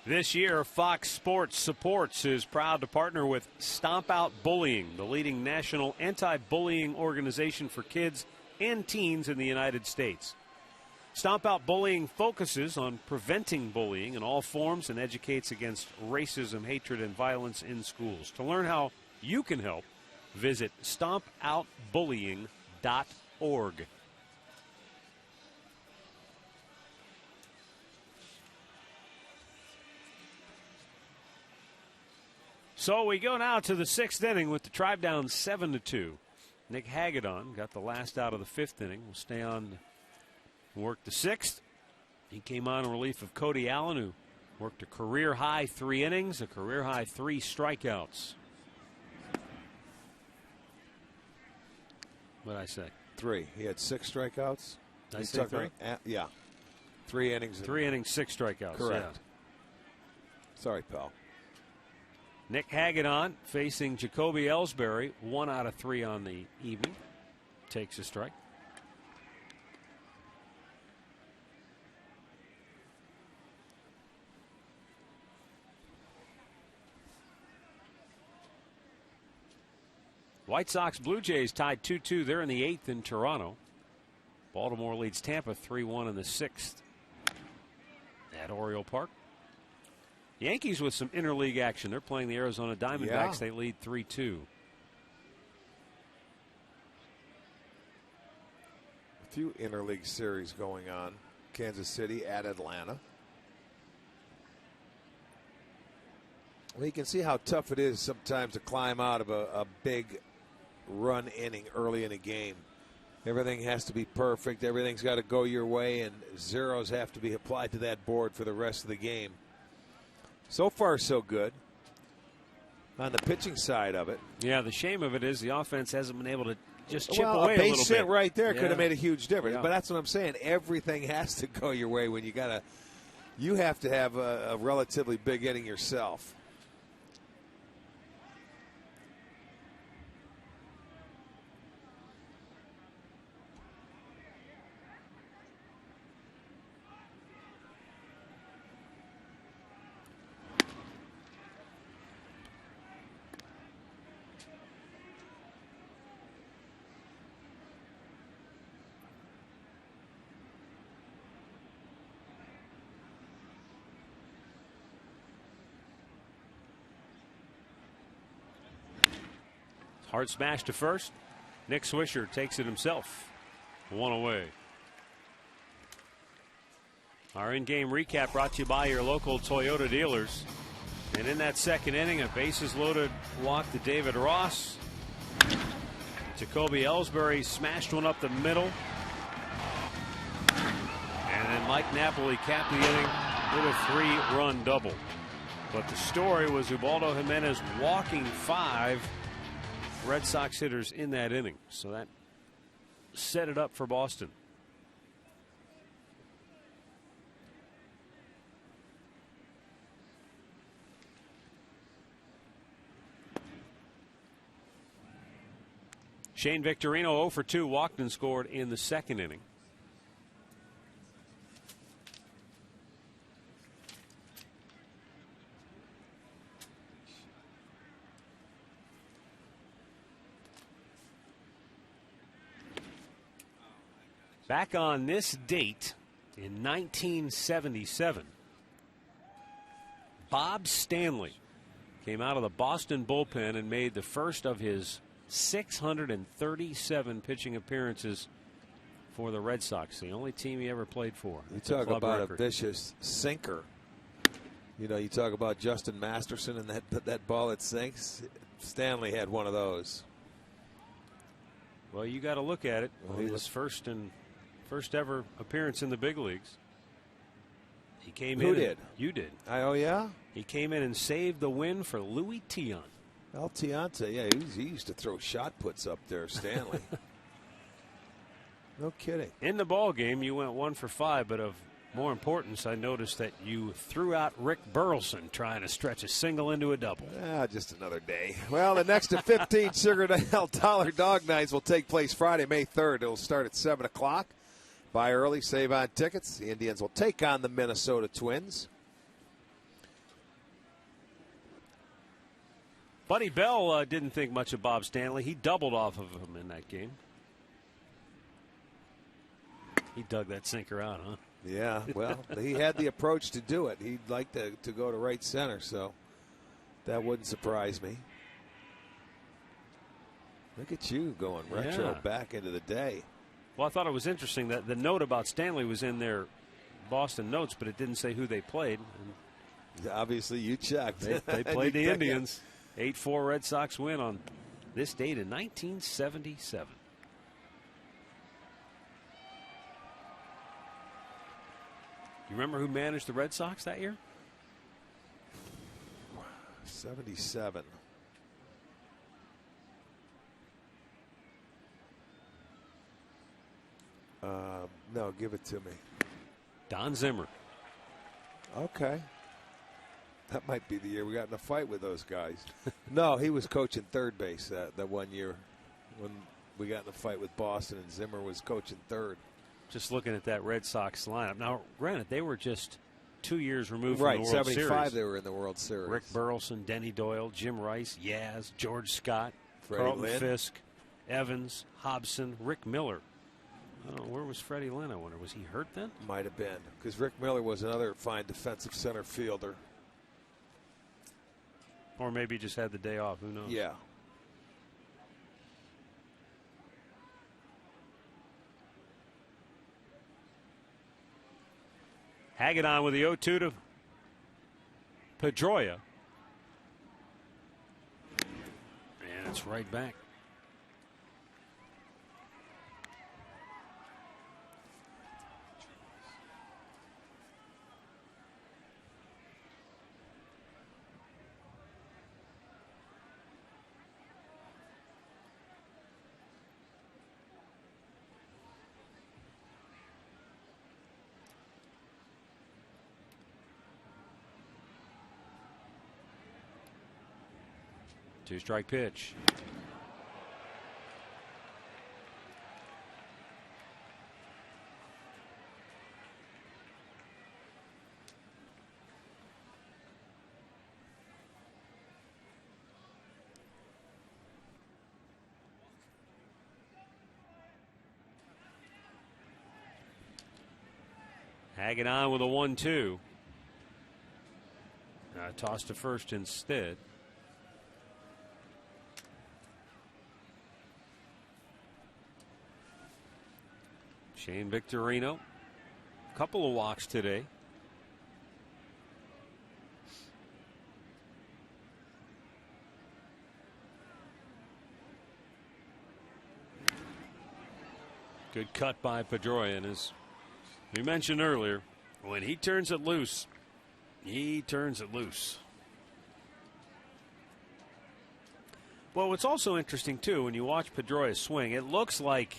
This year, Fox Sports Supports is proud to partner with Stomp Out Bullying, the leading national anti-bullying organization for kids and teens in the United States. Stomp Out Bullying focuses on preventing bullying in all forms and educates against racism, hatred, and violence in schools. To learn how you can help, visit stompoutbullying.org. So we go now to the 6th inning with the Tribe down 7-2. Nick Hagedorn got the last out of the 5th inning. Will stay on and work the 6th. He came on in relief of Cody Allen, who worked a career-high 3 innings, a career-high 3 strikeouts. What'd I say? 3. He had 6 strikeouts. Did I say 3? Yeah. 3 innings. 3 innings, 6 strikeouts. Correct. Yeah. Sorry, pal. Nick Hagedorn facing Jacoby Ellsbury, 1 out of 3 on the evening. Takes a strike. White Sox Blue Jays tied 2-2. They're in the 8th in Toronto. Baltimore leads Tampa 3-1 in the 6th at Oriole Park. Yankees with some interleague action. They're playing the Arizona Diamondbacks. Yeah. They lead 3-2. A few interleague series going on. Kansas City at Atlanta. Well, you can see how tough it is sometimes to climb out of a big run inning early in a game. Everything has to be perfect. Everything's got to go your way, and zeros have to be applied to that board for the rest of the game. So far, so good on the pitching side of it. Yeah, the shame of it is the offense hasn't been able to just chip away a little bit. A base hit right there could have made a huge difference. Yeah. But that's what I'm saying. Everything has to go your way when you have to have a relatively big inning yourself. Hard smash to first. Nick Swisher takes it himself. 1 away. Our in-game recap brought to you by your local Toyota dealers. And in that second inning, a bases-loaded walk to David Ross. Jacoby Ellsbury smashed one up the middle. And then Mike Napoli capped the inning with a 3-run double. But the story was Ubaldo Jimenez walking 5 Red Sox hitters in that inning. So that set it up for Boston. Shane Victorino 0 for 2 walked and scored in the second inning. Back on this date in 1977, Bob Stanley came out of the Boston bullpen and made the first of his 637 pitching appearances for the Red Sox, the only team he ever played for. You talk about a vicious sinker. You know, you talk about Justin Masterson and that ball that sinks. Stanley had one of those. Well, you got to look at it. Well, his first ever appearance in the big leagues. He came in. Who did? You did. Oh, yeah? He came in and saved the win for Louis Tion. El Tiante, yeah, he used to throw shot puts up there, Stanley. No kidding. In the ball game, you went 1 for 5, but of more importance, I noticed that you threw out Rick Burleson trying to stretch a single into a double. Just another day. Well, the next of 15 Sugar Dollar Dog Nights will take place Friday, May 3rd. It'll start at 7 o'clock. Buy early, save on tickets. The Indians will take on the Minnesota Twins. Buddy Bell didn't think much of Bob Stanley. He doubled off of him in that game. He dug that sinker out, huh? Yeah, well, he had the approach to do it. He'd like to go to right center, so that wouldn't surprise me. Look at you going retro back into the day. Well, I thought it was interesting that the note about Stanley was in their Boston notes, but it didn't say who they played. And obviously, you checked. They played the Indians. 8-4 Red Sox win on this date in 1977. You remember who managed the Red Sox that year? 77. No, give it to me. Don Zimmer. Okay. That might be the year we got in a fight with those guys. No, he was coaching third base that one year when we got in a fight with Boston, and Zimmer was coaching third. Just looking at that Red Sox lineup. Now, granted, they were just 2 years removed from right, the World 75 Series. They were in the World Series. Rick Burleson, Denny Doyle, Jim Rice, Yaz, George Scott, Freddie Carlton Lynn. Fisk, Evans, Hobson, Rick Miller. Oh, where was Freddie Lynn, I wonder? Was he hurt then? Might have been, because Rick Miller was another fine defensive center fielder. Or maybe he just had the day off. Who knows? Yeah. Hagedon with the 0-2 to Pedroia. And it's right back. Two-strike pitch. Hagedon with a 1-2. Toss to first instead. Shane Victorino, a couple of walks today. Good cut by Pedroia, and as we mentioned earlier, when he turns it loose, he turns it loose. Well, what's also interesting, too, when you watch Pedroia swing, it looks like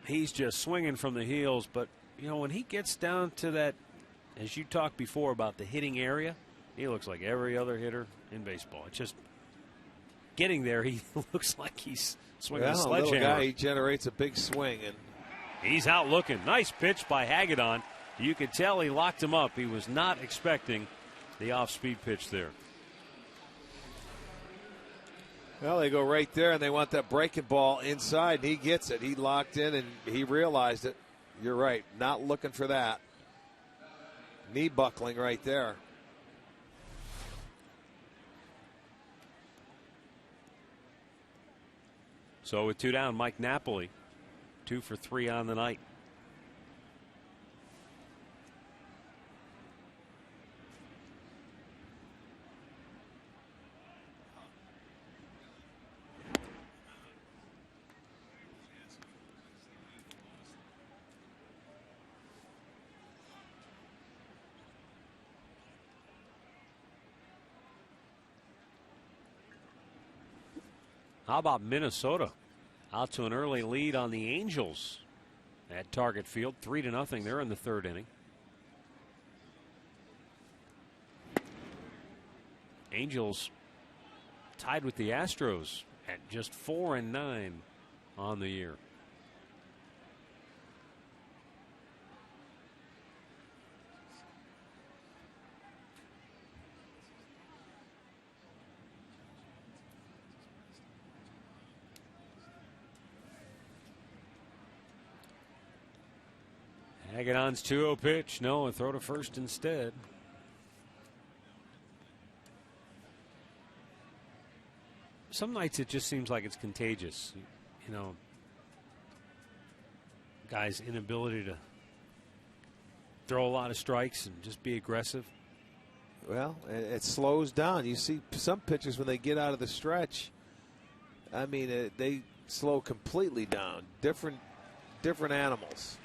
he's just swinging from the heels, but, you know, when he gets down to that, as you talked before about the hitting area, he looks like every other hitter in baseball. It's just getting there, he looks like he's swinging a sledgehammer. Little guy, he generates a big swing. And he's out looking. Nice pitch by Hagedorn. You could tell he locked him up. He was not expecting the off-speed pitch there. Well, they go right there, and they want that breaking ball inside, and he gets it. He locked in, and he realized it. You're right, not looking for that. Knee buckling right there. So with 2 down, Mike Napoli, 2 for 3 on the night. How about Minnesota? Out to an early lead on the Angels at Target Field, 3-0. They're in the 3rd inning. Angels tied with the Astros at just 4-9 on the year. Hagedorn's 2-0 pitch. No, a throw to first instead. Some nights it just seems like it's contagious. You know, guys' inability to throw a lot of strikes and just be aggressive. Well, it slows down. You see some pitchers when they get out of the stretch, I mean, they slow completely down. Different animals.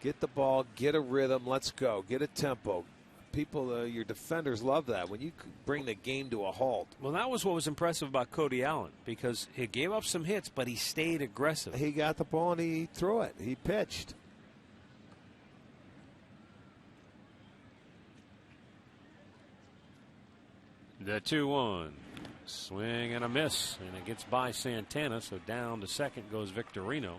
Get the ball, get a rhythm, let's go. Get a tempo. People, your defenders love that when you bring the game to a halt. Well, that was what was impressive about Cody Allen, because he gave up some hits, but he stayed aggressive. He got the ball and he threw it. He pitched. The 2-1. Swing and a miss, and it gets by Santana, so down to second goes Victorino.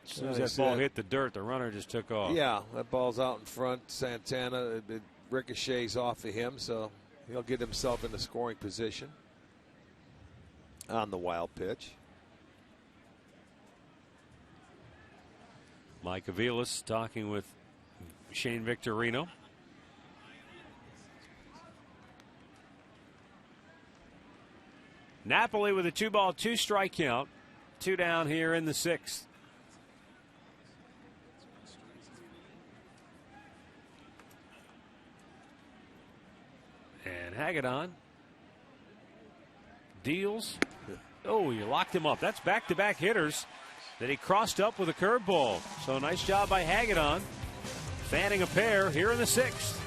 As soon as that ball hit the dirt, the runner just took off. Yeah, that ball's out in front. Santana, it ricochets off of him, so he'll get himself in the scoring position on the wild pitch. Mike Aviles talking with Shane Victorino. Napoli with a 2-ball, 2-strike count. 2 down here in the 6th. And Hagedorn deals. Oh, you locked him up. That's back-to-back hitters that he crossed up with a curveball. So nice job by Hagedorn, fanning a pair here in the 6th.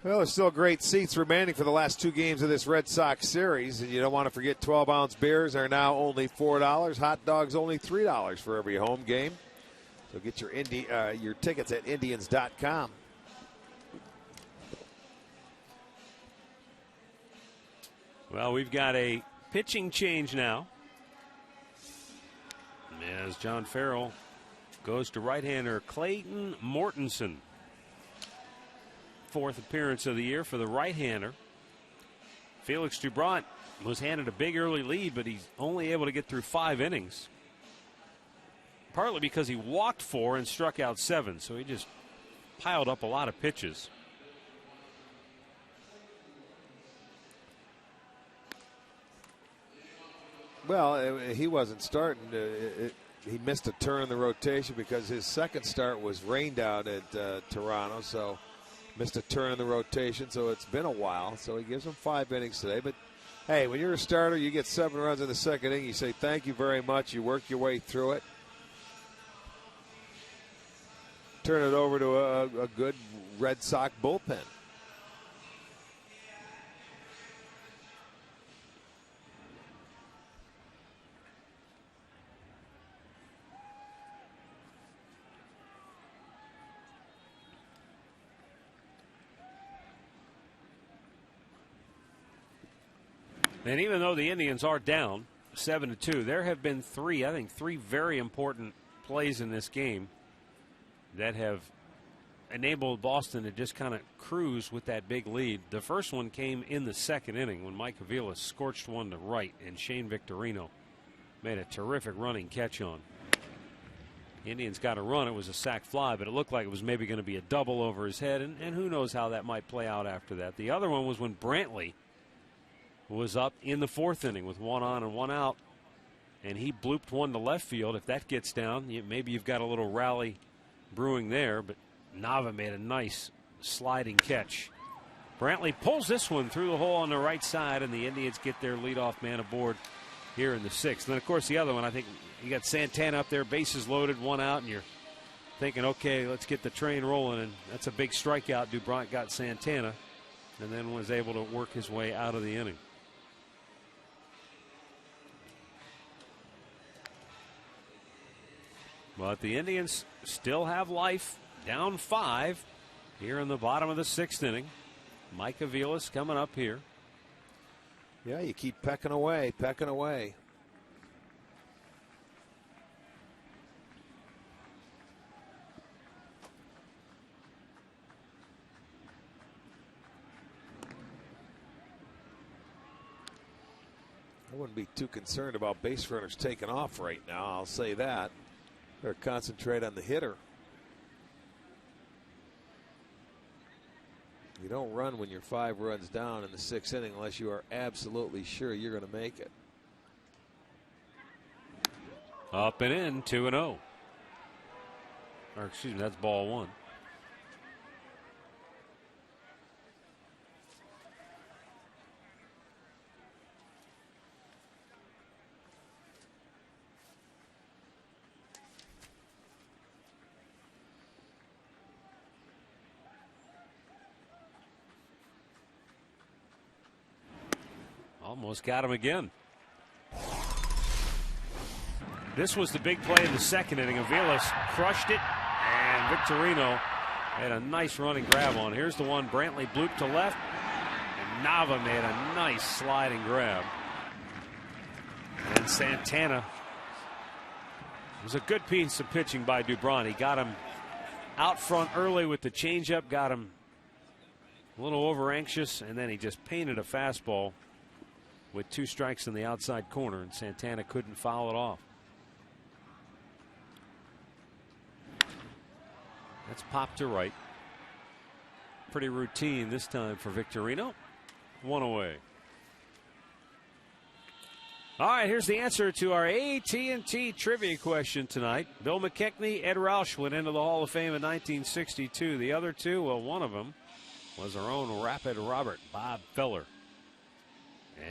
Well, there's still great seats remaining for the last 2 games of this Red Sox series, and you don't want to forget 12-ounce beers are now only $4. Hot dogs only $3 for every home game. So get your tickets at Indians.com. Well, we've got a pitching change now, as John Farrell goes to right-hander Clayton Mortensen. 4th appearance of the year for the right-hander. Felix Dubron was handed a big early lead, but he's only able to get through 5 innings. Partly because he walked 4 and struck out 7, so he just piled up a lot of pitches. Well, he wasn't starting. He missed a turn in the rotation because his second start was rained out at Toronto, so missed a turn in the rotation, so it's been a while. So he gives him 5 innings today. But, hey, when you're a starter, you get 7 runs in the second inning. You say thank you very much. You work your way through it. Turn it over to a good Red Sox bullpen. And even though the Indians are down 7-2, there have been three very important plays in this game that have enabled Boston to just kind of cruise with that big lead. The first one came in the second inning when Mike Avila scorched one to right, and Shane Victorino made a terrific running catch on. The Indians got a run. It was a sac fly, but it looked like it was maybe going to be a double over his head, and who knows how that might play out after that. The other one was when Brantley was up in the 4th inning with 1 on and 1 out, and he blooped one to left field. If that gets down, maybe you've got a little rally brewing there, but Nava made a nice sliding catch. Brantley pulls this one through the hole on the right side, and the Indians get their leadoff man aboard here in the 6th. And then, of course, the other one, I think you got Santana up there, bases loaded, 1 out, and you're thinking, okay, let's get the train rolling, and that's a big strikeout. Dubron got Santana and then was able to work his way out of the inning. But the Indians still have life, down 5 here in the bottom of the 6th inning. Mike Avila's coming up here. Yeah, you keep pecking away, pecking away. I wouldn't be too concerned about base runners taking off right now, I'll say that. Better concentrate on the hitter. You don't run when you're 5 runs down in the 6th inning unless you are absolutely sure you're going to make it. Up and in, 2-0. Or excuse me, that's ball 1. Almost got him again. This was the big play in the 2nd inning. Avilas crushed it, and Victorino had a nice running grab on. Here's the one Brantley blooped to left, and Nava made a nice sliding grab. And Santana, it was a good piece of pitching by Dubron. He got him out front early with the changeup, got him a little over anxious, and then he just painted a fastball with 2 strikes in the outside corner, and Santana couldn't foul it off. That's popped to right. Pretty routine this time for Victorino. 1 away. All right, here's the answer to our AT&T trivia question tonight. Bill McKechnie, Ed Roush went into the Hall of Fame in 1962. The other 2, well, one of them was our own Rapid Robert, Bob Feller.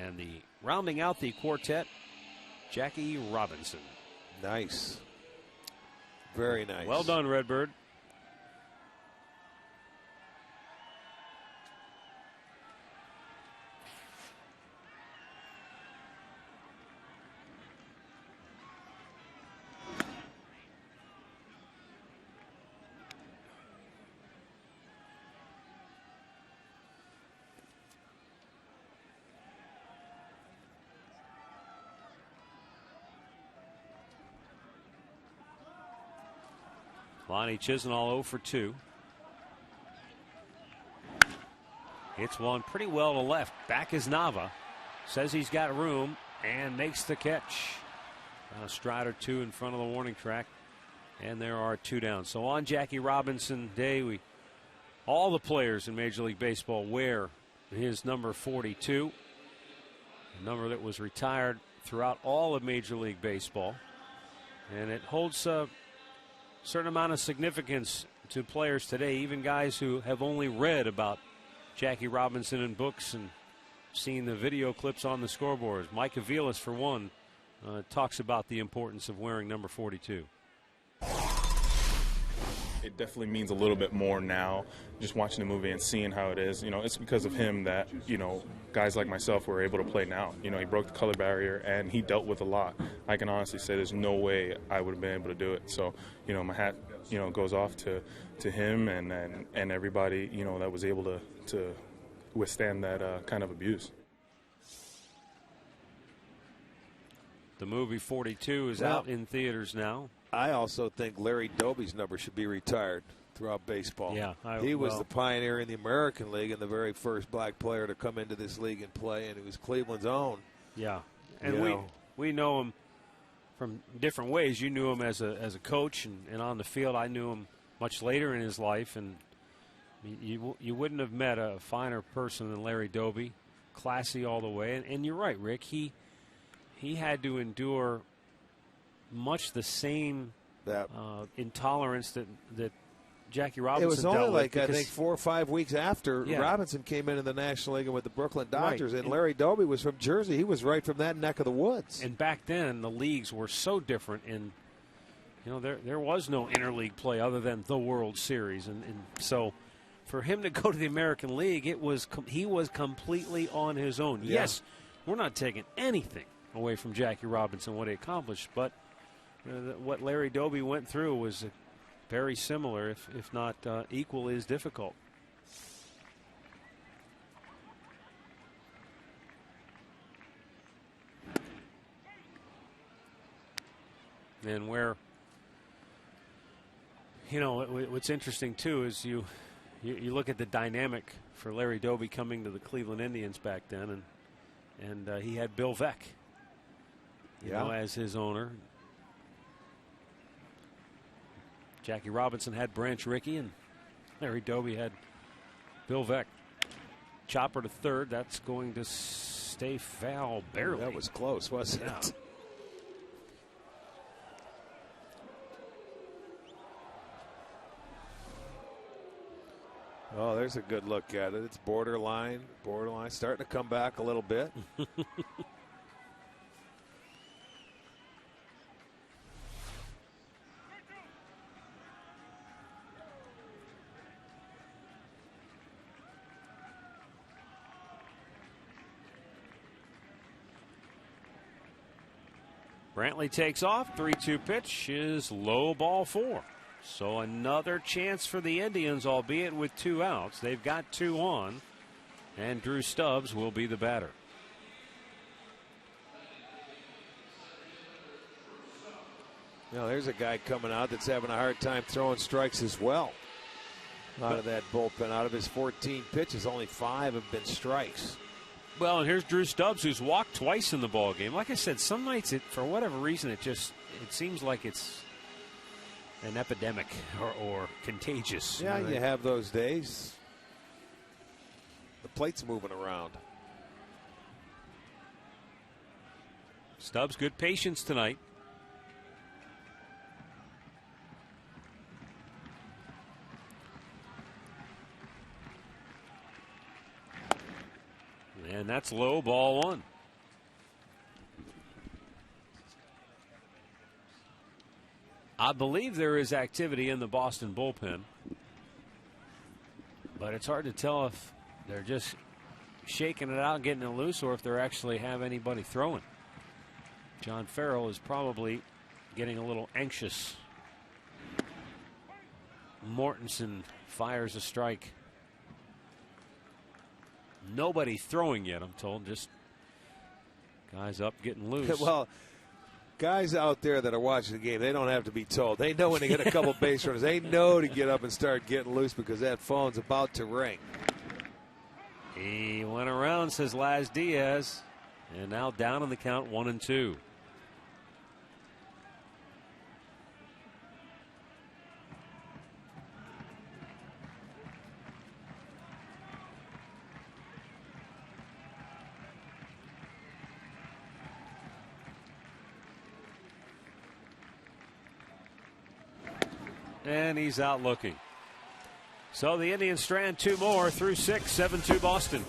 And the rounding out the quartet, Jackie Robinson. Nice. Very nice. Well done, Redbird. Lonnie Chisenhall 0 for 2. Hits one pretty well to left. Back is Nava. Says he's got room and makes the catch. A stride or two in front of the warning track. And there are 2 down. So on Jackie Robinson Day, all the players in Major League Baseball wear his number 42. A number that was retired throughout all of Major League Baseball. And it holds a certain amount of significance to players today, even guys who have only read about Jackie Robinson in books and seen the video clips on the scoreboards. Mike Aviles, for one, talks about the importance of wearing number 42. It definitely means a little bit more now, just watching the movie and seeing how it is. You know, it's because of him that, you know, guys like myself were able to play now. You know, he broke the color barrier and he dealt with a lot. I can honestly say there's no way I would have been able to do it. So, you know, my hat, you know, goes off to him and everybody, you know, that was able to withstand that kind of abuse. The movie 42 is out in theaters now. I also think Larry Doby's number should be retired throughout baseball. Yeah, he was the pioneer in the American League and the very first black player to come into this league and play, and he was Cleveland's own. Yeah, and we know him from different ways. You knew him as a coach and on the field. I knew him much later in his life, and you wouldn't have met a finer person than Larry Doby. Classy all the way, and you're right, Rick. He had to endure much the same intolerance that Jackie Robinson dealt with. It was only like, I think, 4 or 5 weeks after Robinson came into the National League with the Brooklyn Dodgers, and Larry Doby was from Jersey. He was right from that neck of the woods. And back then, the leagues were so different, and you know there was no interleague play other than the World Series, and so for him to go to the American League, he was completely on his own. Yeah. Yes, we're not taking anything away from Jackie Robinson, what he accomplished, but what Larry Doby went through was very similar, if not equally as difficult. And where, you know, what's interesting too is you look at the dynamic for Larry Doby coming to the Cleveland Indians back then, and he had Bill Veeck, you know, as his owner. Jackie Robinson had Branch Rickey, and Larry Doby had Bill Veeck. Chopper to third. That's going to stay foul barely. That was close, wasn't it? Oh, there's a good look at it. It's borderline, starting to come back a little bit. Brantley takes off. 3-2 pitch is low, ball 4. So another chance for the Indians, albeit with 2 outs. They've got 2 on, and Drew Stubbs will be the batter. Now there's a guy coming out that's having a hard time throwing strikes as well. Out of that bullpen, out of his 14 pitches, only 5 have been strikes. Well, and here's Drew Stubbs, who's walked twice in the ball game. Like I said, some nights, for whatever reason, it seems like it's an epidemic or contagious. Yeah, you have those days. The plate's moving around. Stubbs, good patience tonight. And that's low, ball 1. I believe there is activity in the Boston bullpen, but it's hard to tell if they're just shaking it out, getting it loose, or if they actually have anybody throwing. John Farrell is probably getting a little anxious. Mortensen fires a strike. Nobody throwing yet, I'm told. Just guys up, getting loose. Well, Guys out there that are watching the game, they don't have to be told. They know when they get a couple base runners. They know to get up and start getting loose because that phone's about to ring. He went around, says Laz Diaz, and now down on the count 1-2. And he's out looking. So the Indians strand 2 more through 6, 7-2 Boston.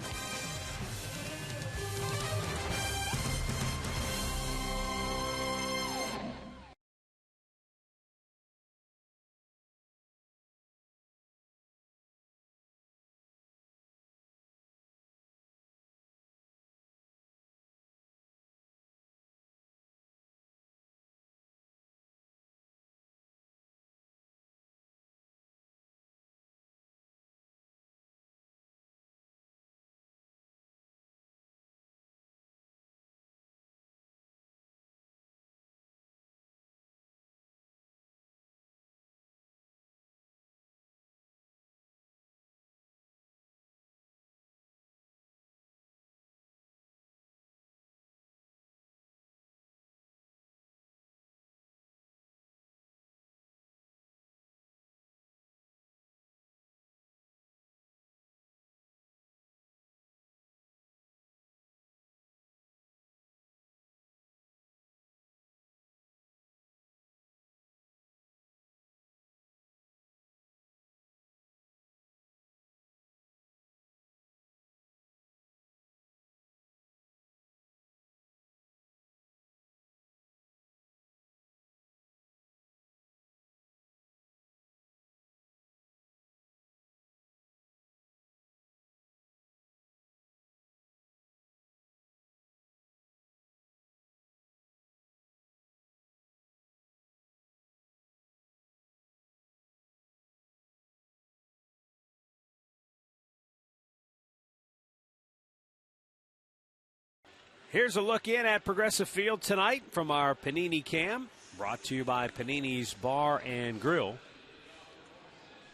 Here's a look in at Progressive Field tonight from our Panini Cam, brought to you by Panini's Bar and Grill.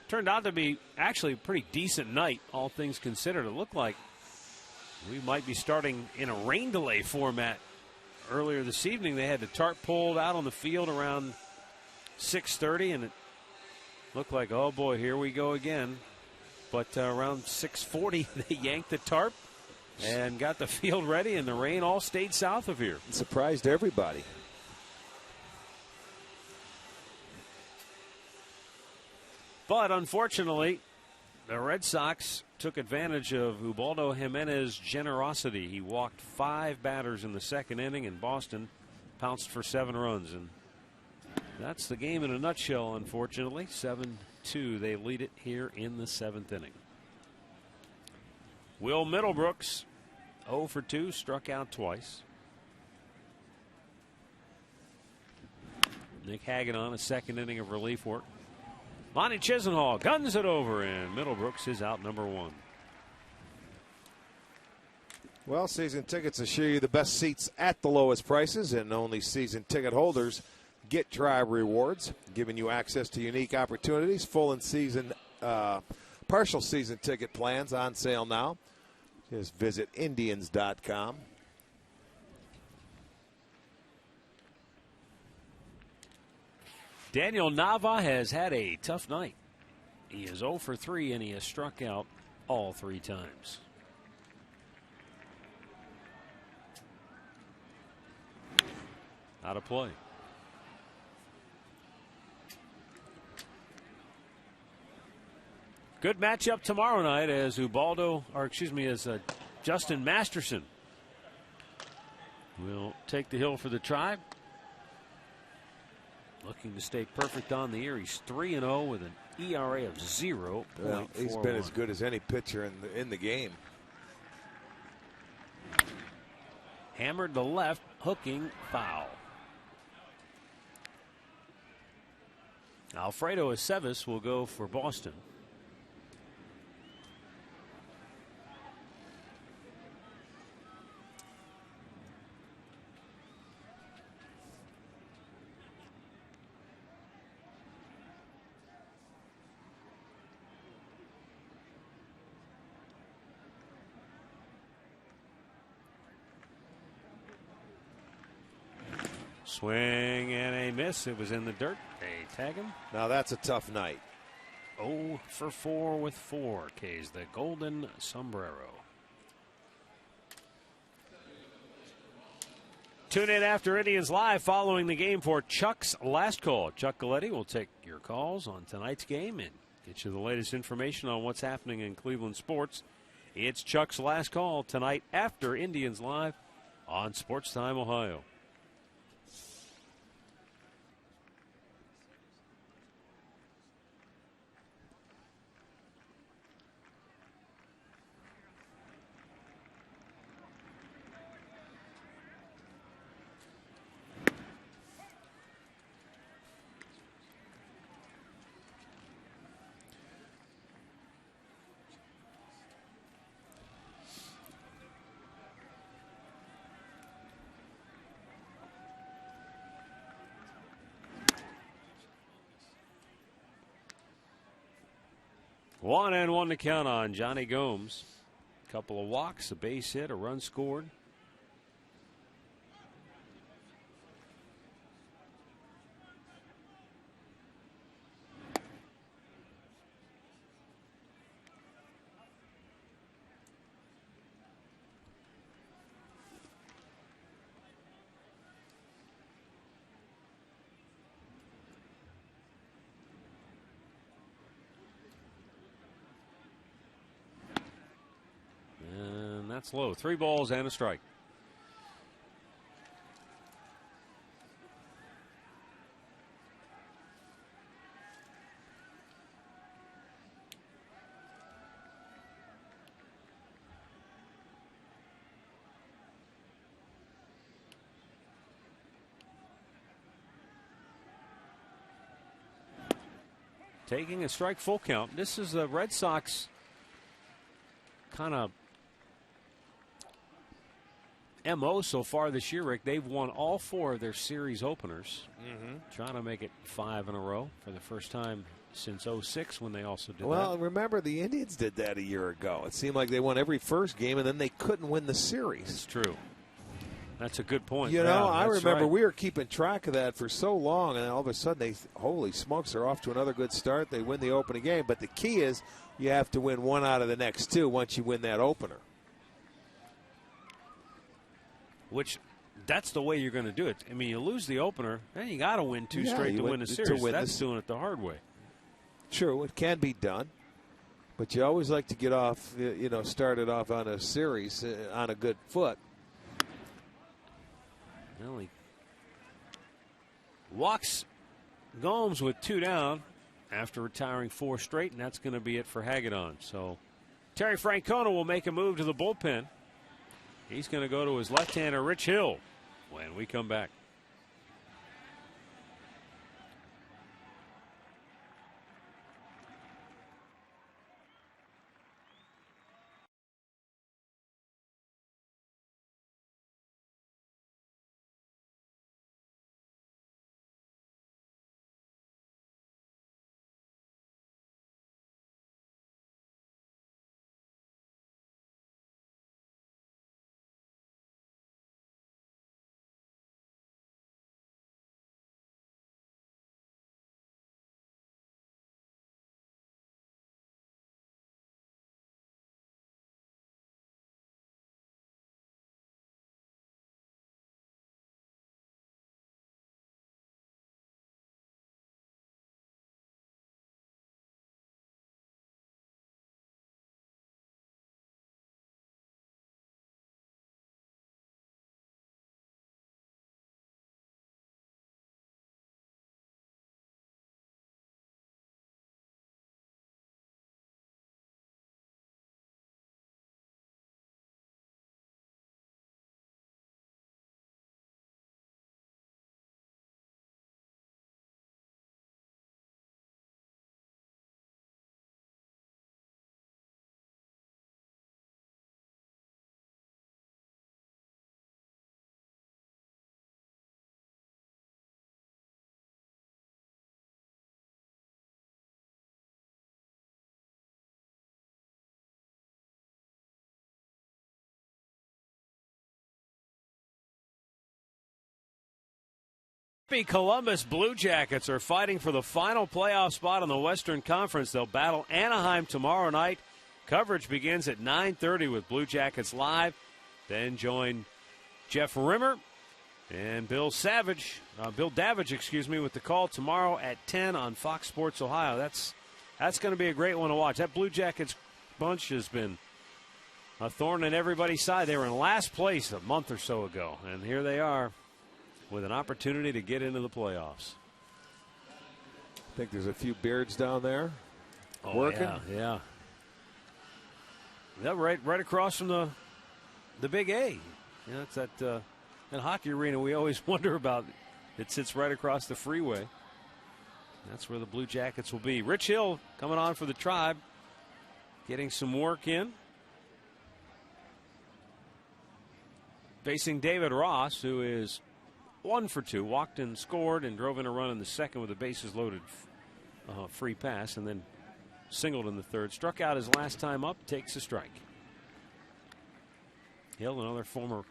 Turned out to be actually a pretty decent night, all things considered. It looked like we might be starting in a rain delay format. Earlier this evening, they had the tarp pulled out on the field around 6:30, and it looked like, oh boy, here we go again. But around 6:40, they yanked the tarp and got the field ready, and the rain all stayed south of here. It surprised everybody. But unfortunately, the Red Sox took advantage of Ubaldo Jimenez's generosity. He walked 5 batters in the second inning, and Boston pounced for 7 runs. And that's the game in a nutshell, unfortunately. 7-2, they lead it here in the 7th inning. Will Middlebrooks, 0 for 2, struck out twice. Nick Hagedorn, a second inning of relief work. Monty Chisenhall guns it over, and Middlebrooks is out number 1. Well, season tickets assure you the best seats at the lowest prices, and only season ticket holders get Drive Rewards, giving you access to unique opportunities. Full and season, partial season ticket plans on sale now. Just visit Indians.com. Daniel Nava has had a tough night. He is 0 for 3, and he has struck out all 3 times. Out of play. Good matchup tomorrow night as Justin Masterson will take the hill for the Tribe. Looking to stay perfect on the year. He's 3-0 with an ERA of 0.41. Well, he's been as good as any pitcher in the game. Hammered the left, hooking foul. Alfredo Aceves will go for Boston. Swing and a miss. It was in the dirt. They tag him. Now that's a tough night. 0 for 4 with 4 Ks. The golden sombrero. Tune in after Indians Live following the game for Chuck's Last Call. Chuck Galletti will take your calls on tonight's game and get you the latest information on what's happening in Cleveland sports. It's Chuck's Last Call tonight after Indians Live on Sports Time Ohio. One and one to count on Johnny Gomes. A couple of walks, a base hit, a run scored. That's low. 3 balls and a strike. Taking a strike, full count. This is the Red Sox kind of MO so far this year, Rick. They've won all 4 of their series openers. Trying to make it 5 in a row for the first time since '06 when they also did that. Well, remember the Indians did that a year ago. It seemed like they won every first game and then they couldn't win the series. It's true. That's a good point. You know, Yeah, I remember right. we were keeping track of that for so long, and all of a sudden they, holy smokes, they're off to another good start. They win the opening game. But the key is you have to win 1 out of the next 2 once you win that opener. Which, that's the way you're going to do it. I mean, you lose the opener, then you got to win 2 straight to win the series. That's doing it the hard way. True, it can be done. But you always like to get off, you know, started off on a series on a good foot. Well, he walks Gomes with 2 down after retiring 4 straight, and that's going to be it for Hagedon. So Terry Francona will make a move to the bullpen. He's going to go to his left-hander, Rich Hill, when we come back. happy Columbus Blue Jackets are fighting for the final playoff spot in the Western Conference. They'll battle Anaheim tomorrow night. Coverage begins at 9:30 with Blue Jackets Live. Then join Jeff Rimmer and Bill Davidge, with the call tomorrow at 10 on Fox Sports Ohio. That's going to be a great one to watch. That Blue Jackets bunch has been a thorn in everybody's side. They were in last place a month or so ago, and here they are with an opportunity to get into the playoffs. I think there's a few beards down there working. Yeah, right across from the Big A. Yeah, it's that hockey arena we always wonder about. It sits right across the freeway. That's where the Blue Jackets will be. Rich Hill coming on for the Tribe, getting some work in. Facing David Ross, who is 1 for 2, walked and scored and drove in a run in the second with a bases loaded free pass, and then singled in the third. Struck out his last time up, takes a strike. Hill, another former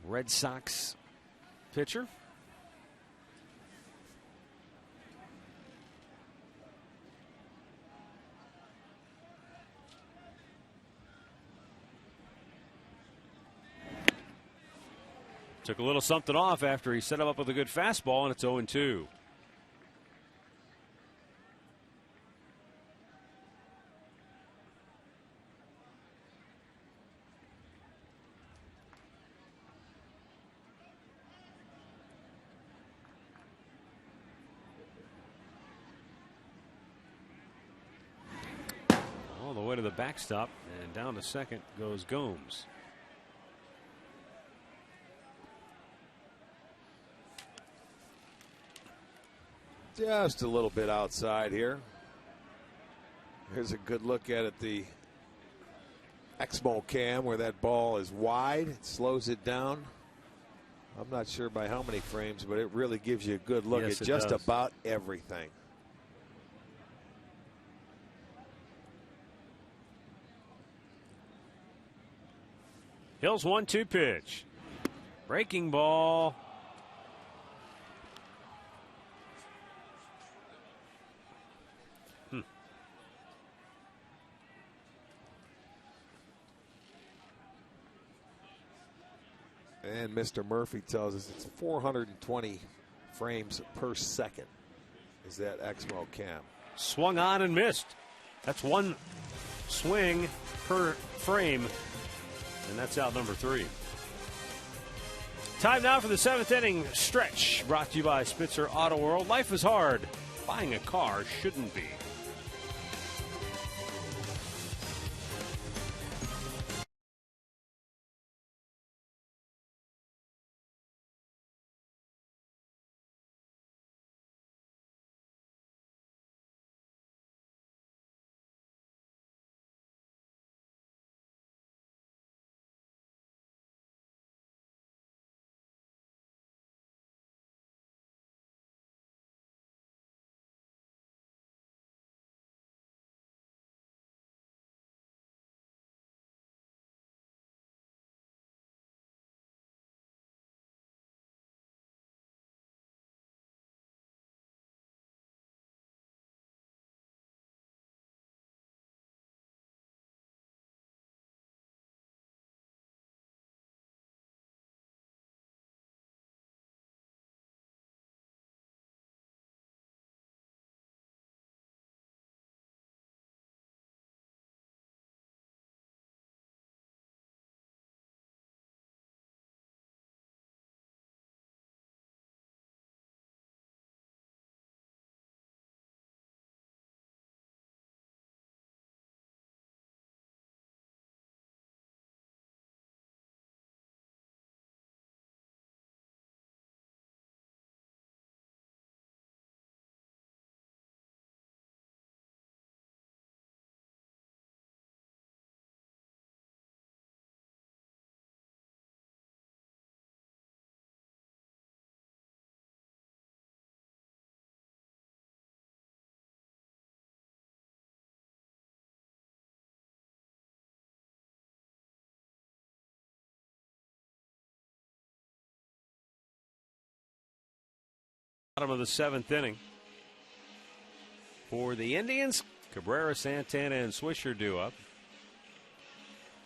Red Sox pitcher. Took a little something off after he set him up with a good fastball, and it's 0-2. All the way to the backstop, and down to second goes Gomes. Just a little bit outside here. Here's a good look at it, the Exmo cam, where that ball is wide. It slows it down. I'm not sure by how many frames, but it really gives you a good look at just about everything. Hill's 1-2 pitch. Breaking ball. And Mr. Murphy tells us it's 420 frames per second is that Exmo cam. Swung on and missed. That's one swing per frame, and that's out number 3. Time now for the 7th inning stretch, brought to you by Spitzer Auto World. Life is hard. Buying a car shouldn't be. Bottom of the 7th inning. For the Indians, Cabrera, Santana, and Swisher due up.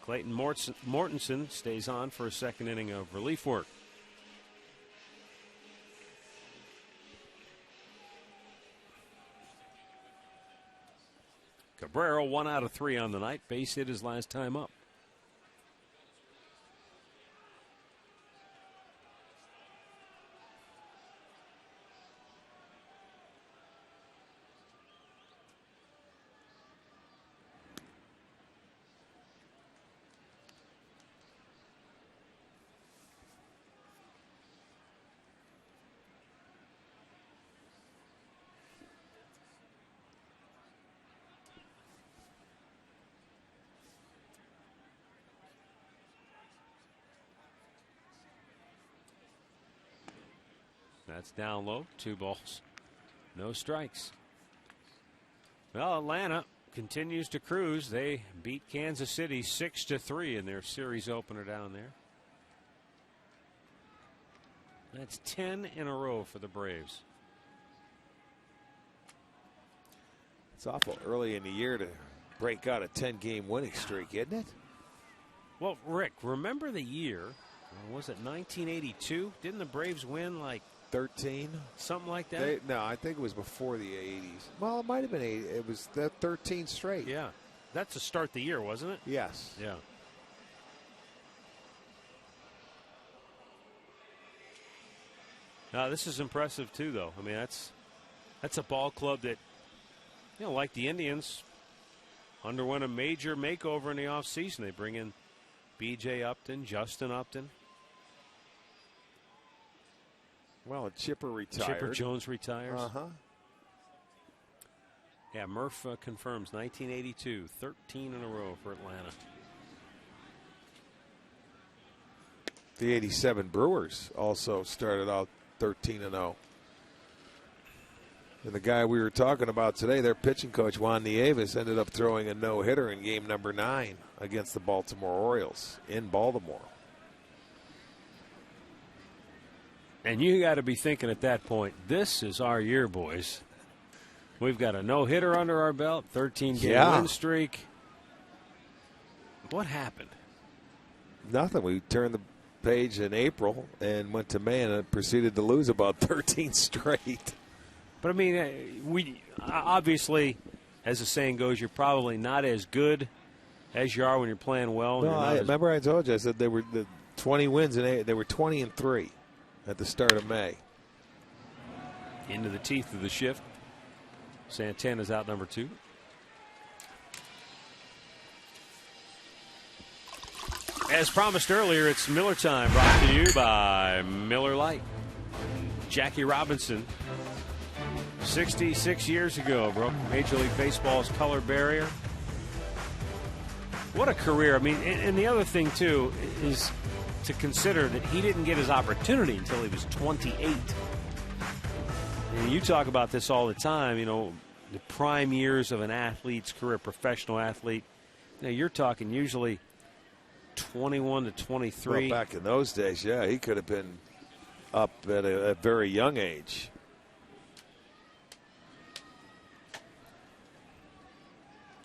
Clayton Mortensen stays on for a second inning of relief work. Cabrera 1 out of 3 on the night. Base hit his last time up. That's down low. 2 balls. No strikes. Well, Atlanta continues to cruise. They beat Kansas City 6-3 in their series opener down there. That's 10 in a row for the Braves. It's awful early in the year to break out a 10-game winning streak, isn't it? Well, Rick, remember the year? Was it 1982? Didn't the Braves win like 13? Something like that? No, I think it was before the 80s. Well, it might have been 80. It was the 13 straight. Yeah. That's to start the year, wasn't it? Yes. Yeah. Now, this is impressive, too, though. I mean, that's a ball club that, you know, like the Indians, underwent a major makeover in the offseason. They bring in B.J. Upton, Justin Upton. Well, Chipper retired. Chipper Jones retires. Uh-huh. Yeah, Murph confirms 1982, 13 in a row for Atlanta. The 87 Brewers also started out 13-0. And the guy we were talking about today, their pitching coach, Juan Nieves, ended up throwing a no-hitter in game number 9 against the Baltimore Orioles in Baltimore. And you got to be thinking at that point, this is our year, boys. We've got a no-hitter under our belt, 13-game win streak. What happened? Nothing. We turned the page in April and went to May and proceeded to lose about 13 straight. But, I mean, we obviously, as the saying goes, you're probably not as good as you are when you're playing well. No, remember I told you, I said they were the 20 wins, and they were 20-3 at the start of May. Into the teeth of the shift. Santana's out number 2. As promised earlier, it's Miller time, brought to you by Miller Lite. Jackie Robinson, 66 years ago, broke Major League Baseball's color barrier. What a career. I mean, and the other thing, too, is to consider that he didn't get his opportunity until he was 28. And you talk about this all the time, you know, the prime years of an athlete's career, professional athlete. You know, you're talking usually 21 to 23. Well, back in those days, yeah, he could have been up at a very young age.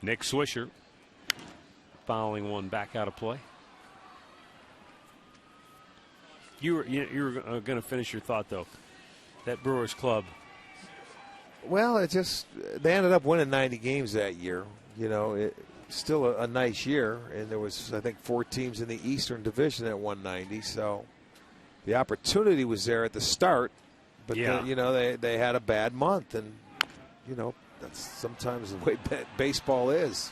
Nick Swisher fouling one back out of play. You were going to finish your thought, though. That Brewers club. Well, they ended up winning 90 games that year. You know, still a nice year, and there was, I think, 4 teams in the Eastern Division at 190. So the opportunity was there at the start, but then, you know, they had a bad month, and you know that's sometimes the way baseball is.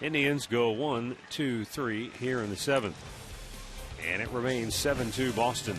Indians go 1, 2, 3 here in the 7th, and it remains 7-2 Boston.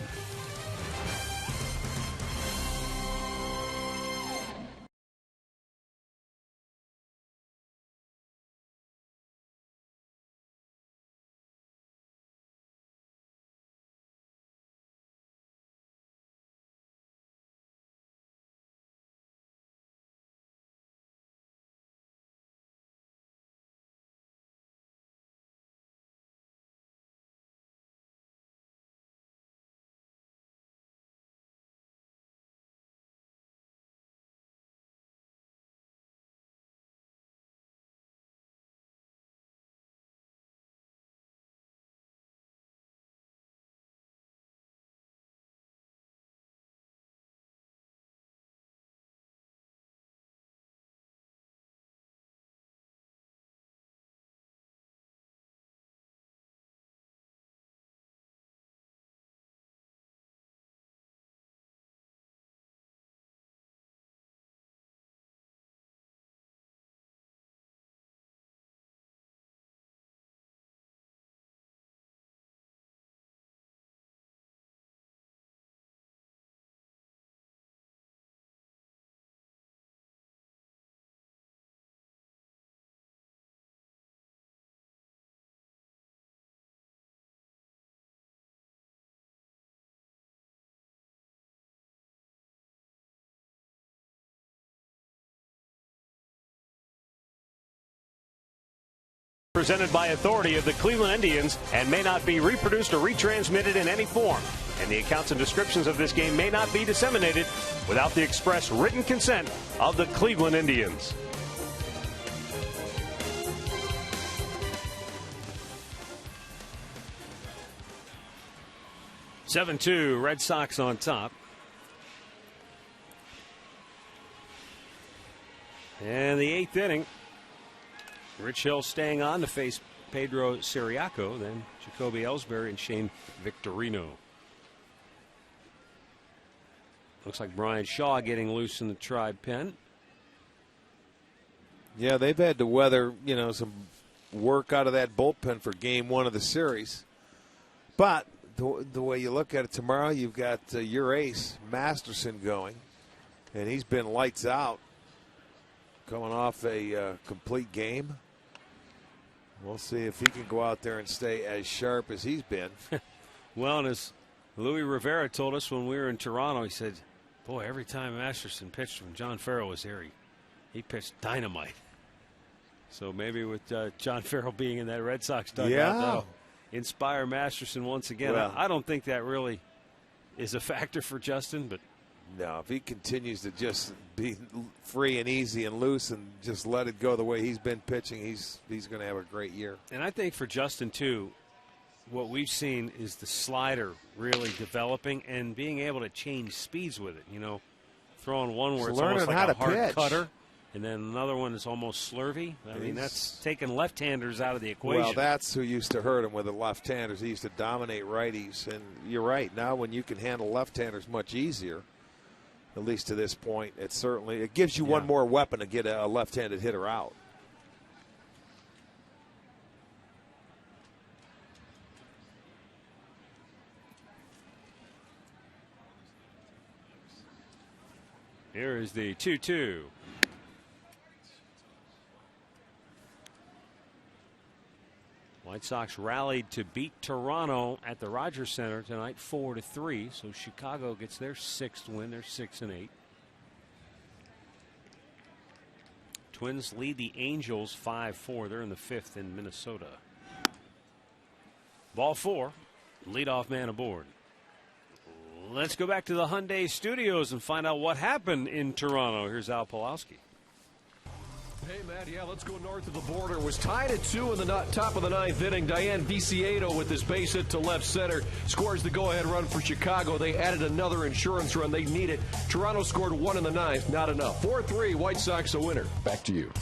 Presented by authority of the Cleveland Indians and may not be reproduced or retransmitted in any form. And the accounts and descriptions of this game may not be disseminated without the express written consent of the Cleveland Indians. (7-2) Red Sox on top. And the 8th inning. Rich Hill staying on to face Pedro Siriaco, then Jacoby Ellsbury and Shane Victorino. Looks like Brian Shaw getting loose in the Tribe pen. Yeah, they've had to weather, some work out of that bullpen for game 1 of the series. But the way you look at it tomorrow, you've got your ace, Masterson, going. And he's been lights out, coming off a complete game. We'll see if he can go out there and stay as sharp as he's been. Well, and as Louis Rivera told us when we were in Toronto, he said, boy, every time Masterson pitched when John Farrell was here, he pitched dynamite. So maybe with John Farrell being in that Red Sox dugout, that'll inspire Masterson once again. Well, I don't think that really is a factor for Justin, but no, if he continues to just be free and easy and loose and just let it go the way he's been pitching, he's going to have a great year. And I think for Justin, too, what we've seen is the slider really developing and being able to change speeds with it. Throwing one where it's almost like a hard cutter, and then another one is almost slurvy. I mean, that's taking left-handers out of the equation. Well, that's who used to hurt him with the left-handers. He used to dominate righties. And you're right. Now when you can handle left-handers much easier, at least to this point, it gives you one more weapon to get a left-handed hitter out. Here is the 2-2. White Sox rallied to beat Toronto at the Rogers Center tonight 4-3. So Chicago gets their 6th win. They're 6-8. Twins lead the Angels 5-4. They're in the 5th in Minnesota. Ball 4. Leadoff man aboard. Let's go back to the Hyundai Studios and find out what happened in Toronto. Here's Al Pawlowski. Hey, Matt, let's go north of the border. It was tied at 2 in the top of the 9th inning. Diane Viciedo with his base hit to left center scores the go-ahead run for Chicago. They added another insurance run. They need it. Toronto scored 1 in the 9th. Not enough. 4-3, White Sox a winner. Back to you.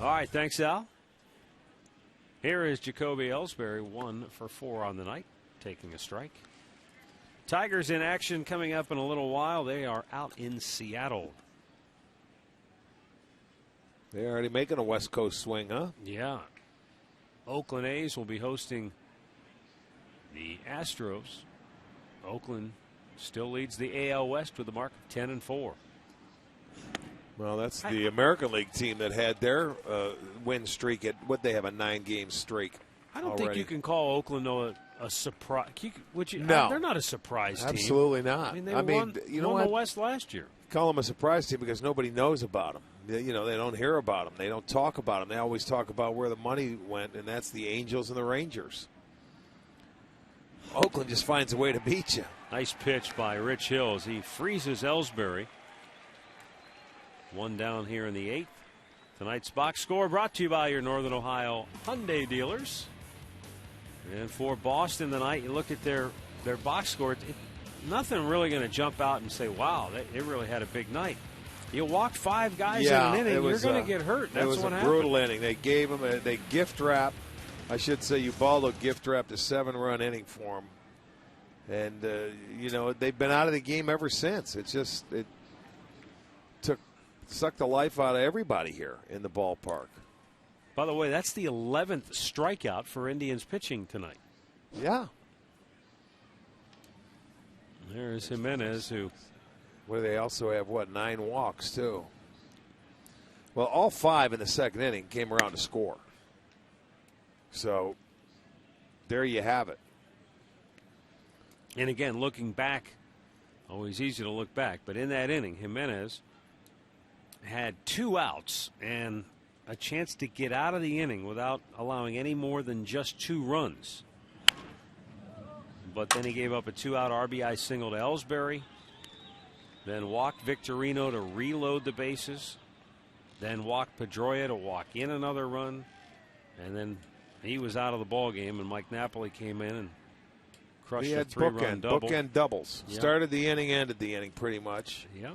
All right, thanks, Al. Here is Jacoby Ellsbury, 1 for 4 on the night, taking a strike. Tigers in action coming up in a little while. They are out in Seattle. They're already making a West Coast swing, huh? Yeah. Oakland A's will be hosting the Astros. Oakland still leads the AL West with a mark of 10-4. Well, that's the American League team that had their win streak at what they have, a 9-game streak. I don't already. think you can call Oakland a surprise. Would you? No, they're not a surprise team. Absolutely not. I mean, they won the West last year. Call them a surprise team because nobody knows about them. They don't hear about them. They don't talk about them. They always talk about where the money went, and that's the Angels and the Rangers. Oakland just finds a way to beat you. Nice pitch by Rich Hill as he freezes Ellsbury. 1 down here in the 8th. Tonight's box score brought to you by your Northern Ohio Hyundai dealers. And for Boston tonight, you look at their box score. Nothing really going to jump out and say, wow, they really had a big night. You walked 5 guys in an inning, you're going to get hurt. That's what happened. It was a brutal inning. They gave him they gift wrapped. I should say Ubaldo gift wrapped a 7-run inning for him. And, they've been out of the game ever since. It sucked the life out of everybody here in the ballpark. By the way, that's the 11th strikeout for Indians pitching tonight. Yeah. There's Jimenez, who... Where they also have, 9 walks, too. Well, all 5 in the second inning came around to score. So, there you have it. And again, looking back, always easy to look back, but in that inning, Jimenez had 2 outs, and a chance to get out of the inning without allowing any more than just 2 runs. But then he gave up a 2-out RBI single to Ellsbury, then walked Victorino to reload the bases, then walked Pedroia to walk in another run, and then he was out of the ball game, and Mike Napoli came in and crushed a 3-run double. Bookend doubles. Yep. Started the inning, ended the inning pretty much. Yeah.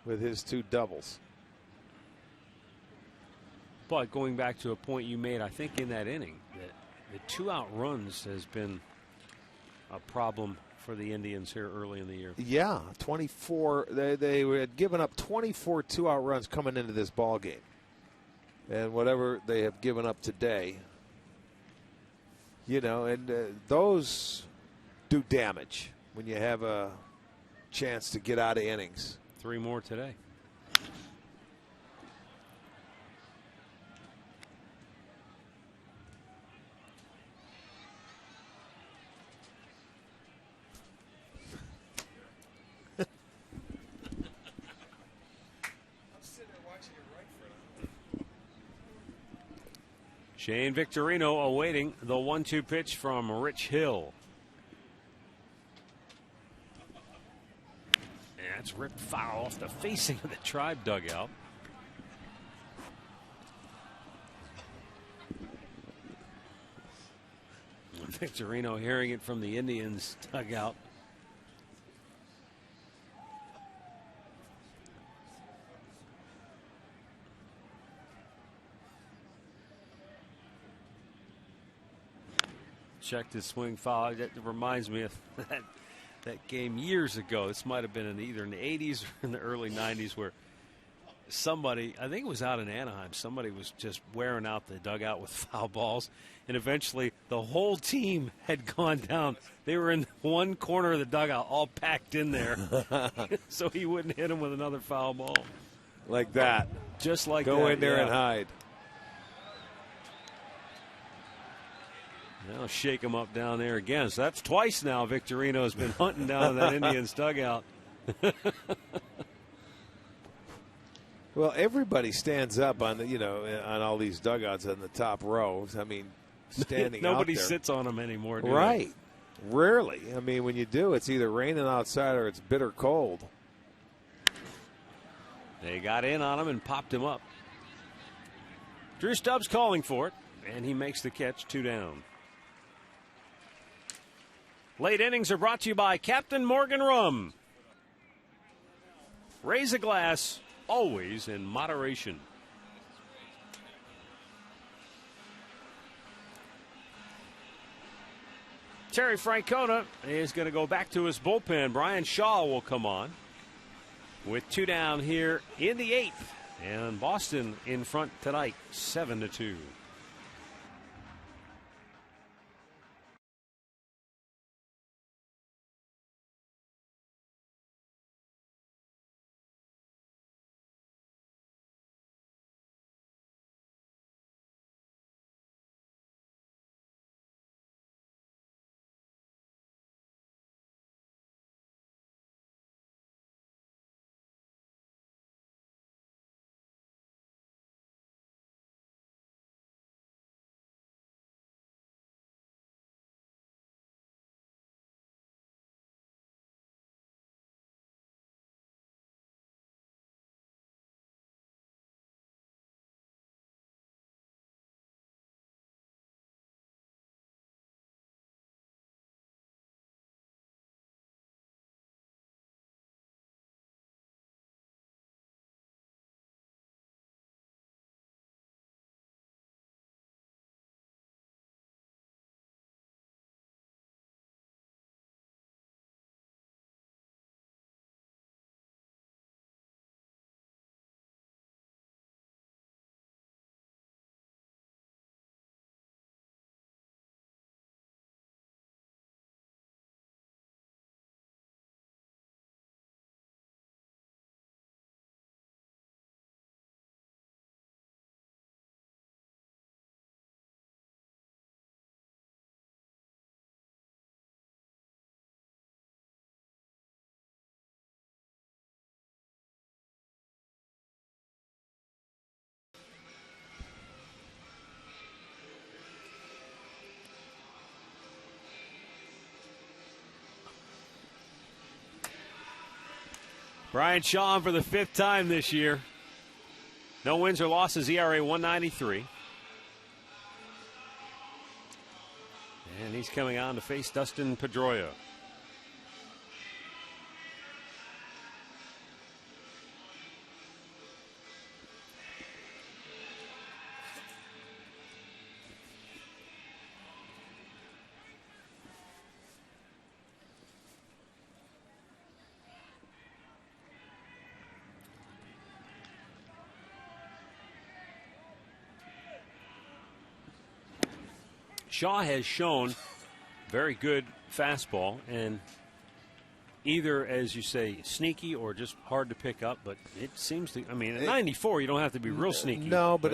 With his 2 doubles. But going back to a point you made, I think in that inning, that the 2-out runs has been a problem for the Indians here early in the year. Yeah, 24. They had given up 24 2-out runs coming into this ball game, and whatever they have given up today, and those do damage when you have a chance to get out of innings. 3 more today. Shane Victorino awaiting the 1-2 pitch from Rich Hill. And that's ripped foul off the facing of the Tribe dugout. Victorino hearing it from the Indians dugout. Checked his swing foul. That reminds me of that game years ago. This might have been either in the 80s or in the early 90s where somebody, I think it was out in Anaheim, somebody was just wearing out the dugout with foul balls, and eventually the whole team had gone down. They were in one corner of the dugout, all packed in there, so he wouldn't hit him with another foul ball. Like that. Just like that. Go in there yeah. and hide. Now shake him up down there again. So that's twice now Victorino's been hunting down that Indians dugout. Well, everybody stands up on on all these dugouts on the top rows. I mean, standing Nobody out there. sits on them anymore, do Right. Rarely. I mean, when you do, it's either raining outside or it's bitter cold. They got in on him and popped him up. Drew Stubbs calling for it, and he makes the catch, 2 down. Late innings are brought to you by Captain Morgan Rum. Raise a glass, always in moderation. Terry Francona is going to go back to his bullpen. Brian Shaw will come on with 2 down here in the 8th. And Boston in front tonight, 7-2. Brian Shaw for the 5th time this year. No wins or losses, ERA 193. And he's coming on to face Dustin Pedroia. Shaw has shown very good fastball, and either, as you say, sneaky or just hard to pick up, but it seems to, I mean, at 94, you don't have to be real sneaky. No, but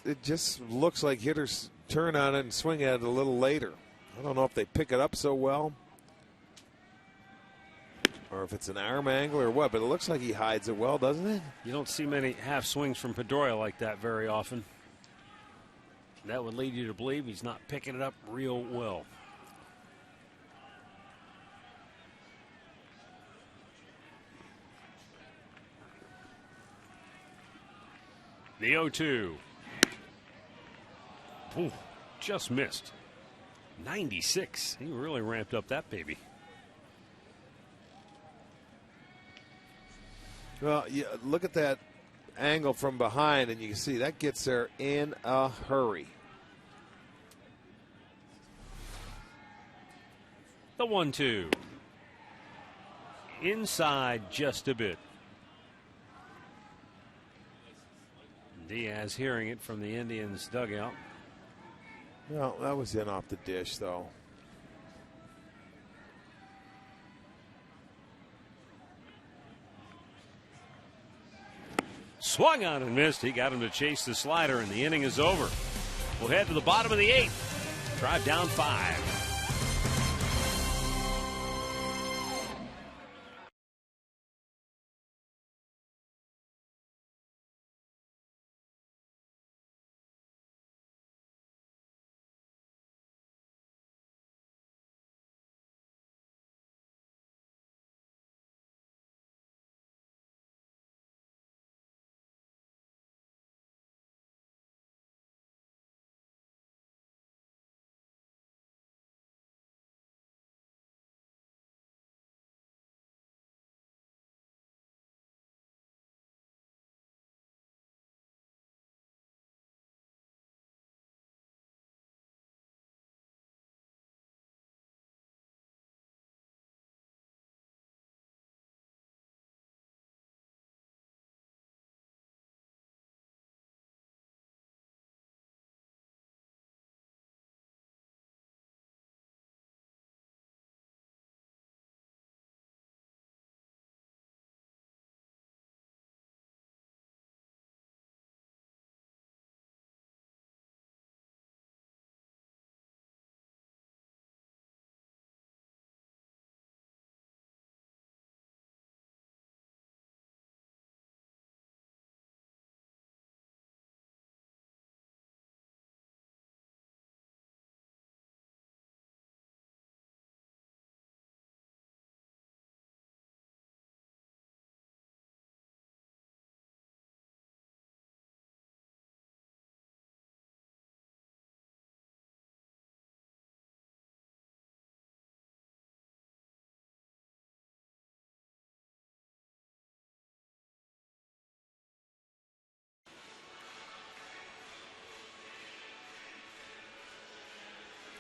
it just looks like hitters turn on it and swing at it a little later. I don't know if they pick it up so well or if it's an arm angle or what, but it looks like he hides it well, doesn't it? You don't see many half swings from Pedroia like that very often. That would lead you to believe he's not picking it up real well. The 0-2. Ooh, just missed. 96. He really ramped up that baby. Well, look at that angle from behind, and you can see that gets there in a hurry. The 1-2. Inside just a bit. Diaz hearing it from the Indians' dugout. Well, that was in off the dish, though. Swung on and missed. He got him to chase the slider, and the inning is over. We'll head to the bottom of the 8th. Drive down 5.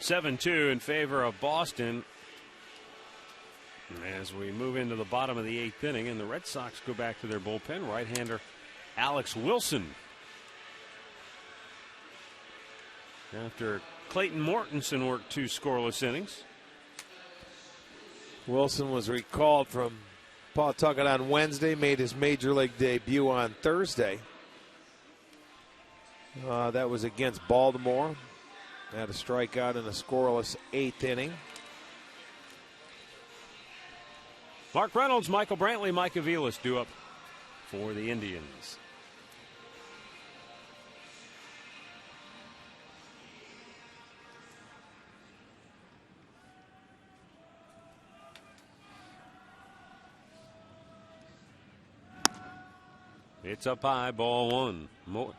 Seven-two in favor of Boston. As we move into the bottom of the 8th inning, and the Red Sox go back to their bullpen, right-hander Alex Wilson. After Clayton Mortensen worked 2 scoreless innings. Wilson was recalled from Pawtucket on Wednesday, made his major league debut on Thursday. That was against Baltimore. Had a strikeout in a scoreless 8th inning. Mark Reynolds, Michael Brantley, Mike Aviles due up for the Indians. It's up high, ball one.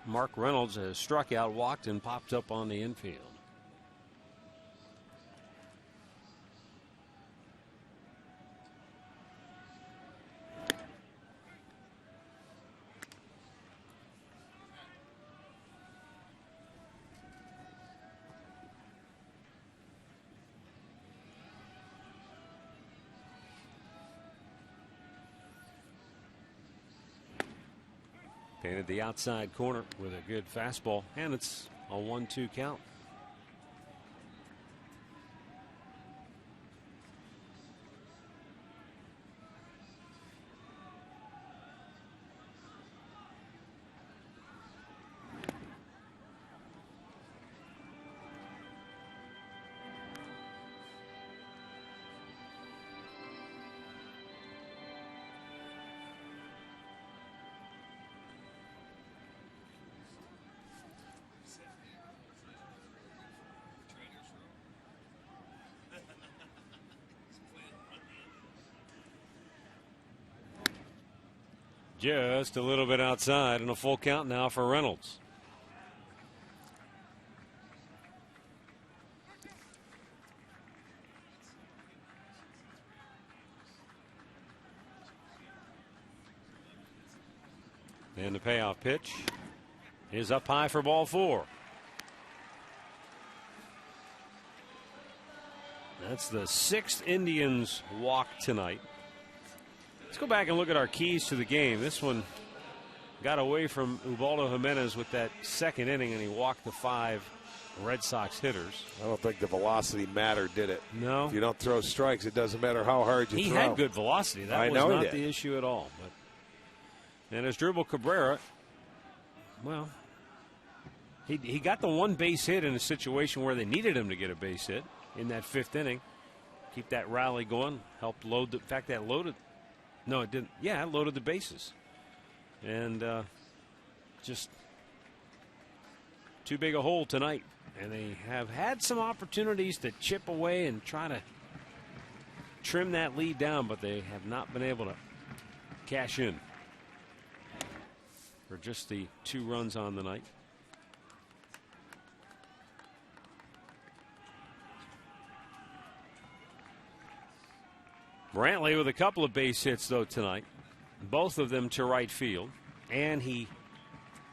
Mark Reynolds has struck out, walked, and popped up on the infield. Painted the outside corner with a good fastball, and it's a 1-2 count. Just a little bit outside, and a full count now for Reynolds. And the payoff pitch is up high for ball four. That's the sixth Indians walk tonight. Let's go back and look at our keys to the game. This one got away from Ubaldo Jimenez with that second inning, and he walked the 5 Red Sox hitters. I don't think the velocity mattered, did it? No. If you don't throw strikes, it doesn't matter how hard you he throw. He had good velocity. That was not the issue at all. And as Dribble Cabrera, well, he got the one base hit in a situation where they needed him to get a base hit in that 5th inning. Keep that rally going. Helped load. In fact, that loaded. No, it didn't. Yeah, it loaded the bases. And just too big a hole tonight. And they have had some opportunities to chip away and try to trim that lead down, but they have not been able to cash in for just the 2 runs on the night. Brantley with a couple of base hits, though, tonight. Both of them to right field. And he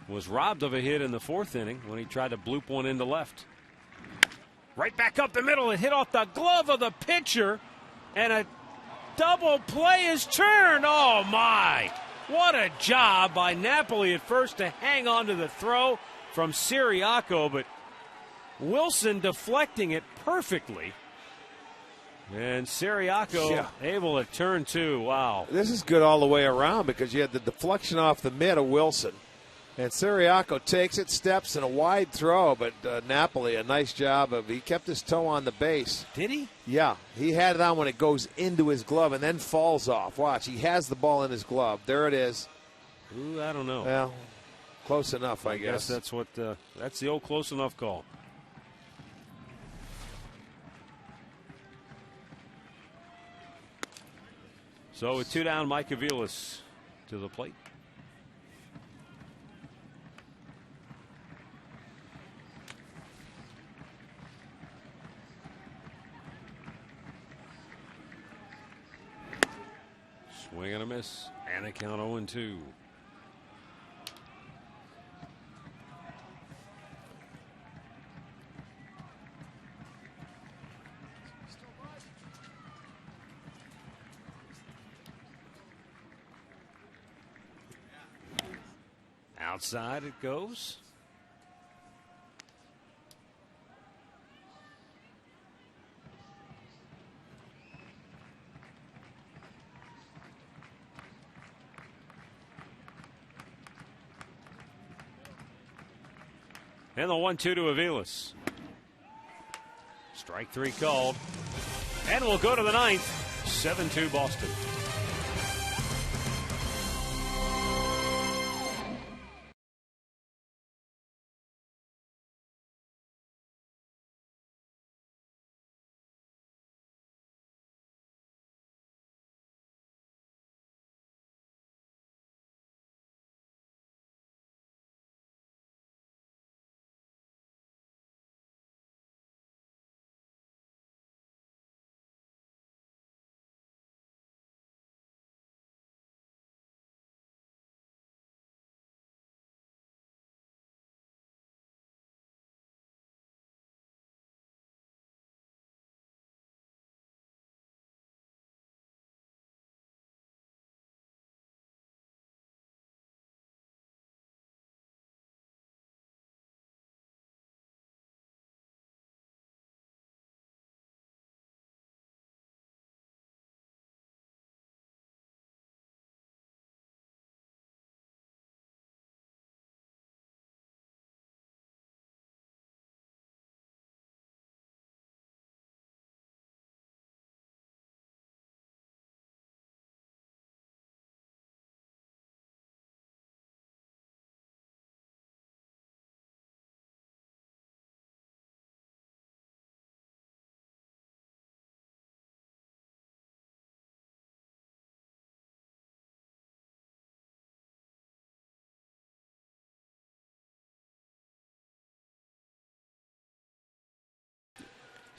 was robbed of a hit in the 4th inning when he tried to bloop one into left. Right back up the middle. It hit off the glove of the pitcher. And a double play is turned. Oh, my. What a job by Napoli at first to hang on to the throw from Siriaco. But Wilson deflecting it perfectly. And Siriaco able to turn 2. Wow. This is good all the way around because you had the deflection off the mid of Wilson. And Siriaco takes it, steps, and a wide throw. But Napoli, a nice job he kept his toe on the base. Did he? Yeah. He had it on when it goes into his glove and then falls off. Watch. He has the ball in his glove. There it is. Ooh, I don't know. Well, close enough, I guess. That's what. That's the old close enough call. So with 2 down, Mike Aviles to the plate. Swing and a miss, and a count 0-2. Outside it goes. And the 1-2 to Aviles. Strike 3 called. And we'll go to the 9th. 7-2 Boston.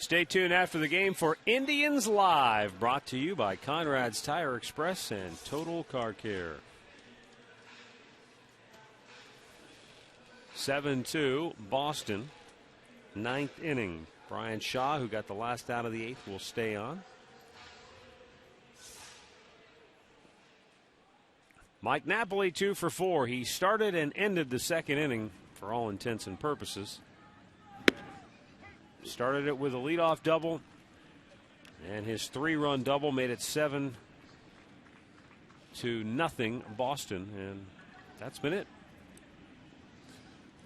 Stay tuned after the game for Indians Live, brought to you by Conrad's Tire Express and Total Car Care. 7-2, Boston, 9th inning. Brian Shaw, who got the last out of the 8th, will stay on. Mike Napoli 2 for 4. He started and ended the 2nd inning for all intents and purposes. Started it with a leadoff double, and his 3-run double made it 7-0 Boston, and that's been it.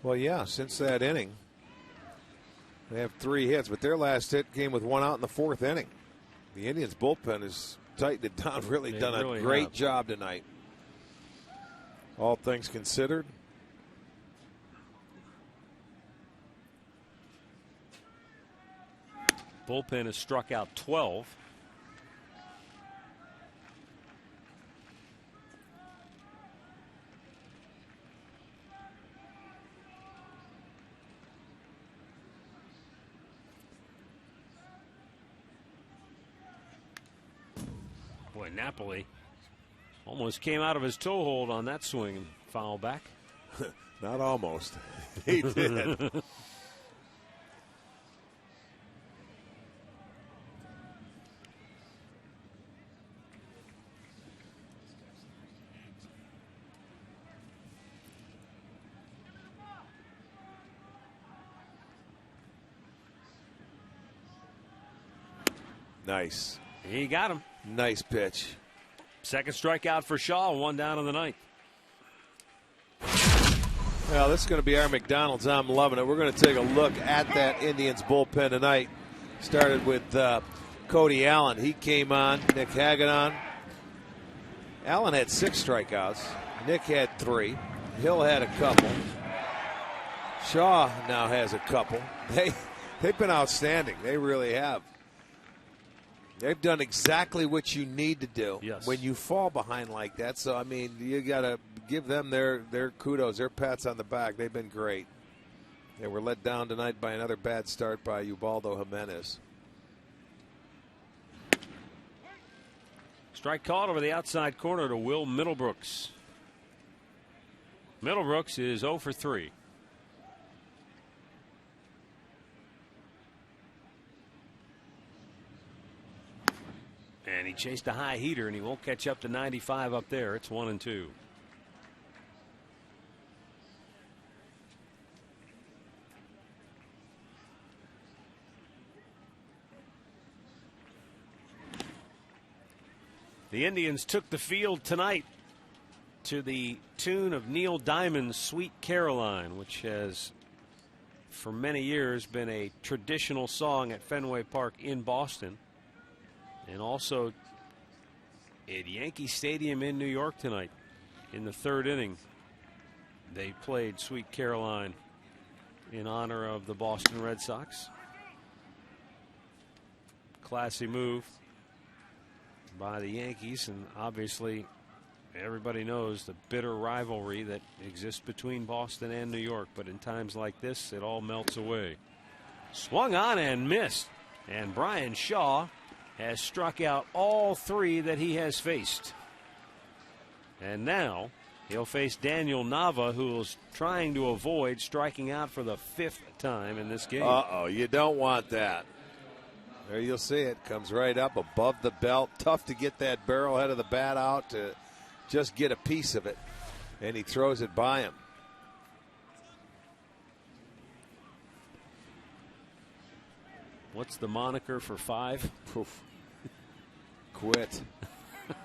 Well, yeah, since that inning, they have 3 hits, but their last hit came with 1 out in the 4th inning. The Indians' bullpen has tightened it down, really done a great job tonight. All things considered. Bullpen has struck out 12. Boy, Napoli almost came out of his toe hold on that swing and foul back. Not almost. He did. Nice. He got him. Nice pitch. Second strikeout for Shaw, 1 down in the 9th. Well, this is going to be our McDonald's. I'm loving it. We're going to take a look at that Indians bullpen tonight. Started with Cody Allen. He came on. Nick Hagedorn. Allen had 6 strikeouts. Nick had 3. Hill had a couple. Shaw now has a couple. They've been outstanding. They really have. They've done exactly what you need to do when you fall behind like that. So, I mean, you got to give them their kudos, their pats on the back. They've been great. They were let down tonight by another bad start by Ubaldo Jimenez. Strike called over the outside corner to Will Middlebrooks. Middlebrooks is 0 for 3. And he chased a high heater, and he won't catch up to 95 up there. It's 1-2. The Indians took the field tonight to the tune of Neil Diamond's Sweet Caroline, which has for many years been a traditional song at Fenway Park in Boston. And also at Yankee Stadium in New York tonight in the 3rd inning, they played Sweet Caroline in honor of the Boston Red Sox. Classy move by the Yankees, and obviously everybody knows the bitter rivalry that exists between Boston and New York, but in times like this it all melts away. Swung on and missed, and Brian Shaw has struck out all 3 that he has faced. And now he'll face Daniel Nava, who is trying to avoid striking out for the 5th time in this game. Uh-oh, you don't want that. There you'll see it. Comes right up above the belt. Tough to get that barrel head of the bat out to just get a piece of it. And he throws it by him. What's the moniker for 5? Poof. Quit.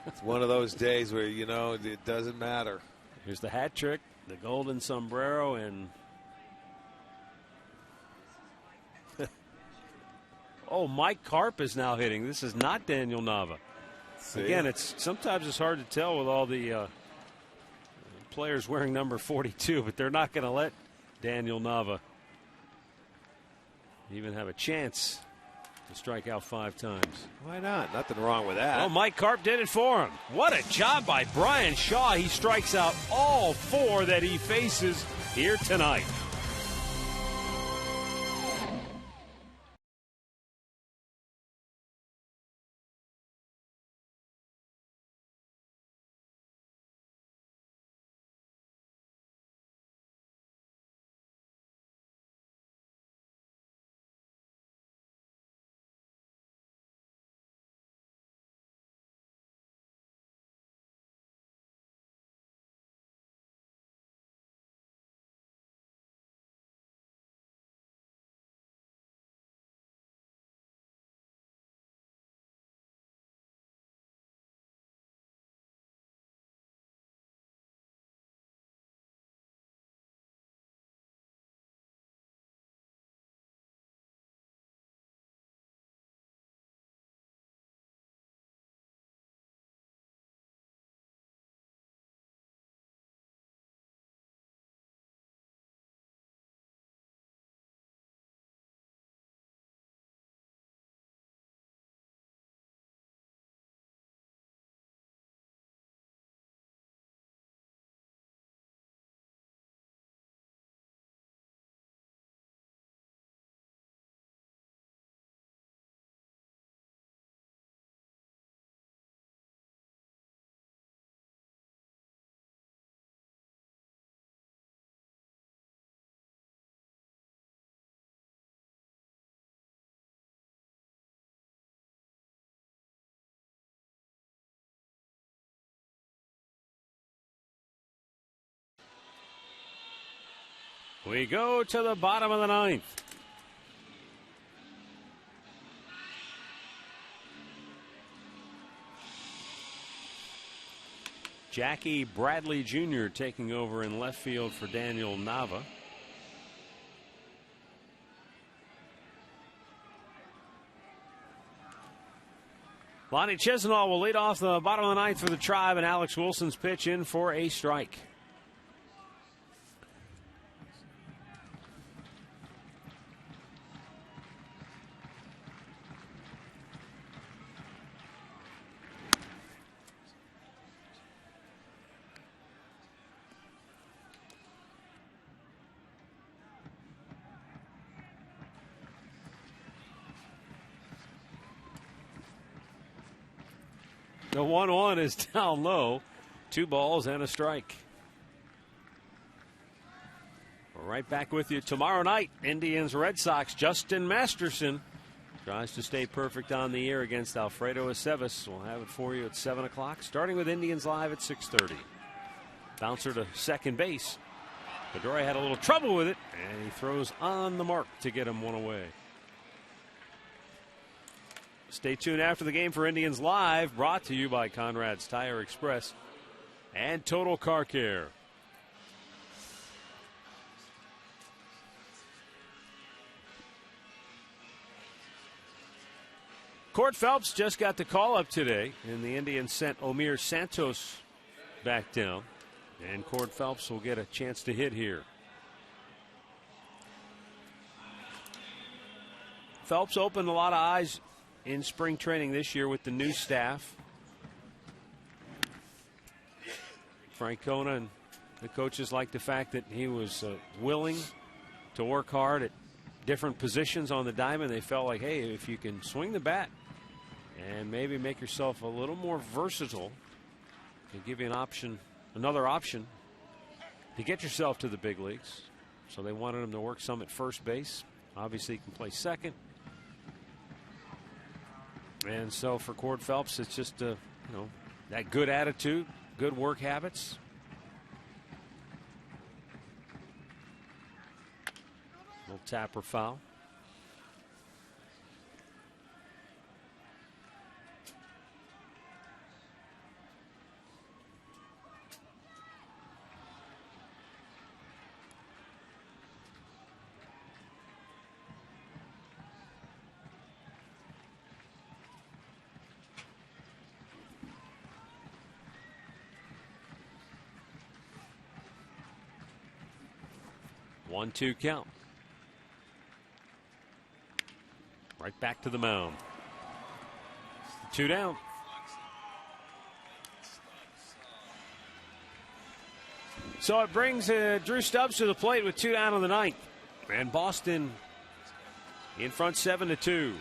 It's one of those days where, you know, it doesn't matter. Here's the hat trick, the golden sombrero, and oh, Mike Karp is now hitting. This is not Daniel Nava. See? Again, sometimes it's hard to tell with all the players wearing number 42, but they're not going to let Daniel Nava even have a chance to strike out 5 times. Why not? Nothing wrong with that. Well, Mike Karp did it for him. What a job by Brian Shaw. He strikes out all 4 that he faces here tonight. We go to the bottom of the ninth. Jackie Bradley Jr. taking over in left field for Daniel Nava. Lonnie Chisenhall will lead off the bottom of the ninth for the Tribe, and Alex Wilson's pitch in for a strike. The 1-1 is down low. 2 balls and a strike. We're right back with you tomorrow night. Indians Red Sox. Justin Masterson tries to stay perfect on the air against Alfredo Aceves. We'll have it for you at 7 o'clock, starting with Indians Live at 6:30. Bouncer to second base. Pedroia had a little trouble with it, and he throws on the mark to get him one away. Stay tuned after the game for Indians Live, brought to you by Conrad's Tire Express and Total Car Care. Court Phelps just got the call up today, and the Indians sent Omir Santos back down, and Court Phelps will get a chance to hit here. Phelps opened a lot of eyes in spring training this year with the new staff. Frank Kona and the coaches liked the fact that he was willing to work hard at different positions on the diamond. They felt like, hey, if you can swing the bat and maybe make yourself a little more versatile and give you an option, another option to get yourself to the big leagues. So they wanted him to work some at first base. Obviously, he can play second. And so for Cord Phelps, it's just that good attitude, good work habits. Little tapper foul. One-two count. Right back to the mound. 2 down. So it brings Drew Stubbs to the plate with 2 down in the ninth. And Boston in front 7-2.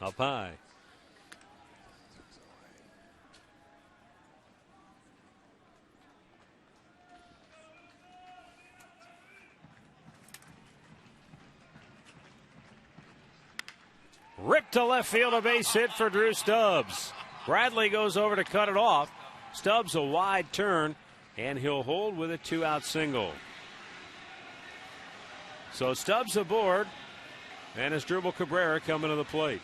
Up high. Ripped to left field, a base hit for Drew Stubbs. Bradley goes over to cut it off. Stubbs a wide turn, and he'll hold with a 2-out single. So Stubbs aboard, and Asdrubal Cabrera coming to the plate.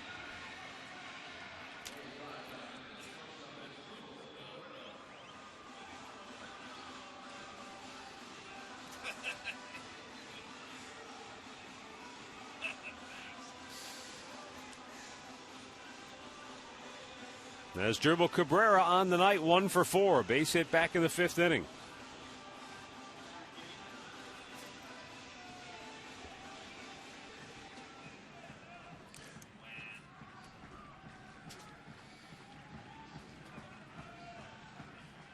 Asdrubal Cabrera on the night, 1 for 4. Base hit back in the 5th inning.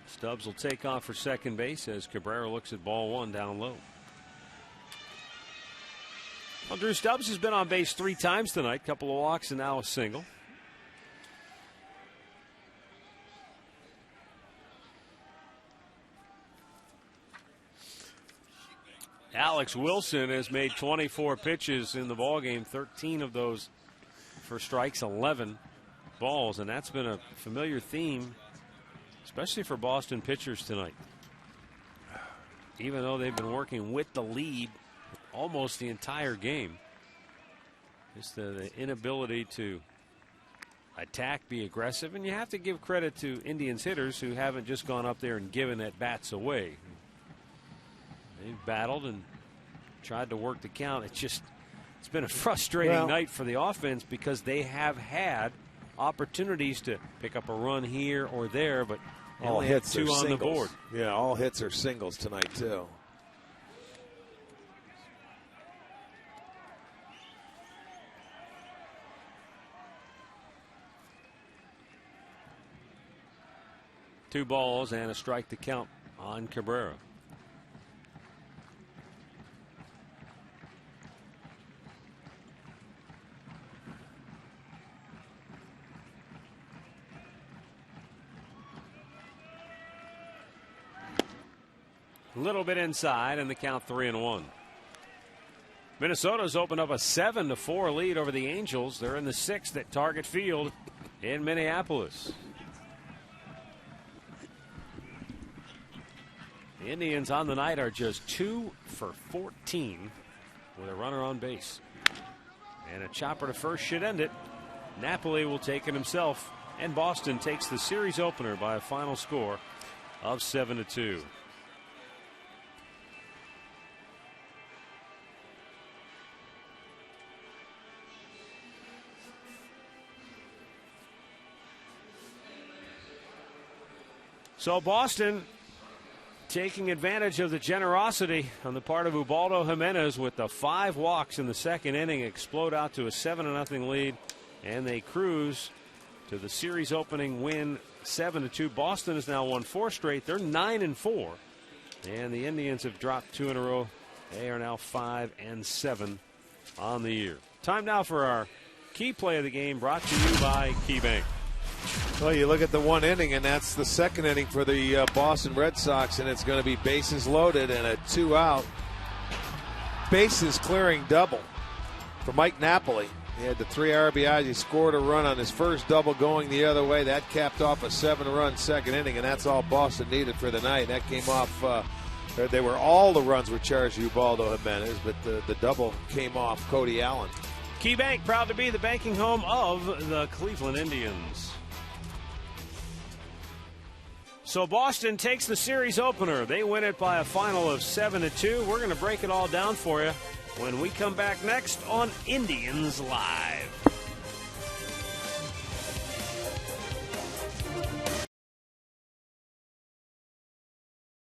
Stubbs will take off for second base as Cabrera looks at ball 1 down low. Well, Drew Stubbs has been on base 3 times tonight. Couple of walks and now a single. Alex Wilson has made 24 pitches in the ballgame, 13 of those for strikes, 11 balls, and that's been a familiar theme, especially for Boston pitchers tonight. Even though they've been working with the lead almost the entire game, just the inability to attack, be aggressive, and you have to give credit to Indians hitters who haven't just gone up there and given at bats away. They've battled and tried to work the count. It's been a frustrating night for the offense because they have had opportunities to pick up a run here or there, but all hits two are on singles. the board. Yeah, all hits are singles tonight too. Two balls and a strike to count on Cabrera. A little bit inside, and the count 3-1. Minnesota's opened up a 7-4 lead over the Angels. They're in the 6th at Target Field in Minneapolis. The Indians on the night are just 2 for 14 with a runner on base. And a chopper to first should end it. Napoli will take it himself, and Boston takes the series opener by a final score of 7-2. So Boston taking advantage of the generosity on the part of Ubaldo Jimenez with the 5 walks in the second inning, explode out to a 7-0 lead, and they cruise to the series opening win 7-2. Boston has now won 4 straight. They're 9-4, and the Indians have dropped 2 in a row. They are now 5-7 on the year. Time now for our key play of the game, brought to you by KeyBank. Well, you look at the 1 inning, and that's the second inning for the Boston Red Sox, and it's going to be bases loaded and a 2-out bases clearing double for Mike Napoli. He had the 3 RBIs. He scored a run on his first double going the other way. That capped off a 7-run second inning, and that's all Boston needed for the night. That came off. All the runs were charged to Ubaldo Jimenez, but the double came off Cody Allen. KeyBank, proud to be the banking home of the Cleveland Indians. So Boston takes the series opener. They win it by a final of 7-2. We're going to break it all down for you when we come back next on Indians Live.